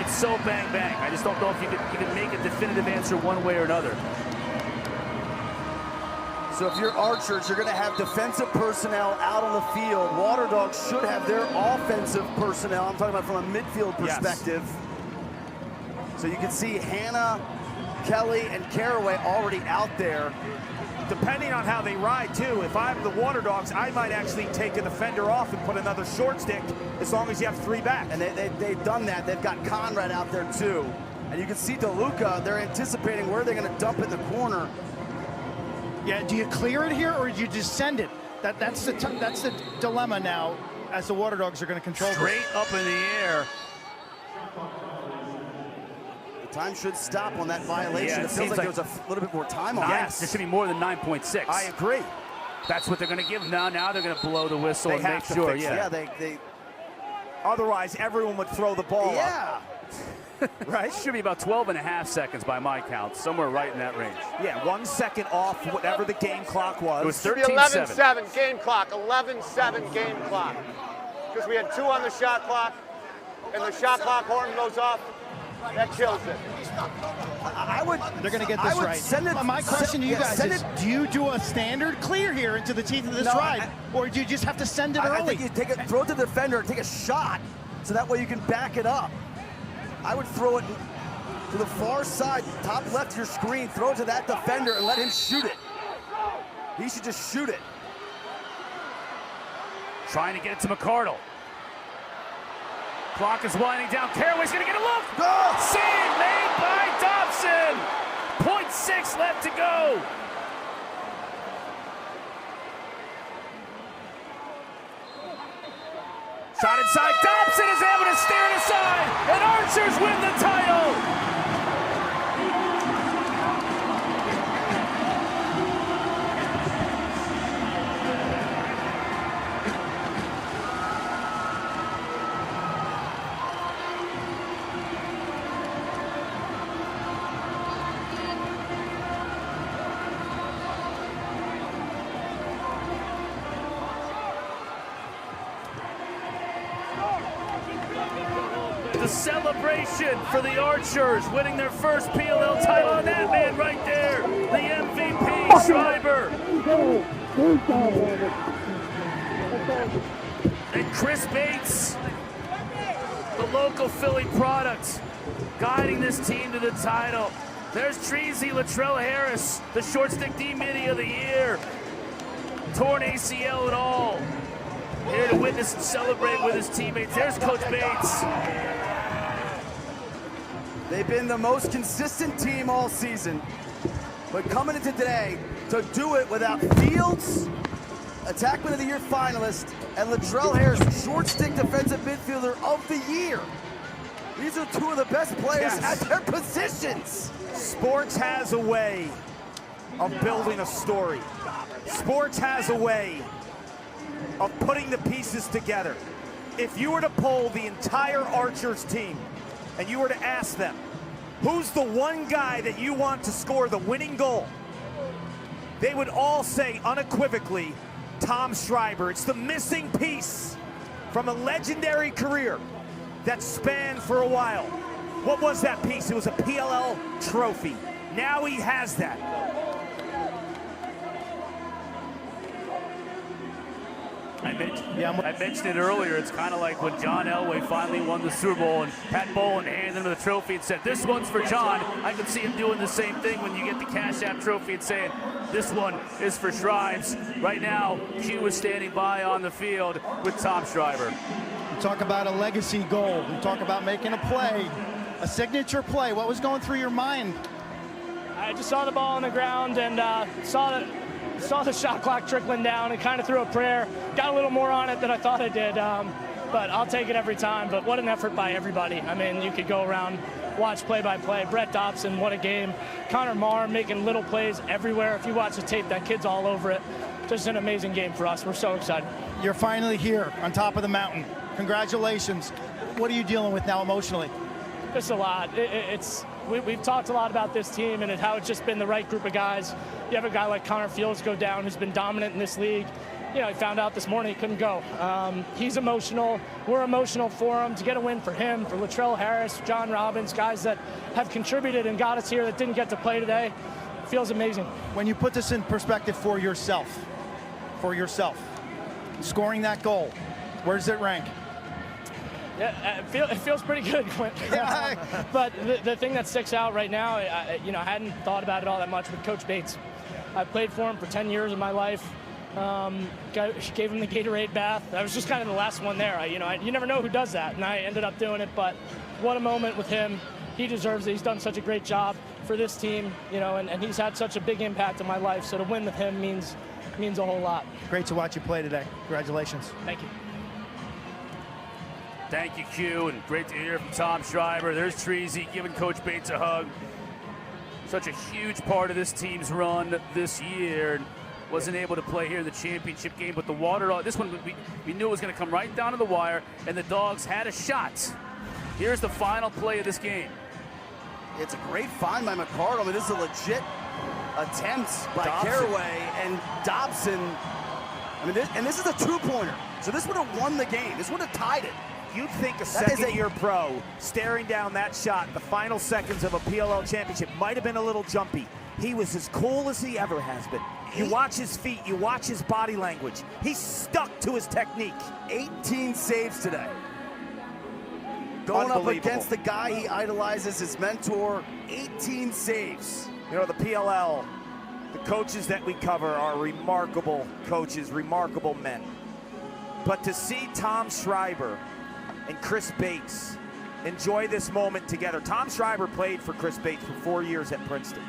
It's so bang bang. I just don't know if you could make a definitive answer one way or another. So if you're Archers, you're going to have defensive personnel out on the field. Waterdogs should have their offensive personnel. I'm talking about from a midfield perspective. Yes. So you can see Hannah, Kelly, and Caraway already out there. Depending on how they ride, too, if I'm the Waterdogs, I might actually take a defender off and put another short stick as long as you have 3 back. And they've done that. They've got Conrad out there, too. And you can see DeLuca, they're anticipating where they're going to dump in the corner. Yeah, do you clear it here or do you just send it? That's the dilemma now as the Waterdogs are going to control it. Straight up in the air. The time should stop on that violation. Yeah, it feels like there was a little bit more time on it. Yes, there should be more than 9.6. I agree. That's what they're going to give now. Now they're going to blow the whistle They and make have to sure. fix Yeah, they. Otherwise, everyone would throw the ball up. Yeah. Right? It should be about 12.5 seconds by my count, somewhere right in that range. Yeah, 1 second off whatever the game clock was. It was Should be 13-7. 11-7 game clock, 11-7 game clock. Because we had 2 on the shot clock, and the shot clock horn goes off. That kills it. They're going to get this right. Send it, my question to you guys is, it, do you do a standard clear here into the teeth of this ride, or do you just have to send it early? I think you take it, throw it to the defender, take a shot, so that way you can back it up. I would throw it to the far side, top left of your screen, throw it to that defender and let him shoot it. He should just shoot it. Trying to get it to McCardle. Clock is winding down. Caraway's going to get a look. Oh! Save made by Dobson. 0.6 left to go. Shot inside. Dobson is able to steer it aside, and Archers win the title. The celebration for the Archers, winning their first PLL title, and that man right there, the MVP, Schreiber. And Chris Bates, the local Philly product, guiding this team to the title. There's Treasy Latrell Harris, the short stick D-Midi of the year. Torn ACL and all. Here to witness and celebrate with his teammates. There's Coach Bates. They've been the most consistent team all season, but coming into today to do it without Fields, Attackman of the Year finalist, and Latrell Harris, short stick defensive midfielder of the year. These are 2 of the best players at their positions. Sports has a way of building a story. Sports has a way of putting the pieces together. If you were to poll the entire Archers team and you were to ask them, who's the one guy that you want to score the winning goal? They would all say unequivocally, Tom Schreiber. It's the missing piece from a legendary career that spanned for a while. What was that piece? It was a PLL trophy. Now he has that. I mentioned it earlier. It's kind of like when John Elway finally won the Super Bowl and Pat Bowlen handed him the trophy and said, "This one's for John." I could see him doing the same thing when you get the Cash App trophy and saying, "This one is for Shribes." Right now, Q is standing by on the field with Tom Schreiber. We talk about a legacy goal. We talk about making a play, a signature play. What was going through your mind? I just saw the ball on the ground and saw the shot clock trickling down and kind of threw a prayer. Got a little more on it than I thought I did, but I'll take it every time. But what an effort by everybody. I mean, you could go around, watch play-by-play. Brett Dobson, what a game. Connor Marr making little plays everywhere. If you watch the tape, that kid's all over it. just an amazing game for us. We're so excited. You're finally here on top of the mountain. Congratulations. What are you dealing with now emotionally? Just a lot. We've talked a lot about this team and how it's just been the right group of guys. You have a guy like Connor Fields go down who's been dominant in this league. You know, he found out this morning he couldn't go. He's emotional. We're emotional for him. To get a win for him, for Latrell Harris, John Robbins, guys that have contributed and got us here that didn't get to play today, feels amazing. When you put this in perspective for yourself, scoring that goal, where does it rank? Yeah, it feels pretty good, Quint. But the thing that sticks out right now, I hadn't thought about it all that much with Coach Bates. I played for him for 10 years of my life. Gave him the Gatorade bath. I was just kind of the last one there. You never know who does that, and I ended up doing it. But what a moment with him. He deserves it. He's done such a great job for this team, and he's had such a big impact in my life. So to win with him means a whole lot. Great to watch you play today. Congratulations. Thank you. Thank you, Q, and great to hear from Tom Schreiber. There's Treasy giving Coach Bates a hug. Such a huge part of this team's run this year. Wasn't able to play here in the championship game, but the Waterdogs, this one we knew it was going to come right down to the wire, and the Dogs had a shot. Here's the final play of this game. It's a great find by McCardle. I mean, this is a legit attempt by Caraway and Dobson. I mean, this is a two-pointer, so this would have won the game. This would have tied it. You'd think a second-year pro staring down that shot, the final seconds of a PLL championship, might have been a little jumpy. He was as cool as he ever has been. You watch his feet, you watch his body language. He's stuck to his technique. 18 saves today. Going up against the guy he idolizes, his mentor, 18 saves. You know, the PLL, the coaches that we cover are remarkable coaches, remarkable men. But to see Tom Schreiber and Chris Bates enjoy this moment together. Tom Schreiber played for Chris Bates for 4 years at Princeton.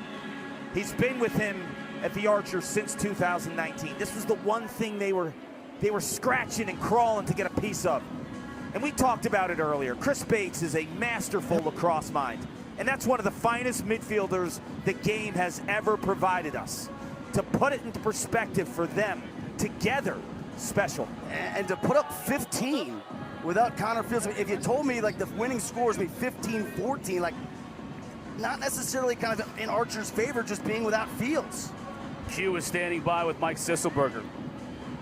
He's been with him at the Archers since 2019. This was the one thing they were scratching and crawling to get a piece of. And we talked about it earlier. Chris Bates is a masterful lacrosse mind. And that's one of the finest midfielders the game has ever provided us. To put it into perspective for them, together, special. And to put up 15 without Connor Fields, if you told me like the winning scores would be 15-14, like not necessarily kind of in Archer's favor just being without Fields. Q is standing by with Mike Sisselberger.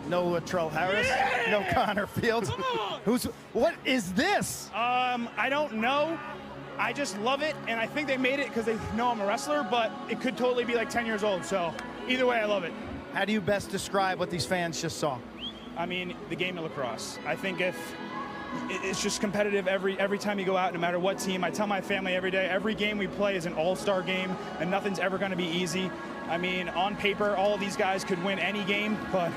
No Latrell Harris, no Connor Fields. What is this? I don't know. I just love it, and I think they made it because they know I'm a wrestler, but it could totally be like 10 years old, so either way, I love it. How do you best describe what these fans just saw? I mean, the game of lacrosse. I think it's just competitive every time you go out, no matter what team. I tell my family every day, every game we play is an all-star game, and nothing's ever going to be easy. I mean, on paper, all of these guys could win any game, but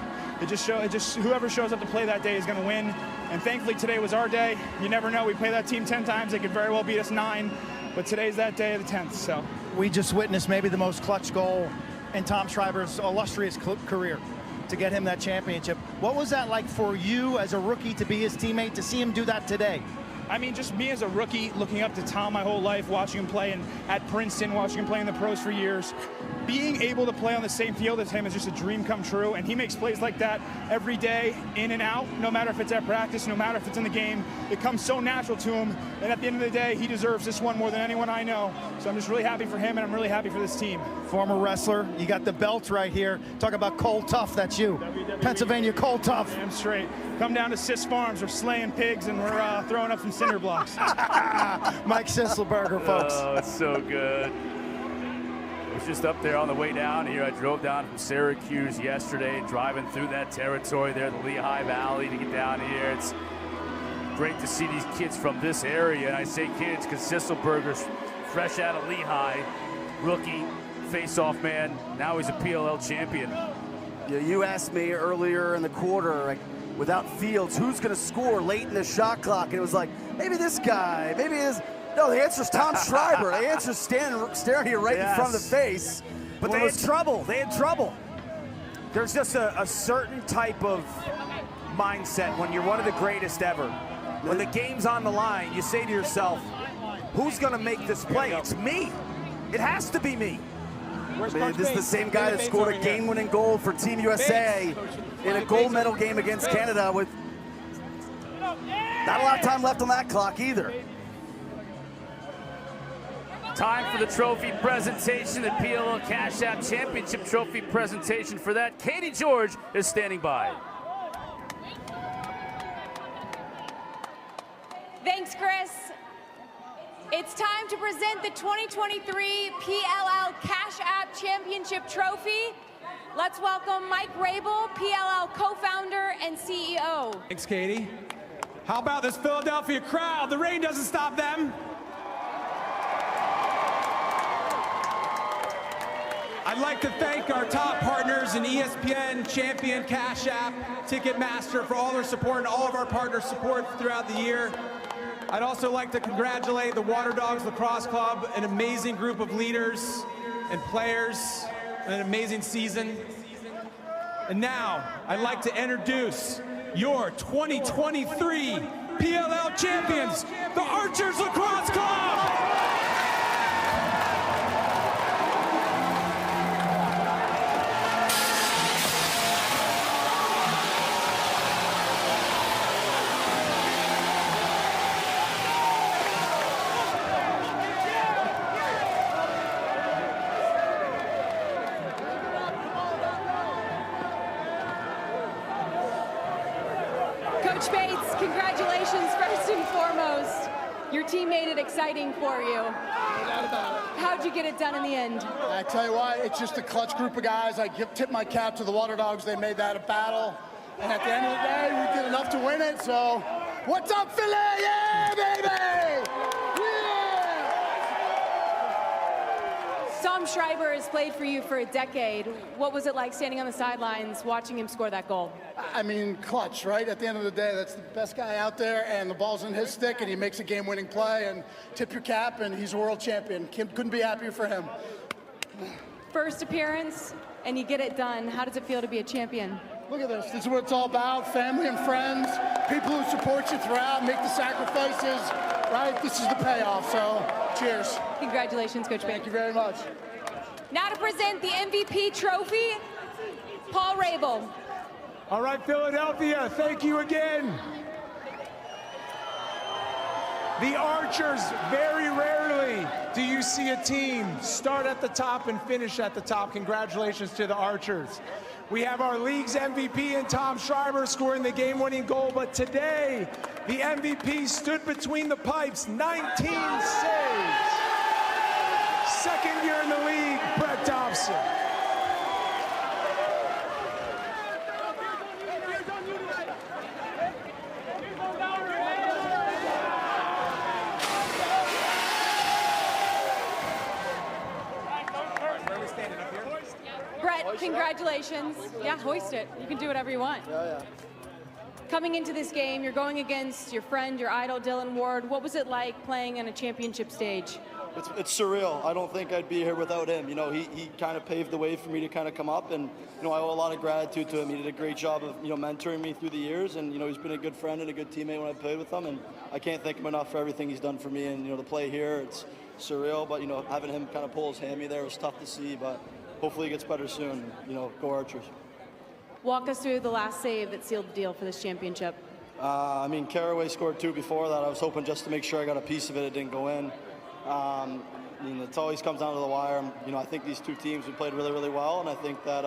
whoever shows up to play that day is going to win. And thankfully, today was our day. You never know. We play that team 10 times. They could very well beat us 9, but today's that day of the 10th. So we just witnessed maybe the most clutch goal in Tom Schreiber's illustrious career to get him that championship. What was that like for you as a rookie to be his teammate, to see him do that today? I mean, just me as a rookie, looking up to Tom my whole life, watching him play at Princeton, watching him play in the pros for years. Being able to play on the same field as him is just a dream come true, and he makes plays like that every day, in and out, no matter if it's at practice, no matter if it's in the game. It comes so natural to him, and at the end of the day, he deserves this one more than anyone I know. So I'm just really happy for him, and I'm really happy for this team. Former wrestler, you got the belt right here. Talk about Cold Tough, that's you. WWE. Pennsylvania Cold Tough. Damn straight. Come down to Sis Farms, we're slaying pigs, and we're throwing up some cinder blocks. Mike Sisselberger, folks. Oh, it's so good. I was just up there on the way down here. I drove down from Syracuse yesterday, driving through that territory there, the Lehigh Valley, to get down here. It's great to see these kids from this area. And I say kids because Sisselberger's fresh out of Lehigh, rookie, face-off man. Now he's a PLL champion. Yeah, you asked me earlier in the quarter, like, without Fields, who's going to score late in the shot clock? And it was like, maybe this guy, maybe his. No, the answer's Tom Schreiber. The answer's staring you right in front of the face. But they had trouble. They had trouble. There's just a certain type of mindset when you're one of the greatest ever. When the game's on the line, you say to yourself, who's going to make this play? It's me. It has to be me. This is the same guy that scored a game-winning goal for Team USA in a gold medal game against Canada with not a lot of time left on that clock either. Time for the trophy presentation, the PLL Cash App Championship trophy presentation. For that, Katie George is standing by. Thanks, Chris. It's time to present the 2023 PLL Cash App Championship trophy. Let's welcome Mike 𝗍𝗿𝗄, PLL co-founder and CEO. Thanks, Katie. How about this Philadelphia crowd? The rain doesn't stop them. I'd like to thank our top partners in ESPN, Champion, Cash App, Ticketmaster for all their support and all of our partners' support throughout the year. I'd also like to congratulate the Waterdogs Lacrosse Club, an amazing group of leaders and players, an amazing season. And now, I'd like to introduce your 2023 PLL champions, the Archers Lacrosse Club! Coach Bates, congratulations first and foremost. Your team made it exciting for you. How'd you get it done in the end? I tell you what, it's just a clutch group of guys. I tip my cap to the Waterdogs. They made that a battle. And at the end of the day, we did enough to win it. So, what's up, Philly? Yeah, baby! Tom Schreiber has played for you for a decade. What was it like standing on the sidelines watching him score that goal? I mean, clutch, right? At the end of the day, that's the best guy out there, and the ball's in his stick, and he makes a game-winning play, and tip your cap, and he's a world champion. Couldn't be happier for him. First appearance, and you get it done. How does it feel to be a champion? Look at this. This is what it's all about. Family and friends, people who support you throughout, make the sacrifices, right? This is the payoff, so cheers. Congratulations, Coach Bates. Thank you very much. Now to present the MVP trophy, Paul 𝗍𝗿𝗄. All right, Philadelphia, thank you again. The Archers, very rarely do you see a team start at the top and finish at the top. Congratulations to the Archers. We have our league's MVP in Tom Schreiber scoring the game-winning goal, but today, the MVP stood between the pipes, 19 saves. Second year in the league, Brett Dobson. Brett, congratulations. Yeah, hoist it. You can do whatever you want. Yeah. Coming into this game, you're going against your friend, your idol, Dylan Ward. What was it like playing on a championship stage? It's surreal. I don't think I'd be here without him. You know, he kind of paved the way for me to kind of come up, and you know, I owe a lot of gratitude to him. He did a great job of mentoring me through the years, and you know, he's been a good friend and a good teammate when I played with him, and I can't thank him enough for everything he's done for me. And you know, the play here, it's surreal, but you know, having him kind of pull his hammy there was tough to see, but hopefully it gets better soon. You know, go Archers. Walk us through the last save that sealed the deal for this championship. I mean, Caraway scored 2 before that. I was hoping just to make sure I got a piece of it. It didn't go in. I mean, it always comes down to the wire. You know, I think these two teams, we played really, really well, and I think that,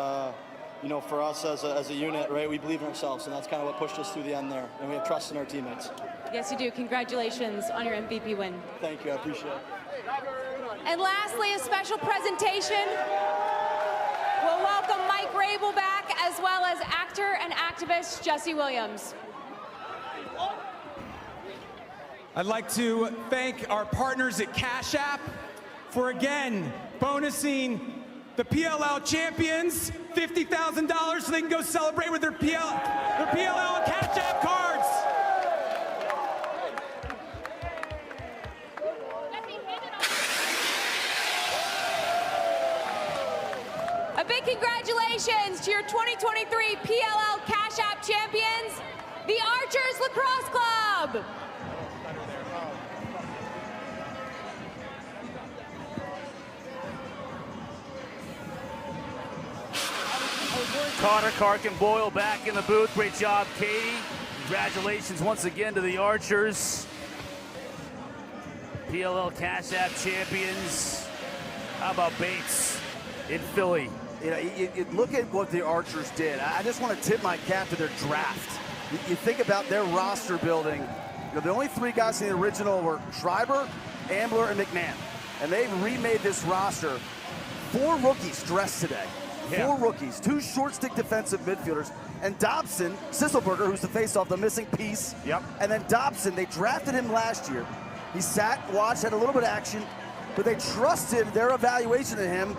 you know, for us as a unit, right, we believe in ourselves, and that's kind of what pushed us through the end there, and we have trust in our teammates. Yes, you do. Congratulations on your MVP win. Thank you. I appreciate it. And lastly, a special presentation. We'll welcome Mike 𝗍𝗿𝗄 back, as well as actor and activist Jesse Williams. I'd like to thank our partners at Cash App for, again, bonusing the champions $50,000 so they can go celebrate with their PLL and Cash App cards. A big congratulations to your 2023 PLL Cash App champions, the Archers Lacrosse Club. Cotter, Kark, and Boyle back in the booth. Great job, Katie. Congratulations once again to the Archers. PLL Cash App champions. How about Bates in Philly? You know, you look at what the Archers did. I just want to tip my cap to their draft. You think about their roster building. You know, the only 3 guys in the original were Schreiber, Ambler, and McMahon. And they remade this roster. 4 rookies dressed today. 4 rookies, 2 short stick defensive midfielders, and Dobson, Sisselberger, who's the face-off, the missing piece. Yep. And then Dobson, they drafted him last year. He sat, watched, had a little bit of action, but they trusted their evaluation of him.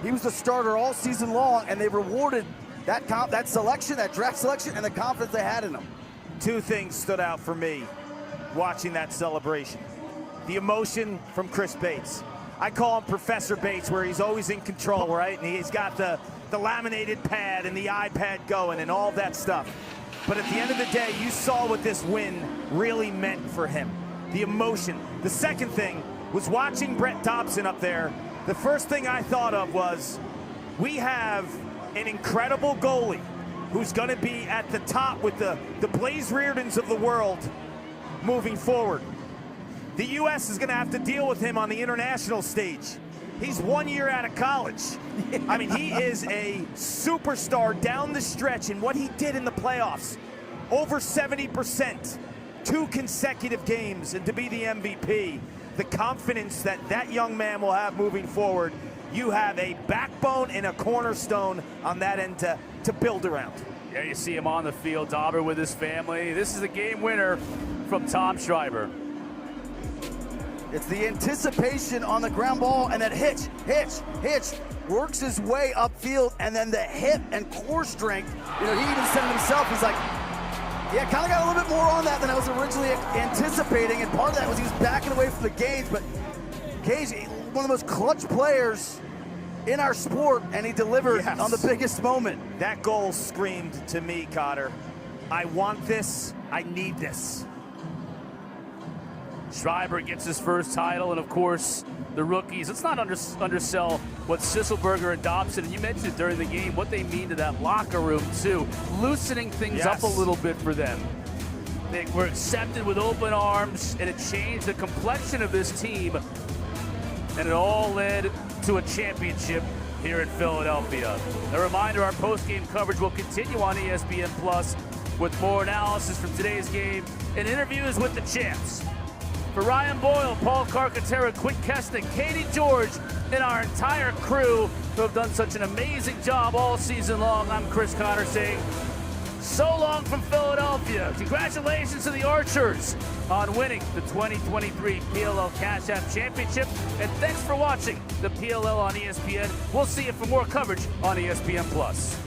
He was the starter all season long, and they rewarded that selection, that draft selection, and the confidence they had in him. 2 things stood out for me watching that celebration. The emotion from Chris Bates. I call him Professor Bates, where he's always in control, right? And he's got the laminated pad and the iPad going and all that stuff. But at the end of the day, you saw what this win really meant for him. The emotion. The second thing was watching Brett Dobson up there. The first thing I thought of was, we have an incredible goalie who's going to be at the top with the Blaze Reardons of the world moving forward. The U.S. is going to have to deal with him on the international stage. He's 1 year out of college. I mean, he is a superstar down the stretch, and what he did in the playoffs, over 70%, 2 consecutive games, and to be the MVP, the confidence that that young man will have moving forward, you have a backbone and a cornerstone on that end to build around. Yeah, you see him on the field, Dauber with his family. This is the game winner from Tom Schreiber. It's the anticipation on the ground ball, and that hitch, works his way upfield, and then the hip and core strength. You know, he even said it himself, he's like, yeah, kind of got a little bit more on that than I was originally anticipating, and part of that was he was backing away from the Gage, but Gage, one of the most clutch players in our sport, and he delivered on the biggest moment. That goal screamed to me, Cotter, I want this, I need this. Schreiber gets his first title, and of course, the rookies. Let's not undersell what Sisselberger and Dobson, and you mentioned it during the game, what they mean to that locker room too, loosening things up a little bit for them. They were accepted with open arms, and it changed the complexion of this team, and it all led to a championship here in Philadelphia. A reminder, our post-game coverage will continue on ESPN Plus with more analysis from today's game and interviews with the champs. For Ryan Boyle, Paul Carcaterra, Quint Kessenich, Katie George, and our entire crew who have done such an amazing job all season long, I'm Chris Cotter saying so long from Philadelphia. Congratulations to the Archers on winning the 2023 PLL Cash App Championship, and thanks for watching the PLL on ESPN. We'll see you for more coverage on ESPN Plus.